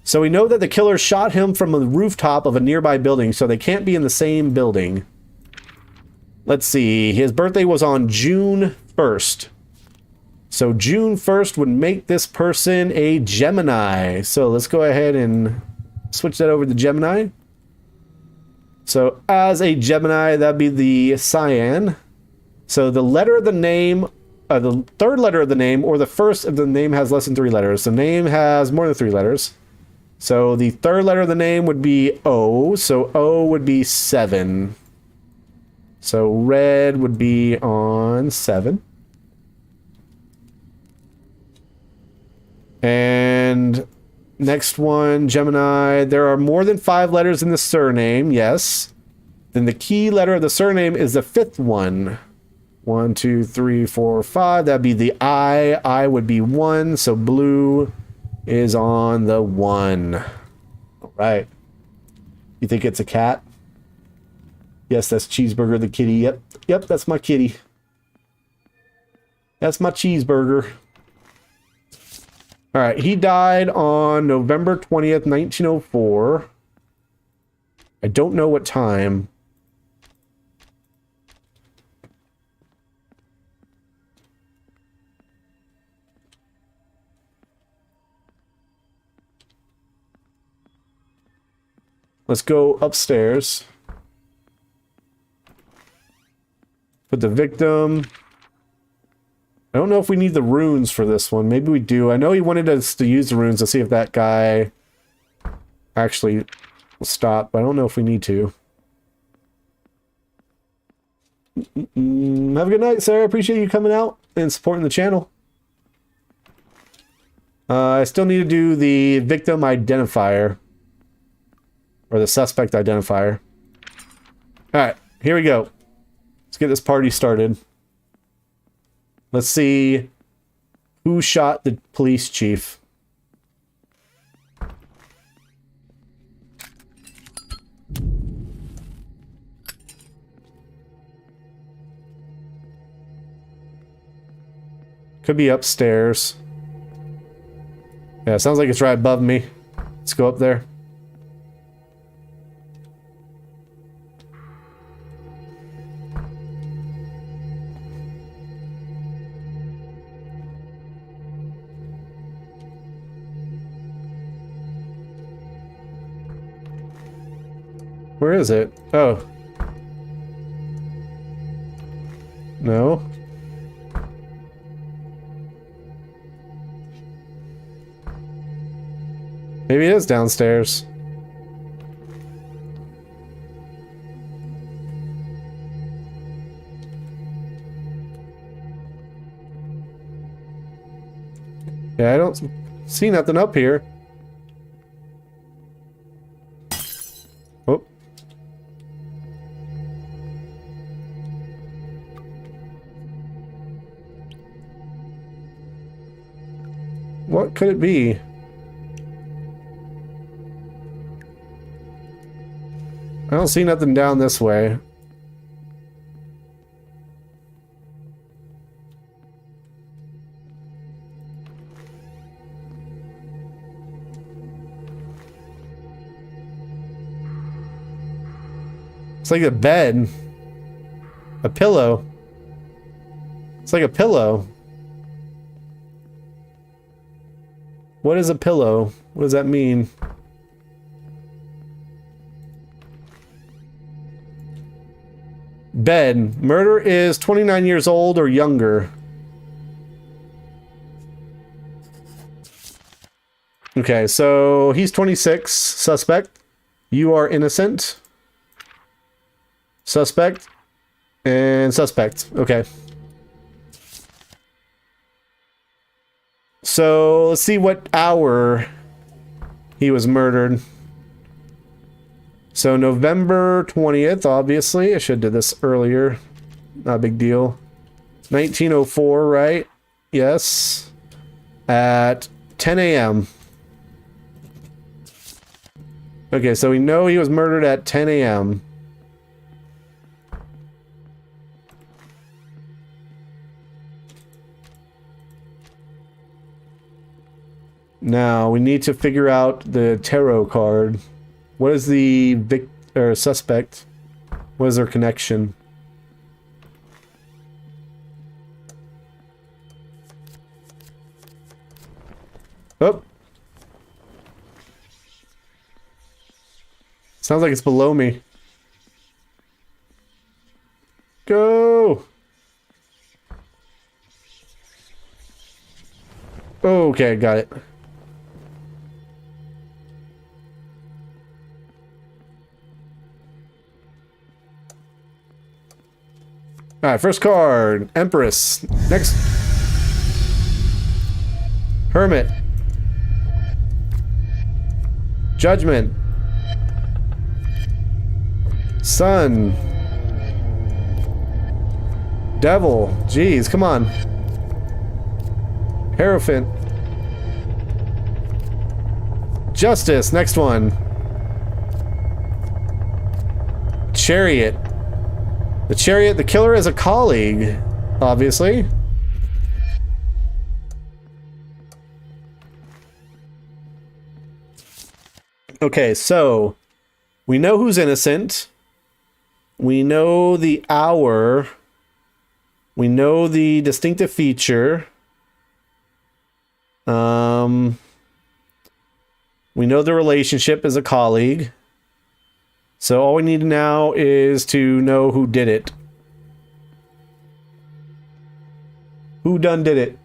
So we know that the killer shot him from the rooftop of a nearby building, so they can't be in the same building. Let's see, his birthday was on June 1st. So June 1st would make this person a Gemini. So let's go ahead and switch that over to Gemini. So as a Gemini, that'd be the cyan. So the letter of the name, the third letter of the name, or the first of the name has less than 3 letters. The name has more than 3 letters. So the third letter of the name would be O. So O would be 7. So red would be on 7. And next one, Gemini. There are more than 5 letters in the surname. Yes. Then the key letter of the surname is the 5th one. 1, 2, 3, 4, 5. That'd be the I. I would be 1. So blue is on the 1. All right. You think it's a cat? Yes, that's Cheeseburger the kitty. Yep. Yep, that's my kitty. That's my cheeseburger. All right, he died on November 20th, 1904. I don't know what time. Let's go upstairs. Put the victim. I don't know if we need the runes for this one. Maybe we do. I know he wanted us to use the runes to see if that guy actually will stop, but I don't know if we need to. Have a good night, Sarah. Appreciate you coming out and supporting the channel. I still need to do the victim identifier. Or the suspect identifier. Alright, here we go. Let's get this party started. Let's see who shot the police chief. Could be upstairs. Yeah, sounds like it's right above me. Let's go up there. Where is it? Oh. No. Maybe it is downstairs. Yeah, I don't see nothing up here. What could it be? I don't see nothing down this way. It's like a bed. A pillow. It's like a pillow. What is a pillow? What does that mean? Bed. Murder is 29 years old or younger. Okay, so he's 26. Suspect. You are innocent. Suspect. And suspect. Okay. So let's see what hour he was murdered. So November 20th, obviously. I should have did this earlier. Not a big deal. 1904, right? Yes. At 10 a.m. Okay, so we know he was murdered at 10 a.m. Now, we need to figure out the tarot card. What is the suspect? What is their connection? Oh. Sounds like it's below me. Go! Okay, got it. Alright, first card. Empress. Next. Hermit. Judgment. Sun. Devil. Jeez, come on. Hierophant. Justice. Next one. Chariot. The Chariot, the killer is a colleague, obviously. Okay, so we know who's innocent. We know the hour. We know the distinctive feature. We know the relationship is a colleague. So all we need now is to know who did it. Who done did it?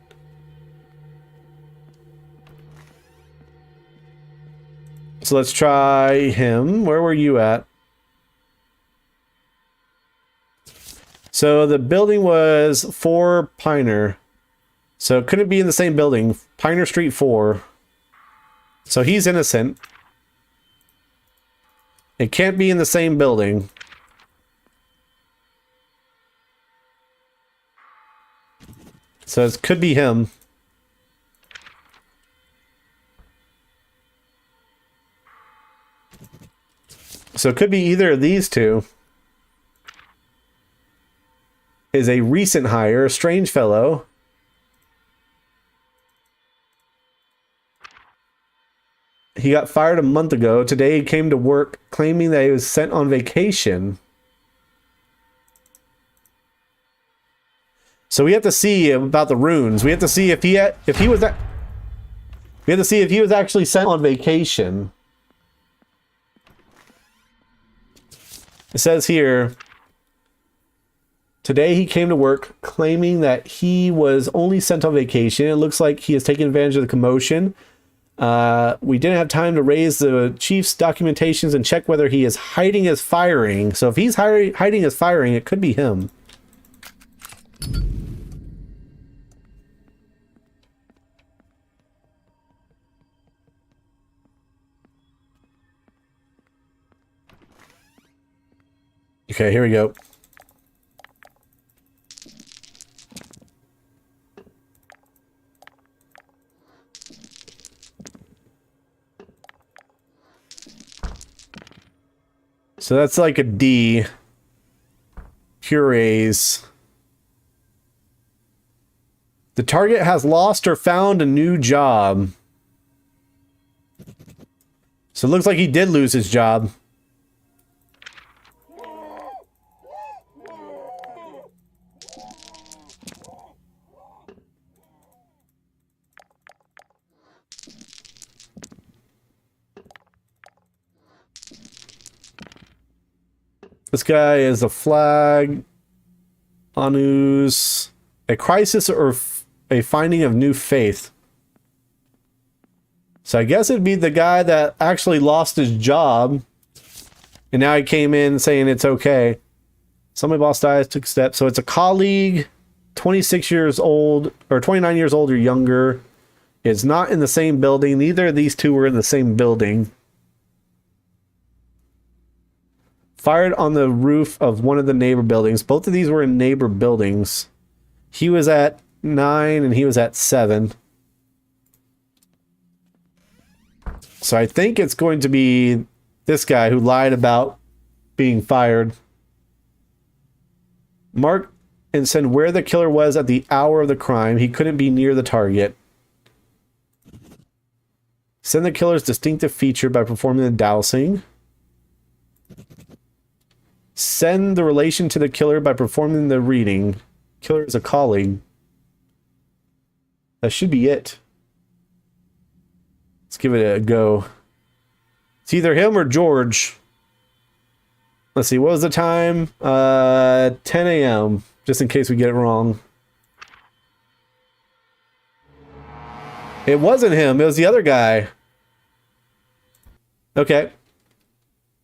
So let's try him. Where were you at? So the building was 4 Piner. So it couldn't be in the same building. Piner Street 4. So he's innocent. It can't be in the same building. So it could be him. So it could be either of these two. Is a recent hire, a strange fellow. He got fired a month ago. Today he came to work claiming that he was sent on vacation. So we have to see about the runes. We have to see if he was actually sent on vacation. It says here, today he came to work claiming that he was only sent on vacation. It looks like he has taken advantage of the commotion. We didn't have time to raise the chief's documentations and check whether he is hiding his firing. So if he's hiding his firing, it could be him. Okay, here we go. So that's like a D. Purees. The target has lost or found a new job. So it looks like he did lose his job. This guy is a flag. Anus. A crisis or a finding of new faith. So I guess it'd be the guy that actually lost his job. And now he came in saying it's okay. Somebody boss dies, took steps. So it's a colleague, 26 years old, or 29 years old or younger. It's not in the same building. Neither of these two were in the same building. Fired on the roof of one of the neighbor buildings. Both of these were in neighbor buildings. He was at 9 and he was at 7. So I think it's going to be this guy who lied about being fired. Mark and send where the killer was at the hour of the crime. He couldn't be near the target. Send the killer's distinctive feature by performing the dowsing. Send the relation to the killer by performing the reading. Killer is a colleague. That should be it. Let's give it a go. It's either him or George. Let's see, what was the time? 10 a.m. Just in case we get it wrong. It wasn't him, it was the other guy. Okay.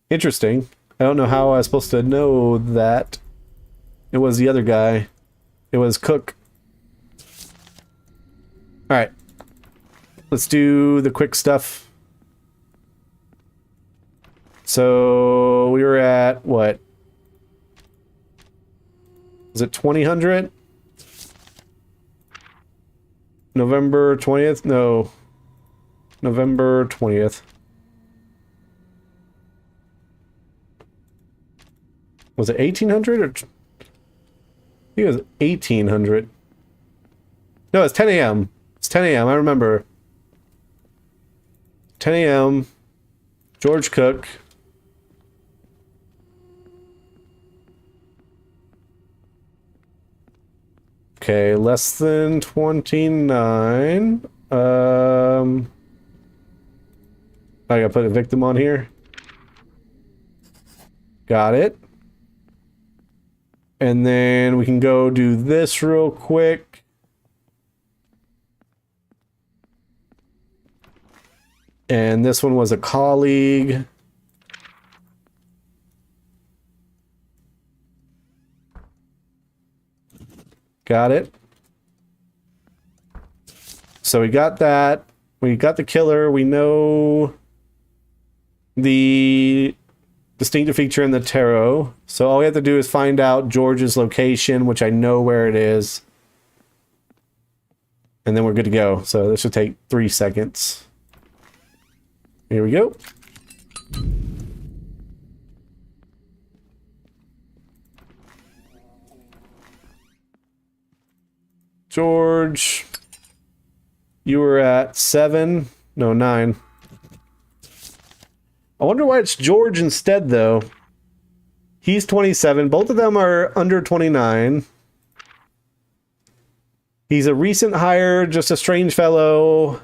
Interesting. I don't know how I was supposed to know that. It was the other guy. It was Cook. Alright. Let's do the quick stuff. So we were at what? Was it 2000? November 20th? No. November 20th. Was it 1800 or? I think it was 1800. No, it's 10 a.m. It's 10 a.m. I remember. 10 a.m. George Cook. Okay, less than 29. I gotta put a victim on here. Got it. And then we can go do this real quick. And this one was a colleague. Got it. So we got that. We got the killer. We know the distinctive feature in the tarot. So all we have to do is find out George's location, which I know where it is. And then we're good to go. So this should take 3 seconds. Here we go. George, you were at 7, no 9. I wonder why it's George instead, though. He's 27. Both of them are under 29. He's a recent hire, just a strange fellow.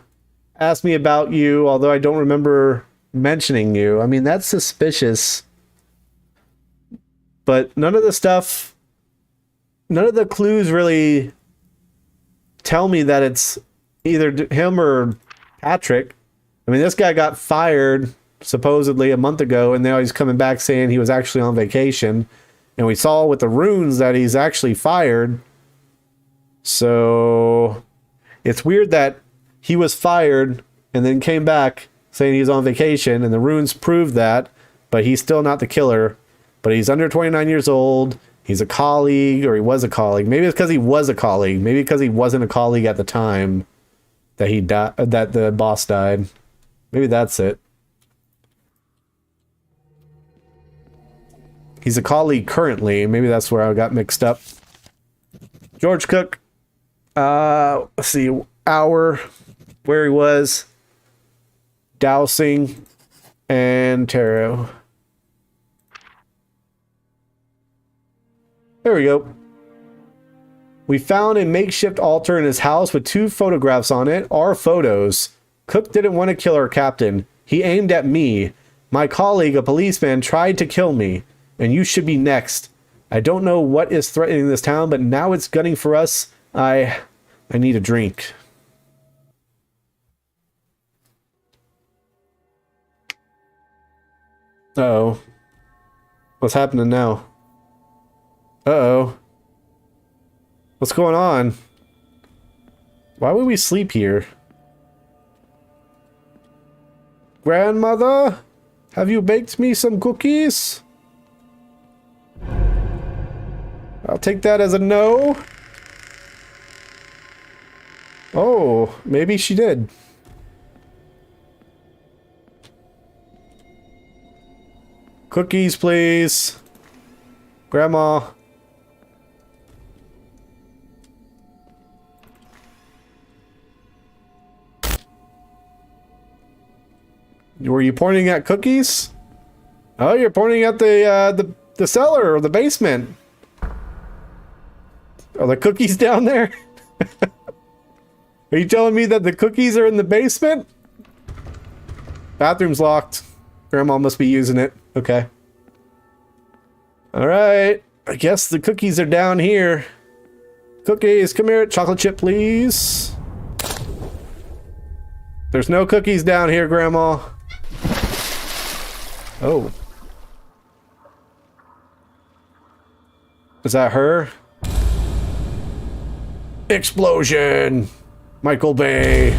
Asked me about you, although I don't remember mentioning you. I mean, that's suspicious. But none of the stuff, none of the clues really tell me that it's either him or Patrick. I mean, this guy got fired supposedly a month ago, and now he's coming back saying he was actually on vacation. And we saw with the runes that he's actually fired. So it's weird that he was fired and then came back saying he's on vacation, and the runes prove that, but he's still not the killer. But he's under 29 years old. He's a colleague, or he was a colleague. Maybe it's because he was a colleague. Maybe because he wasn't a colleague at the time that he died, that the boss died. Maybe that's it. He's a colleague currently. Maybe that's where I got mixed up. George Cook. Let's see. Hour. Where he was. Dowsing. And tarot. There we go. We found a makeshift altar in his house with 2 photographs on it. Our photos. Cook didn't want to kill our captain. He aimed at me. My colleague, a policeman, tried to kill me. And you should be next. I don't know what is threatening this town, but now it's gunning for us. I need a drink. Uh-oh. What's happening now? Uh-oh. What's going on? Why would we sleep here? Grandmother? Have you baked me some cookies? I'll take that as a no. Oh, maybe she did. Cookies, please. Grandma. Were you pointing at cookies? Oh, you're pointing at the cellar or the basement. Are the cookies down there? Are you telling me that the cookies are in the basement? Bathroom's locked. Grandma must be using it. Okay. Alright. I guess the cookies are down here. Cookies, come here. Chocolate chip, please. There's no cookies down here, Grandma. Oh. Is that her? Explosion! Michael Bay.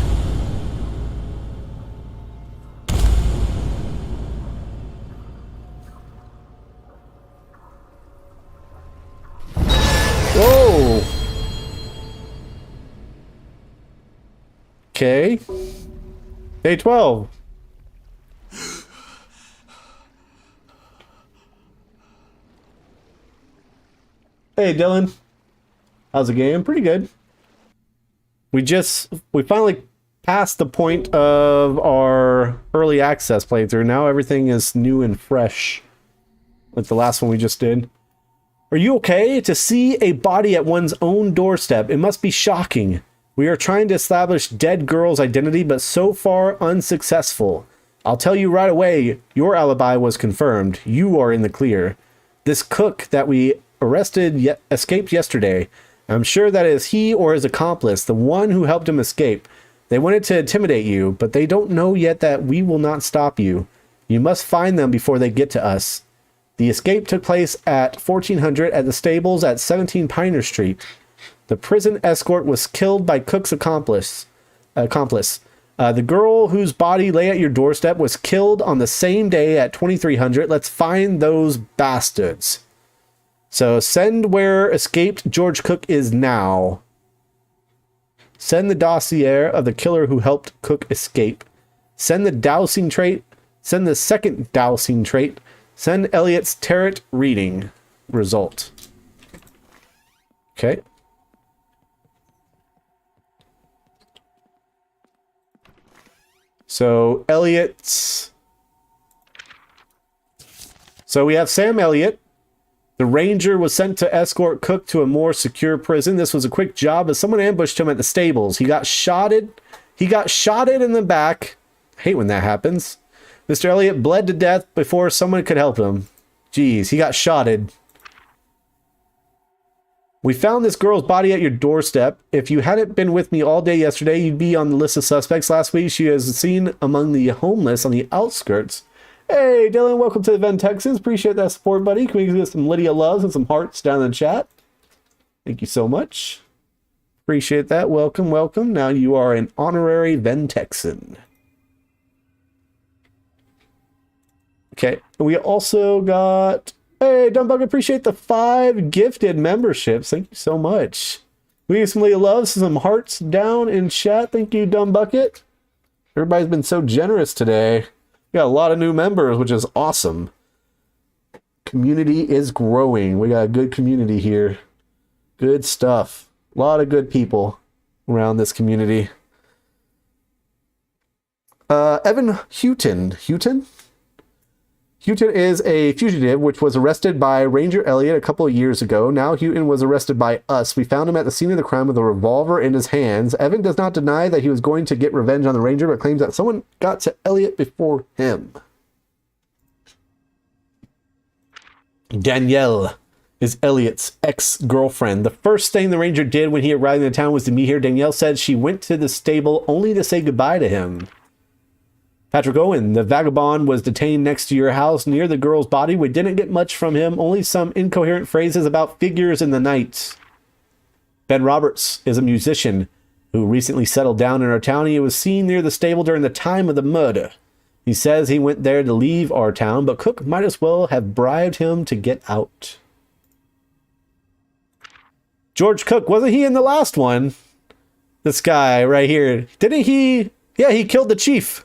Whoa! Okay. Day 12. Hey, Dylan. How's the game? Pretty good. We finally passed the point of our early access playthrough. Now everything is new and fresh. Like the last one we just did. Are you okay? To see a body at one's own doorstep, it must be shocking. We are trying to establish dead girl's identity, but so far unsuccessful. I'll tell you right away, your alibi was confirmed. You are in the clear. This cook that we arrested escaped yesterday. I'm sure that is he or his accomplice, the one who helped him escape. They wanted to intimidate you, but they don't know yet that we will not stop you. You must find them before they get to us. The escape took place at 1400 at the stables at 17 Piner Street. The prison escort was killed by Cook's accomplice. The girl whose body lay at your doorstep was killed on the same day at 2300. Let's find those bastards. So send where escaped George Cook is now. Send the dossier of the killer who helped Cook escape. Send the dowsing trait. Send the second dowsing trait. Send Elliot's tarot reading result. Okay. So Elliot's. So we have Sam Elliott. The ranger was sent to escort Cook to a more secure prison. This was a quick job as someone ambushed him at the stables. He got shotted. He got shotted in the back. I hate when that happens. Mr. Elliott bled to death before someone could help him. Jeez, he got shotted. We found this girl's body at your doorstep. If you hadn't been with me all day yesterday, you'd be on the list of suspects. Last week, she was seen among the homeless on the outskirts. Hey, Dylan, welcome to the Ven Texans. Appreciate that support, buddy. Can we get some Lydia loves and some hearts down in the chat? Thank you so much. Appreciate that. Welcome, welcome. Now you are an honorary Ven Texan. Okay, we also got... Hey, Dumbucket, appreciate the 5 gifted memberships. Thank you so much. We get some Lydia loves, some hearts down in chat. Thank you, Dumbucket. Everybody's been so generous today. We got a lot of new members, which is awesome. community is growing. We got a good community here. Good stuff. A lot of good people around this community. Evan Houghton. Houghton is a fugitive which was arrested by Ranger Elliott a couple of years ago. Now Houghton was arrested by us. We found him at the scene of the crime with a revolver in his hands. Evan does not deny that he was going to get revenge on the Ranger, but claims that someone got to Elliott before him. Danielle is Elliott's ex-girlfriend. The first thing the Ranger did when he arrived in the town was to meet her. Danielle said she went to the stable only to say goodbye to him. Patrick Owen, the vagabond, was detained next to your house near the girl's body. We didn't get much from him, only some incoherent phrases about figures in the night. Ben Roberts is a musician who recently settled down in our town. He was seen near the stable during the time of the murder. He says he went there to leave our town, but Cook might as well have bribed him to get out. George Cook, wasn't he in the last one? This guy right here. Didn't he? Yeah, he killed the chief.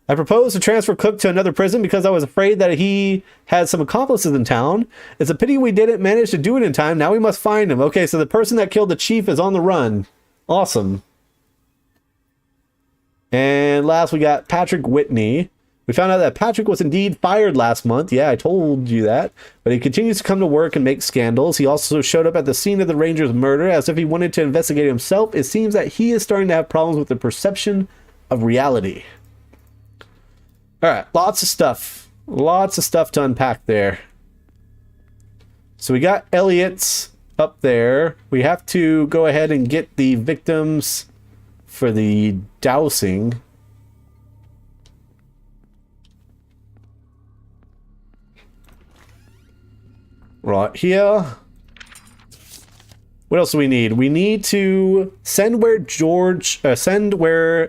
I proposed to transfer Cook to another prison because I was afraid that he had some accomplices in town. It's a pity we didn't manage to do it in time. Now we must find him. Okay, so the person that killed the chief is on the run. Awesome. And last we got Patrick Whitney. We found out that Patrick was indeed fired last month. Yeah, I told you that. But he continues to come to work and make scandals. He also showed up at the scene of the Ranger's murder as if he wanted to investigate himself. It seems that he is starting to have problems with the perception of reality. All right, lots of stuff. Lots of stuff to unpack there. So we got Elliott's up there. We have to go ahead and get the victims for the dousing. Right here. What else do we need? We need to send where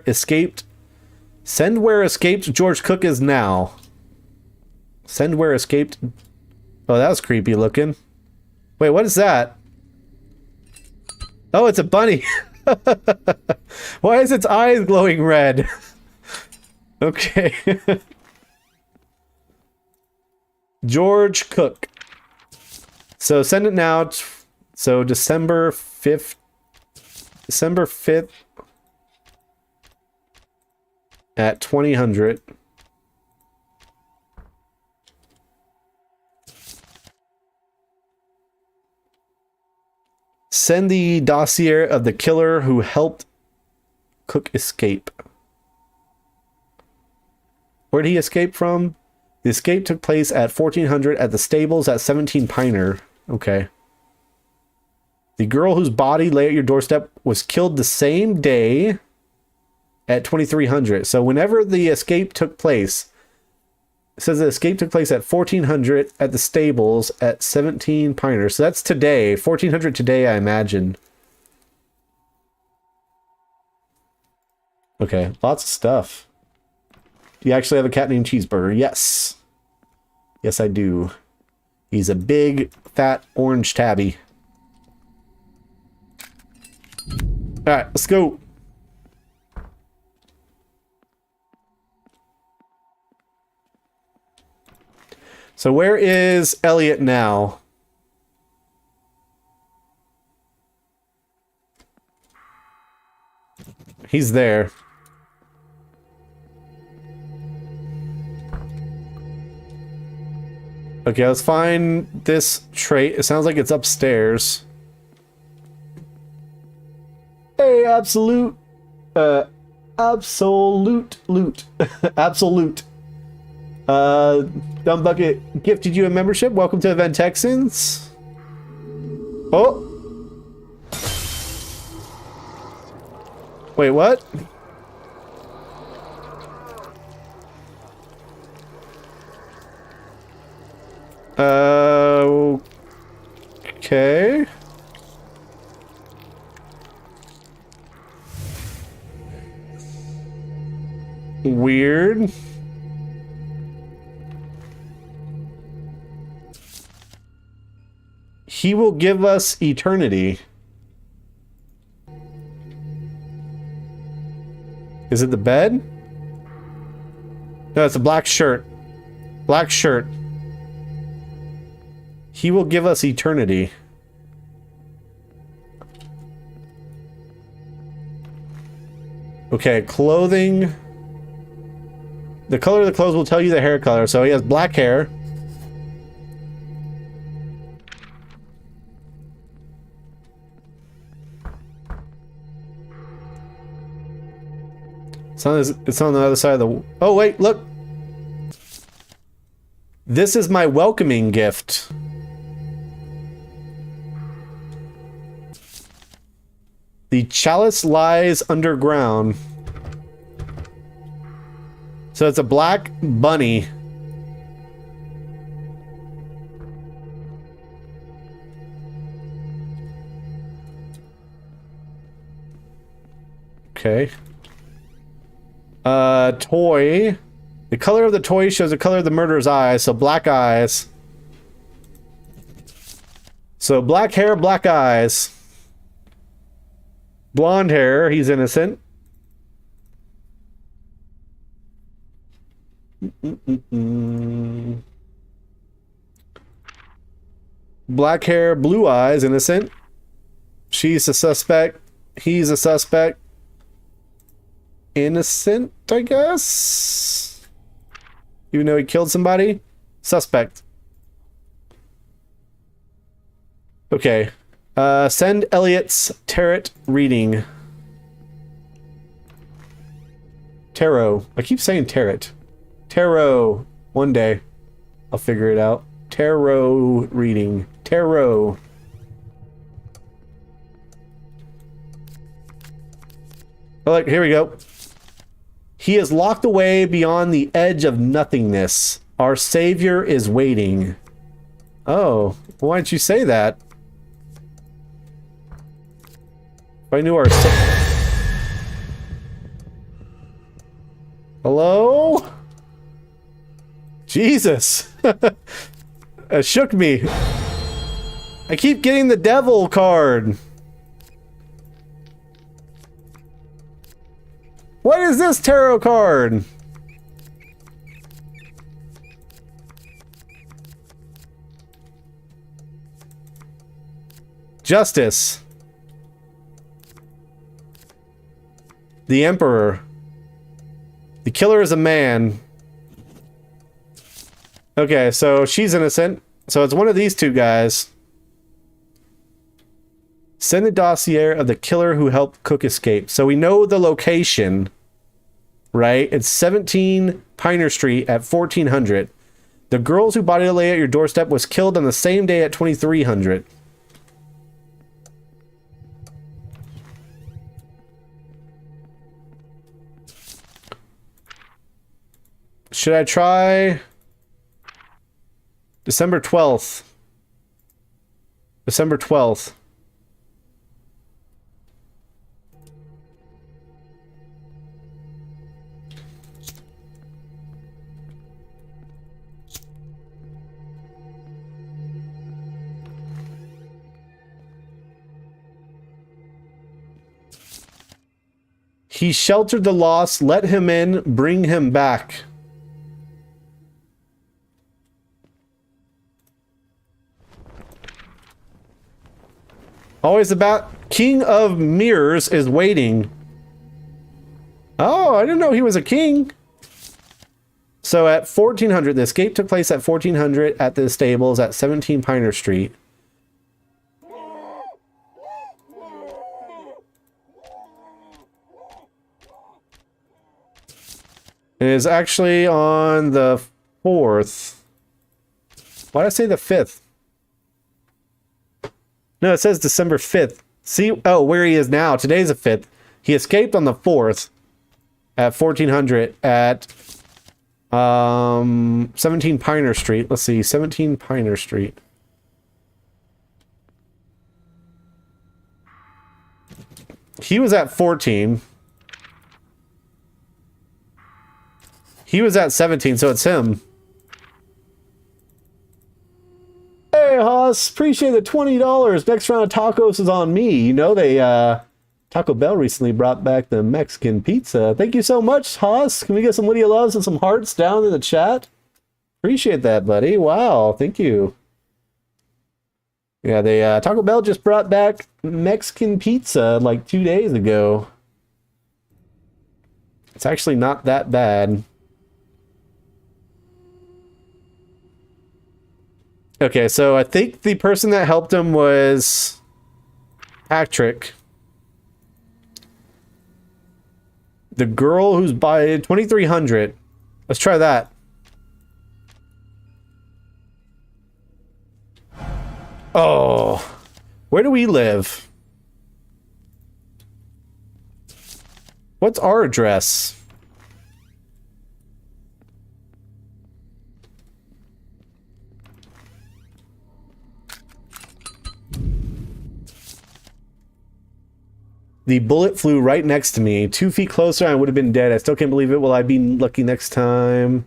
escaped George Cook is now. Send where escaped. Oh, that was creepy looking. Wait, what is that? Oh, it's a bunny. Why is its eyes glowing red? Okay. George Cook. So send it now. So December 5th. December 5th. At 2000. Send the dossier of the killer who helped Cook escape. Where did he escape from? The escape took place at 1400 at the stables at 17 Piner. Okay. The girl whose body lay at your doorstep was killed the same day at 2300. So whenever the escape took place, it says the escape took place at 1400 at the stables at 17 Piner. So that's today. 1400 today, I imagine. Okay, lots of stuff. Do you actually have a cat named Cheeseburger? Yes. Yes, I do. He's a big, fat, orange tabby. Alright, let's go. So where is Elliott now? He's there. Okay, let's find this trait. It sounds like it's upstairs. Hey, absolute loot. Absolute. Dumb Bucket gifted you a membership. Welcome to Event Texans. Oh. Wait, what? Okay. Weird. He will give us eternity. Is it the bed? No, it's a black shirt. Black shirt. He will give us eternity. Okay, clothing. The color of the clothes will tell you the hair color. So he has black hair. It's on the other side of the... Oh, wait, look. This is my welcoming gift. The chalice lies underground. So it's a black bunny. Okay. Toy. The color of the toy shows the color of the murderer's eyes, so black eyes. So black hair, black eyes. Blonde hair, he's innocent. Black hair, blue eyes, innocent. She's a suspect. He's a suspect. Innocent, I guess? Even though he killed somebody? Suspect. Okay. Send Elliot's tarot reading. Tarot. I keep saying tarot. Tarot. One day. I'll figure it out. Tarot reading. Tarot. Oh, look, here we go. He is locked away beyond the edge of nothingness. Our savior is waiting. Oh, why didn't you say that? If I knew our... Hello? Jesus. It shook me. I keep getting the devil card. What is this tarot card? Justice. The Emperor. The killer is a man. Okay, so she's innocent. So it's one of these two guys. Send the dossier of the killer who helped Cook escape. So we know the location, right? It's 17 Piner Street at 1400. The girls who body lay at your doorstep was killed on the same day at 2300. Should I try December 12th? December 12th. He sheltered the lost, let him in, bring him back. Always about King of Mirrors is waiting. Oh, I didn't know he was a king. So at 1400, the escape took place at 1400 at the stables at 17 Piner Street. It is actually on the 4th. Why did I say the 5th? No, it says December 5th. See? Oh, where he is now. Today's the 5th. He escaped on the 4th at 1400 at 17 Piner Street. Let's see. 17 Piner Street. He was at 14. He was at 17, so it's him. Hey, Haas, appreciate the $20. Next round of tacos is on me. You know, they, Taco Bell recently brought back the Mexican pizza. Thank you so much, Haas. Can we get some Lydia Loves and some hearts down in the chat? Appreciate that, buddy. Wow, thank you. Yeah, they Taco Bell just brought back Mexican pizza like 2 days ago. It's actually not that bad. Okay, so I think the person that helped him was Patrick. The girl who's by 2300. Let's try that. Oh, where do we live? What's our address? The bullet flew right next to me. 2 feet closer, I would have been dead. I still can't believe it. Will I be lucky next time?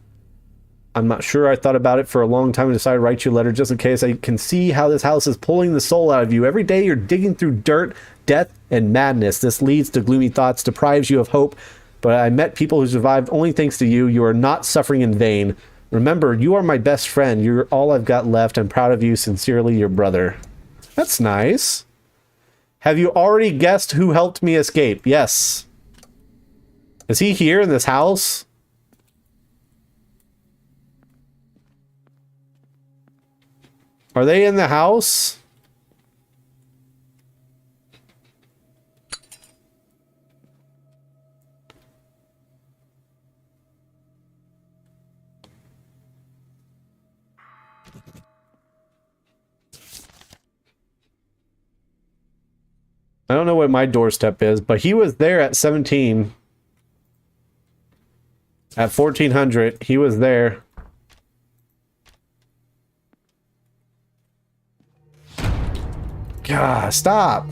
I'm not sure. I thought about it for a long time and decided to write you a letter just in case. I can see how this house is pulling the soul out of you. Every day you're digging through dirt, death, and madness. This leads to gloomy thoughts, deprives you of hope. But I met people who survived only thanks to you. You are not suffering in vain. Remember, you are my best friend. You're all I've got left. I'm proud of you. Sincerely, your brother. That's nice. Have you already guessed who helped me escape? Yes. Is he here in this house? Are they in the house? I don't know what my doorstep is, but he was there at 17. At 1400, he was there. God, stop.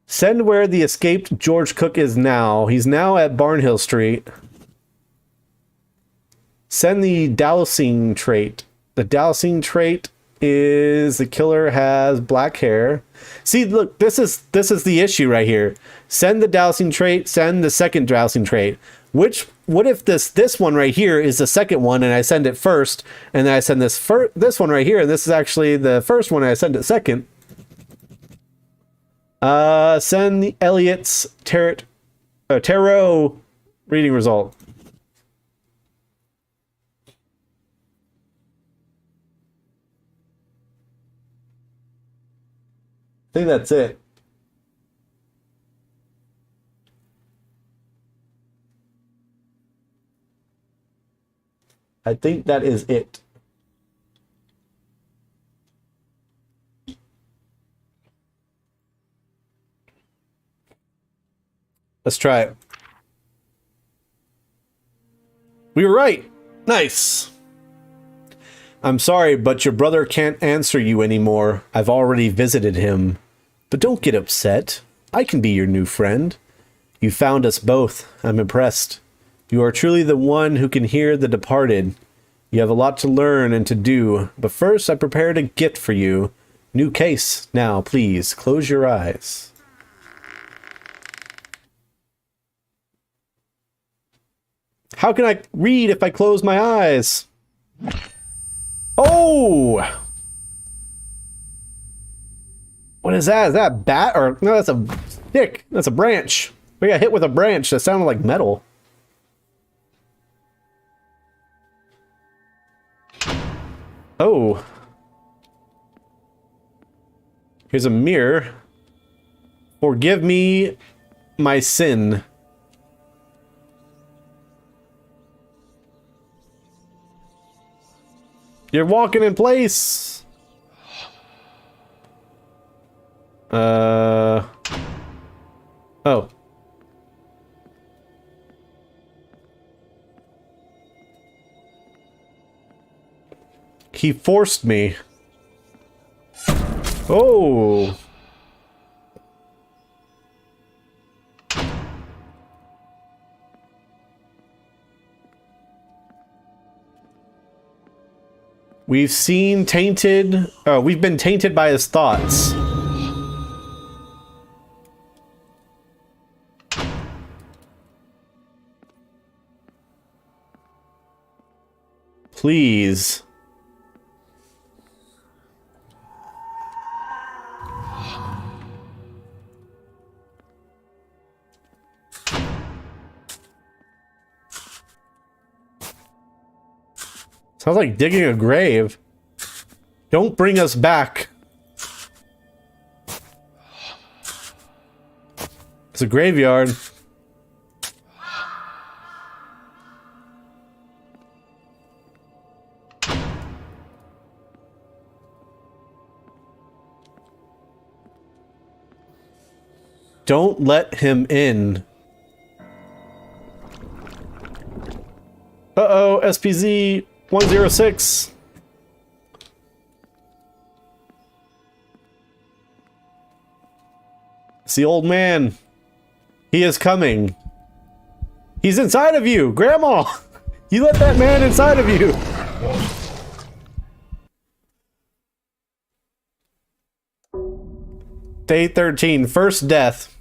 Send where the escaped George Cook is now. He's now at Barnhill Street. Send the dowsing trait. The dowsing trait is the killer has black hair. See, look, this is the issue right here. Send the dowsing trait, send the second dowsing trait. What if this one right here is the second one and I send it first, and then I send this one right here, and this is actually the first one and I send it second. Send the Elliot's tarot reading result. I think that's it. I think that is it. Let's try it. We were right. Nice. I'm sorry, but your brother can't answer you anymore. I've already visited him. But don't get upset. I can be your new friend. You found us both. I'm impressed. You are truly the one who can hear the departed. You have a lot to learn and to do. But first, I prepared a gift for you. New case. Now, please, close your eyes. How can I read if I close my eyes? Oh! What is that? Is that a bat? Or no, that's a stick. That's a branch. We got hit with a branch that sounded like metal. Oh. Here's a mirror. Forgive me my sin. You're walking in place. Oh. He forced me. Oh. We've been tainted by his thoughts. Please. Sounds like digging a grave. Don't bring us back. It's a graveyard. Don't let him in. Uh-oh, SPZ 106. It's the old man. He is coming. He's inside of you, Grandma. You let that man inside of you. Day 13, first death.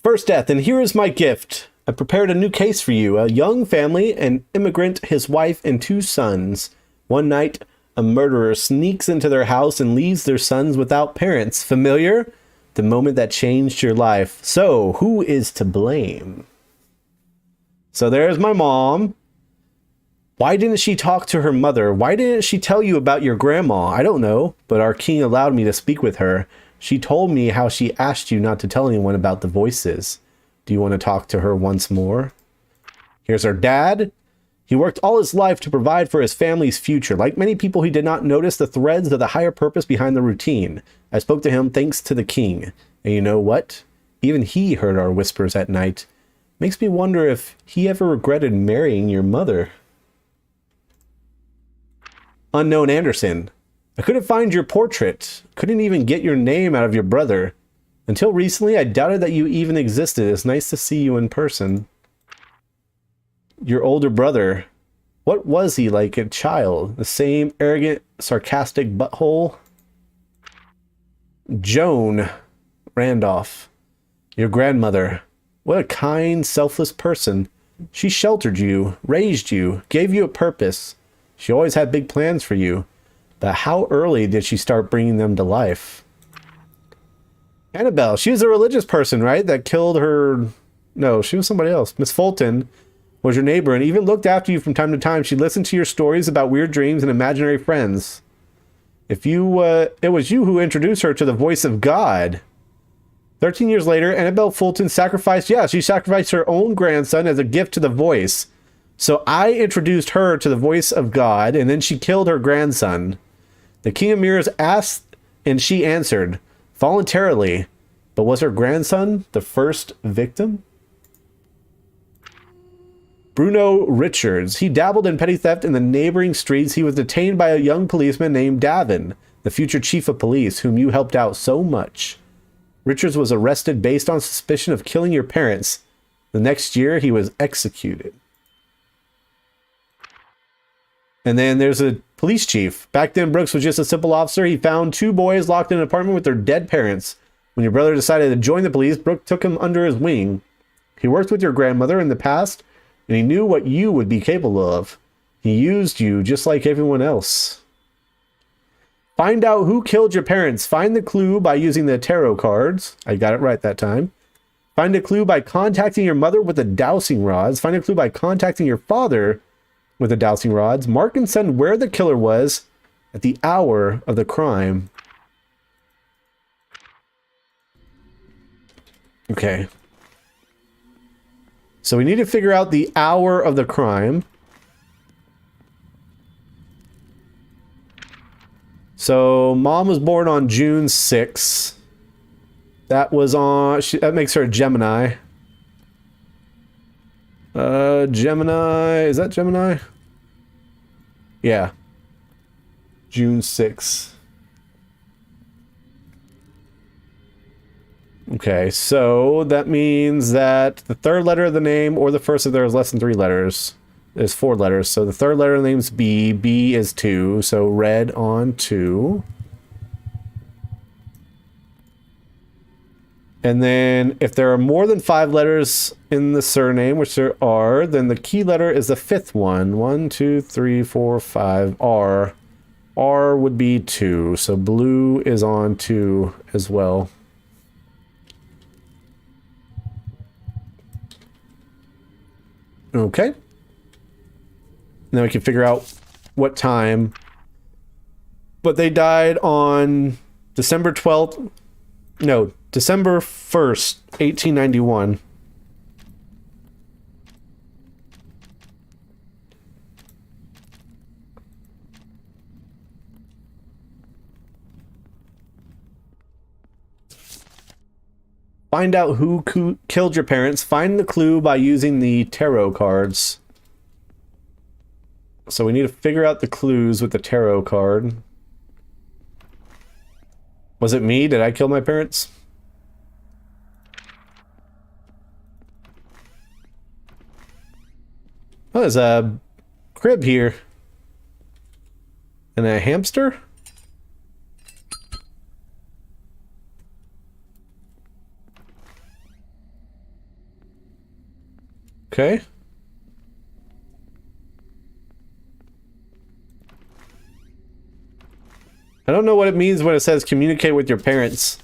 First death, and here is my gift. I prepared a new case for you. A young family, an immigrant, his wife, and 2 sons. One night, a murderer sneaks into their house and leaves their sons without parents. Familiar? The moment that changed your life. So, who is to blame? So there's my mom. Why didn't she talk to her mother? Why didn't she tell you about your grandma? I don't know, but our king allowed me to speak with her. She told me how she asked you not to tell anyone about the voices. Do you want to talk to her once more? Here's our dad. He worked all his life to provide for his family's future. Like many people, he did not notice the threads of the higher purpose behind the routine. I spoke to him thanks to the king. And you know what? Even he heard our whispers at night. Makes me wonder if he ever regretted marrying your mother. Unknown Anderson. I couldn't find your portrait. Couldn't even get your name out of your brother. Until recently, I doubted that you even existed. It's nice to see you in person. Your older brother. What was he like a child? The same arrogant, sarcastic butthole? Joan Randolph. Your grandmother. What a kind, selfless person. She sheltered you, raised you, gave you a purpose. She always had big plans for you. But how early did she start bringing them to life? Annabelle, she was a religious person, right? That killed her... No, she was somebody else. Miss Fulton was your neighbor and even looked after you from time to time. She listened to your stories about weird dreams and imaginary friends. It was you who introduced her to the voice of God. 13 years later, Annabelle Fulton she sacrificed her own grandson as a gift to the voice. So I introduced her to the voice of God, and then she killed her grandson. The King of Mirrors asked, and she answered, voluntarily. But was her grandson the first victim? Bruno Richards. He dabbled in petty theft in the neighboring streets. He was detained by a young policeman named Davin, the future chief of police, whom you helped out so much. Richards was arrested based on suspicion of killing your parents. The next year, he was executed. And then there's a police chief. Back then, Brooks was just a simple officer. He found 2 boys locked in an apartment with their dead parents. When your brother decided to join the police, Brooks took him under his wing. He worked with your grandmother in the past, and he knew what you would be capable of. He used you just like everyone else. Find out who killed your parents. Find the clue by using the tarot cards. I got it right that time. Find a clue by contacting your mother with the dowsing rods. Find a clue by contacting your father with the dowsing rods. Mark and send where the killer was at the hour of the crime. Okay. So we need to figure out the hour of the crime. So mom was born on June 6th. That was on... that makes her a Gemini. Gemini... Is that Gemini? Yeah. June 6th. Okay, so that means that the third letter of the name or the first if there is less than 3 letters. There's 4 letters, so the third letter of the name is B. B is 2, so red on 2. And then if there are more than 5 letters in the surname, which there are, then the key letter is the 5th one. 1, 2, 3, 4, 5, R. R would be 2, so blue is on 2 as well. Okay. Now we can figure out what time. But they died on December 12th. No, December 1st, 1891. Find out who killed your parents. Find the clue by using the tarot cards. So we need to figure out the clues with the tarot card. Was it me? Did I kill my parents? Oh, there's a crib here. And a hamster? Okay. I don't know what it means when it says communicate with your parents.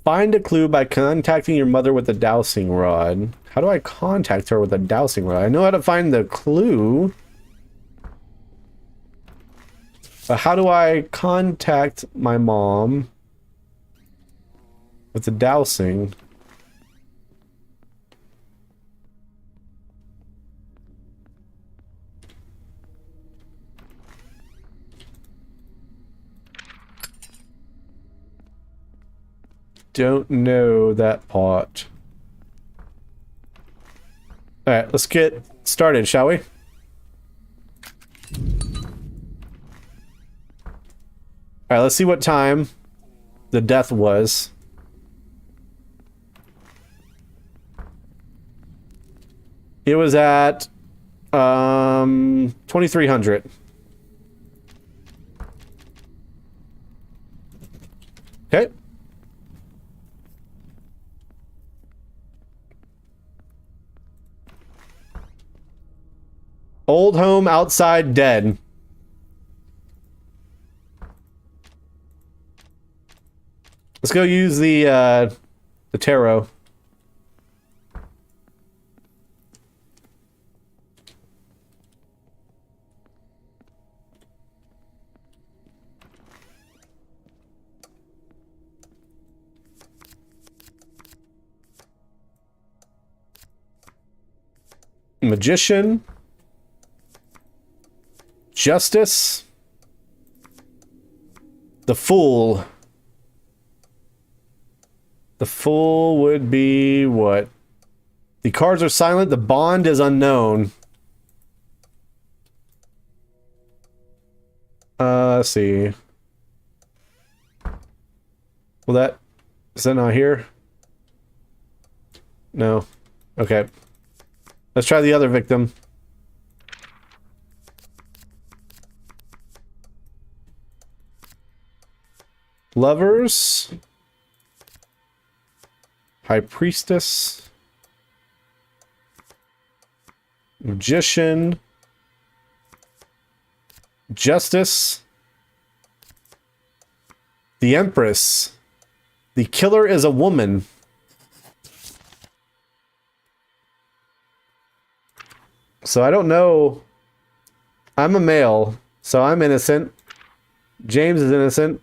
Find a clue by contacting your mother with a dowsing rod. How do I contact her with a dowsing rod? I know how to find the clue. But how do I contact my mom with the dowsing? Don't know that part. Alright, let's get started, shall we? Alright, let's see what time the death was. It was at 2300. Okay. Old home outside dead. Let's go use the tarot. Magician. Justice. The Fool. The Fool would be what? The cards are silent. The bond is unknown. Let's see. Well, that... Is that not here? No. Okay. Let's try the other victim. Lovers. High Priestess. Magician. Justice. The Empress. The killer is a woman. So I don't know. I'm a male, so I'm innocent. James is innocent.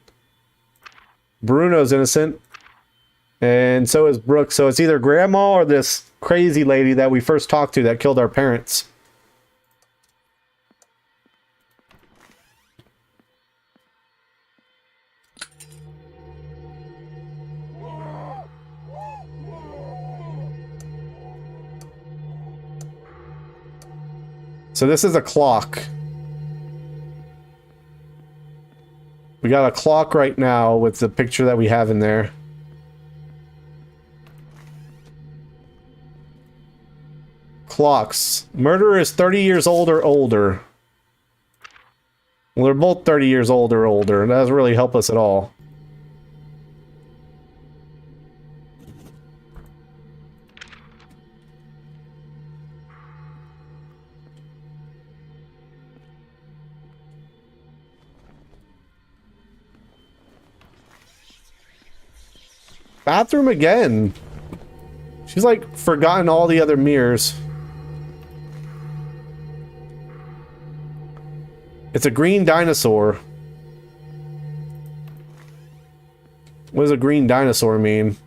Bruno's innocent. And so is Brooke. So it's either Grandma or this crazy lady that we first talked to that killed our parents. So this is a clock. We got a clock right now with the picture that we have in there. Clocks. Murderer is 30 years old or older. Well, they're both 30 years old or older. That doesn't really help us at all. Bathroom again. She's like forgotten all the other mirrors. It's a green dinosaur. What does a green dinosaur mean?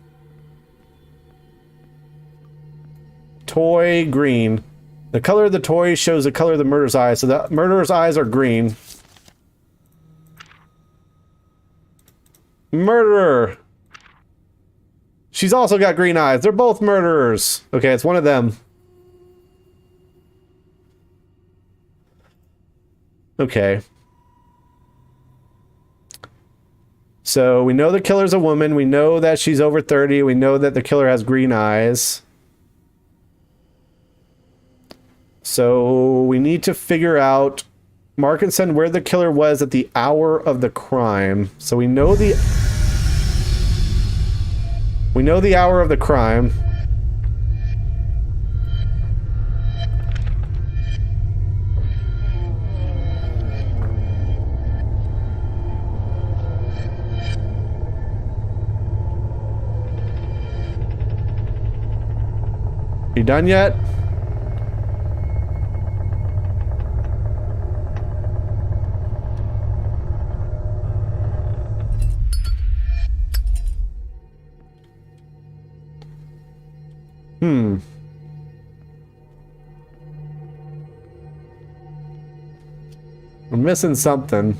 Toy green. The color of the toy shows the color of the murderer's eyes. So the murderer's eyes are green. Murderer. She's also got green eyes. They're both murderers. Okay, it's one of them. Okay. So we know the killer's a woman. We know that she's over 30. We know that the killer has green eyes. So we need to figure out, mark and send where the killer was at the hour of the crime. So we know the hour of the crime. You done yet? We're missing something.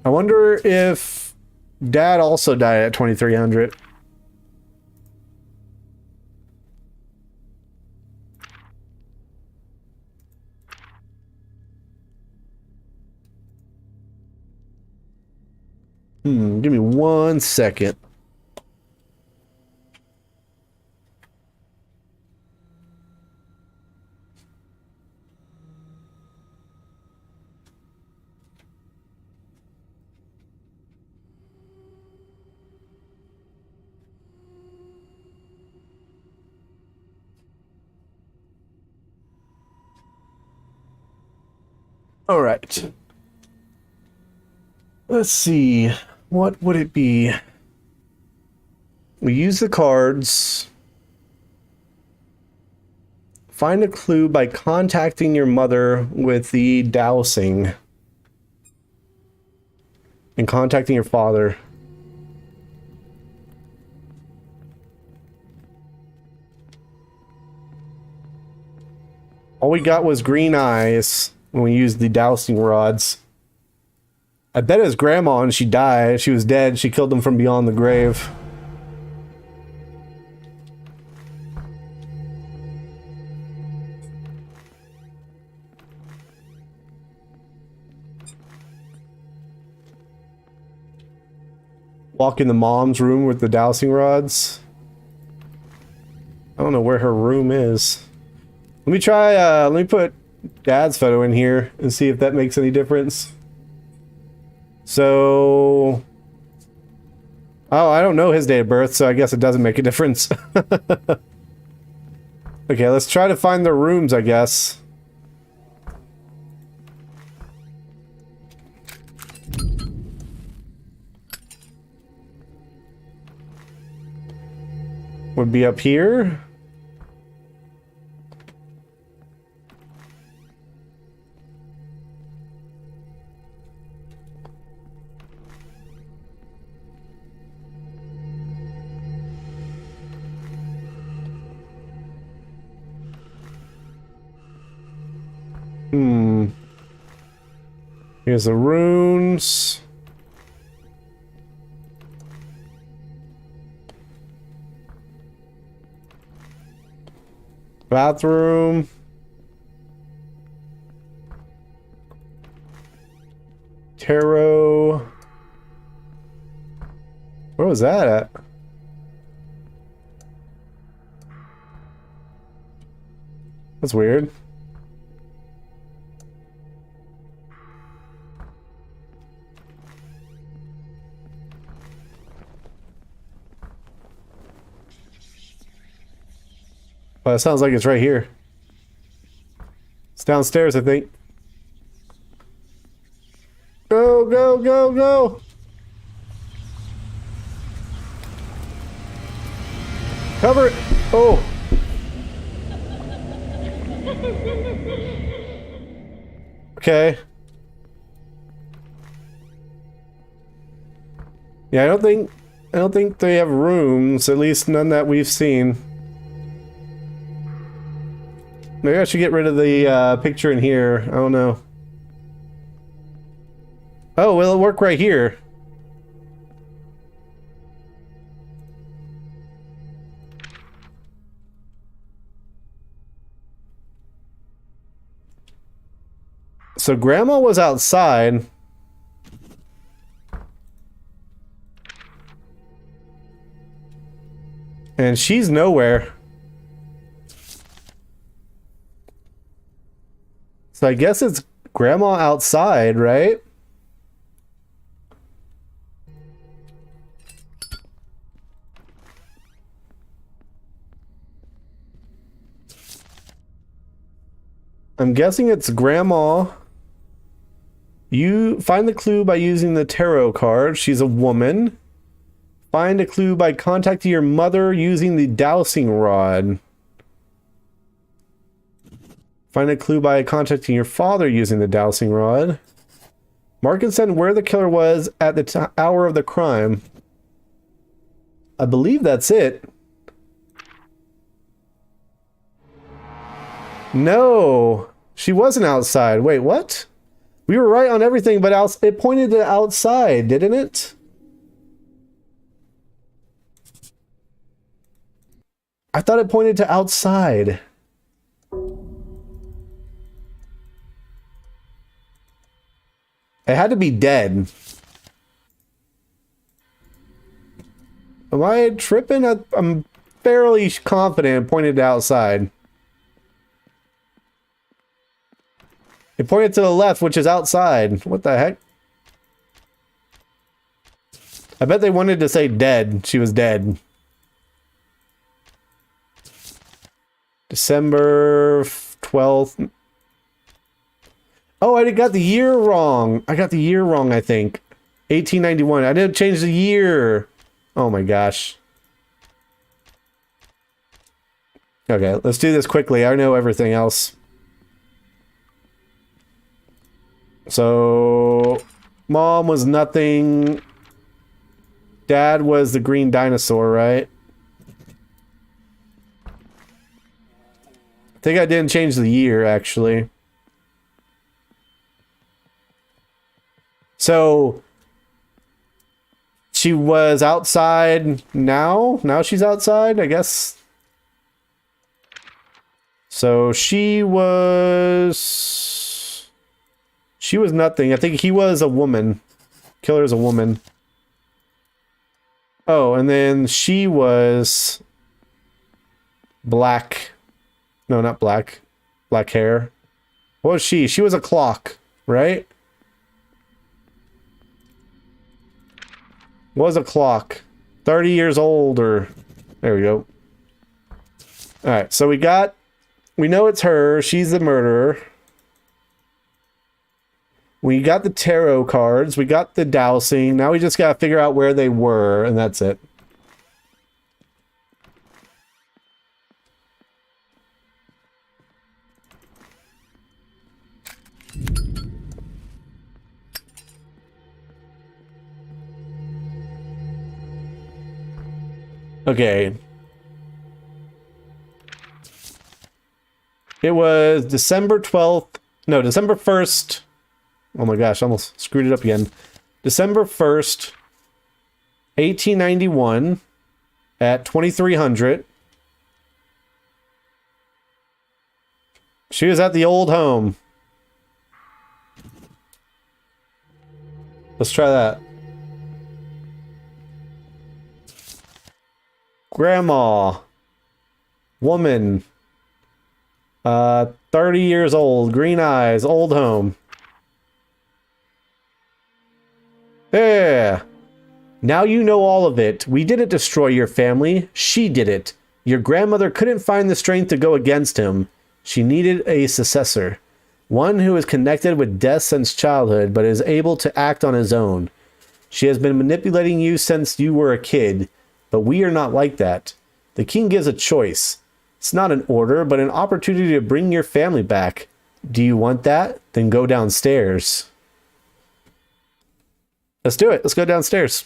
I wonder if Dad also died at 2300. Give me 1 second. All right. Let's see. What would it be? We use the cards. Find a clue by contacting your mother with the dowsing. And contacting your father. All we got was green eyes when we used the dowsing rods. I bet it was Grandma and she died. She was dead. She killed them from beyond the grave. Walk in the mom's room with the dowsing rods. I don't know where her room is. Let me try, let me put Dad's photo in here and see if that makes any difference. So... oh, I don't know his date of birth, so I guess it doesn't make a difference. Okay, let's try to find the rooms, I guess. Would be up here. Here's the runes. Bathroom. Tarot. Where was that at? That's weird. Well, it sounds like it's right here. It's downstairs, I think. Go, go, go, go. Cover it. Oh. Okay. Yeah, I don't think they have rooms, at least none that we've seen. Maybe I should get rid of the picture in here. I don't know. Oh, will it work right here? So Grandma was outside. And she's nowhere. So I guess it's Grandma outside, right? I'm guessing it's Grandma. You find the clue by using the tarot card. She's a woman. Find a clue by contacting your mother using the dowsing rod. Find a clue by contacting your father using the dowsing rod. Mark and send where the killer was at the hour of the crime. I believe that's it. No, she wasn't outside. Wait, what? We were right on everything, but it pointed to outside, didn't it? I thought it pointed to outside. It had to be dead. Am I tripping? I'm fairly confident it pointed to outside. It pointed to the left, which is outside. What the heck? I bet they wanted to say dead. She was dead. December 12th. Oh, I got the year wrong. I got the year wrong, I think. 1891. I didn't change the year. Oh my gosh. Okay, let's do this quickly. I know everything else. So, Mom was nothing. Dad was the green dinosaur, right? I think I didn't change the year, actually. So, she was outside now? Now she's outside, I guess. So, she was nothing. I think he was a woman. Killer's a woman. Oh, and then she was black. No, not black. Black hair. What was she? She was a clock, right? Was a clock. 30 years old or... There we go. Alright, so we know it's her. She's the murderer. We got the tarot cards. We got the dowsing. Now we just gotta figure out where they were, and that's it. Okay. It was December 12th. No, December 1st. Oh my gosh, I almost screwed it up again. December 1st, 1891 at 2300. She was at the old home. Let's try that. Grandma. Woman. 30 years old. Green eyes. Old home. Yeah. Now you know all of it. We didn't destroy your family. She did it. Your grandmother couldn't find the strength to go against him. She needed a successor. One who is connected with death since childhood, but is able to act on his own. She has been manipulating you since you were a kid, but we are not like that. The king gives a choice. It's not an order, but an opportunity to bring your family back. Do you want that? Then go downstairs. Let's do it. Let's go downstairs.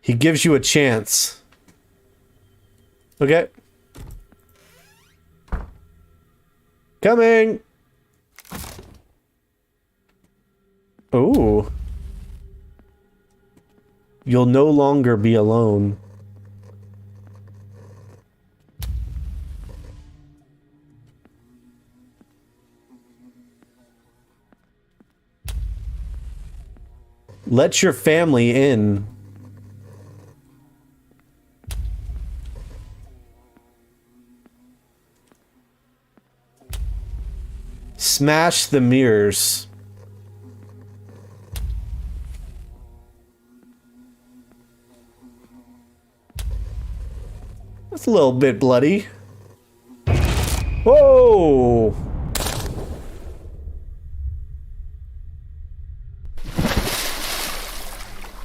He gives you a chance. Okay. Coming. Ooh. You'll no longer be alone. Let your family in. Smash the mirrors. That's a little bit bloody. Whoa!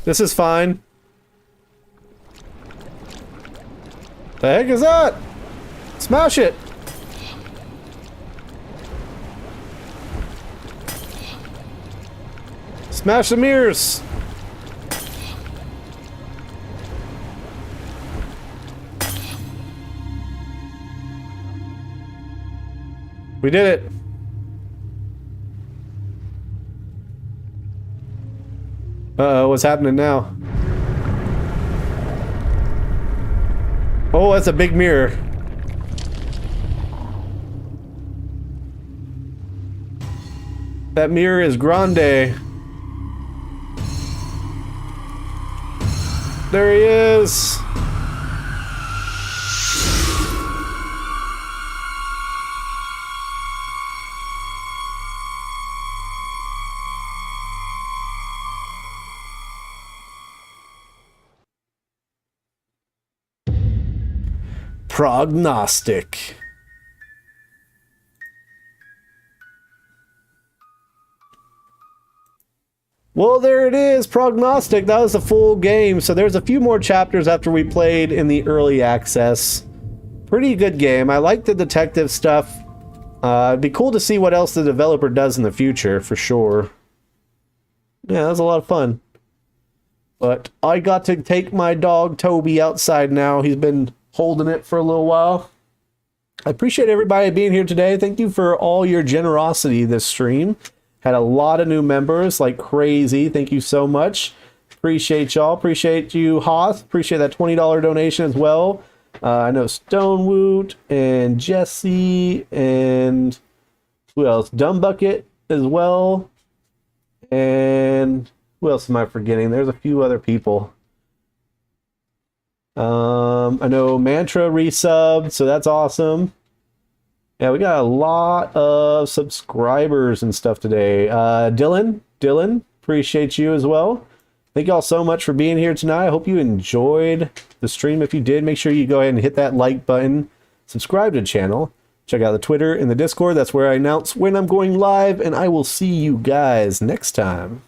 This is fine. The heck is that? Smash it! Smash the mirrors! We did it! Uh-oh, what's happening now? Oh, that's a big mirror. That mirror is grande. There he is! Prognostic. Well, there it is, Prognostic. That was the full game. So there's a few more chapters after we played in the early access. Pretty good game. I like the detective stuff. It'd be cool to see what else the developer does in the future, for sure. Yeah, that was a lot of fun. But I got to take my dog Toby outside now. He's been holding it for a little while. I appreciate everybody being here today. Thank you for all your generosity this stream. Had a lot of new members like crazy. Thank you so much. Appreciate y'all. Appreciate you, Hoth. Appreciate that $20 donation as well. I know Stonewoot and Jesse and who else? Dumbbucket as well. And who else am I forgetting? There's a few other people. I know Mantra resubbed, so that's awesome. Yeah, we got a lot of subscribers and stuff today. Dylan, appreciate you as well. Thank y'all so much for being here tonight. I hope you enjoyed the stream. If you did, make sure you go ahead and hit that like button. Subscribe to the channel. Check out the Twitter and the Discord. That's where I announce when I'm going live, and I will see you guys next time.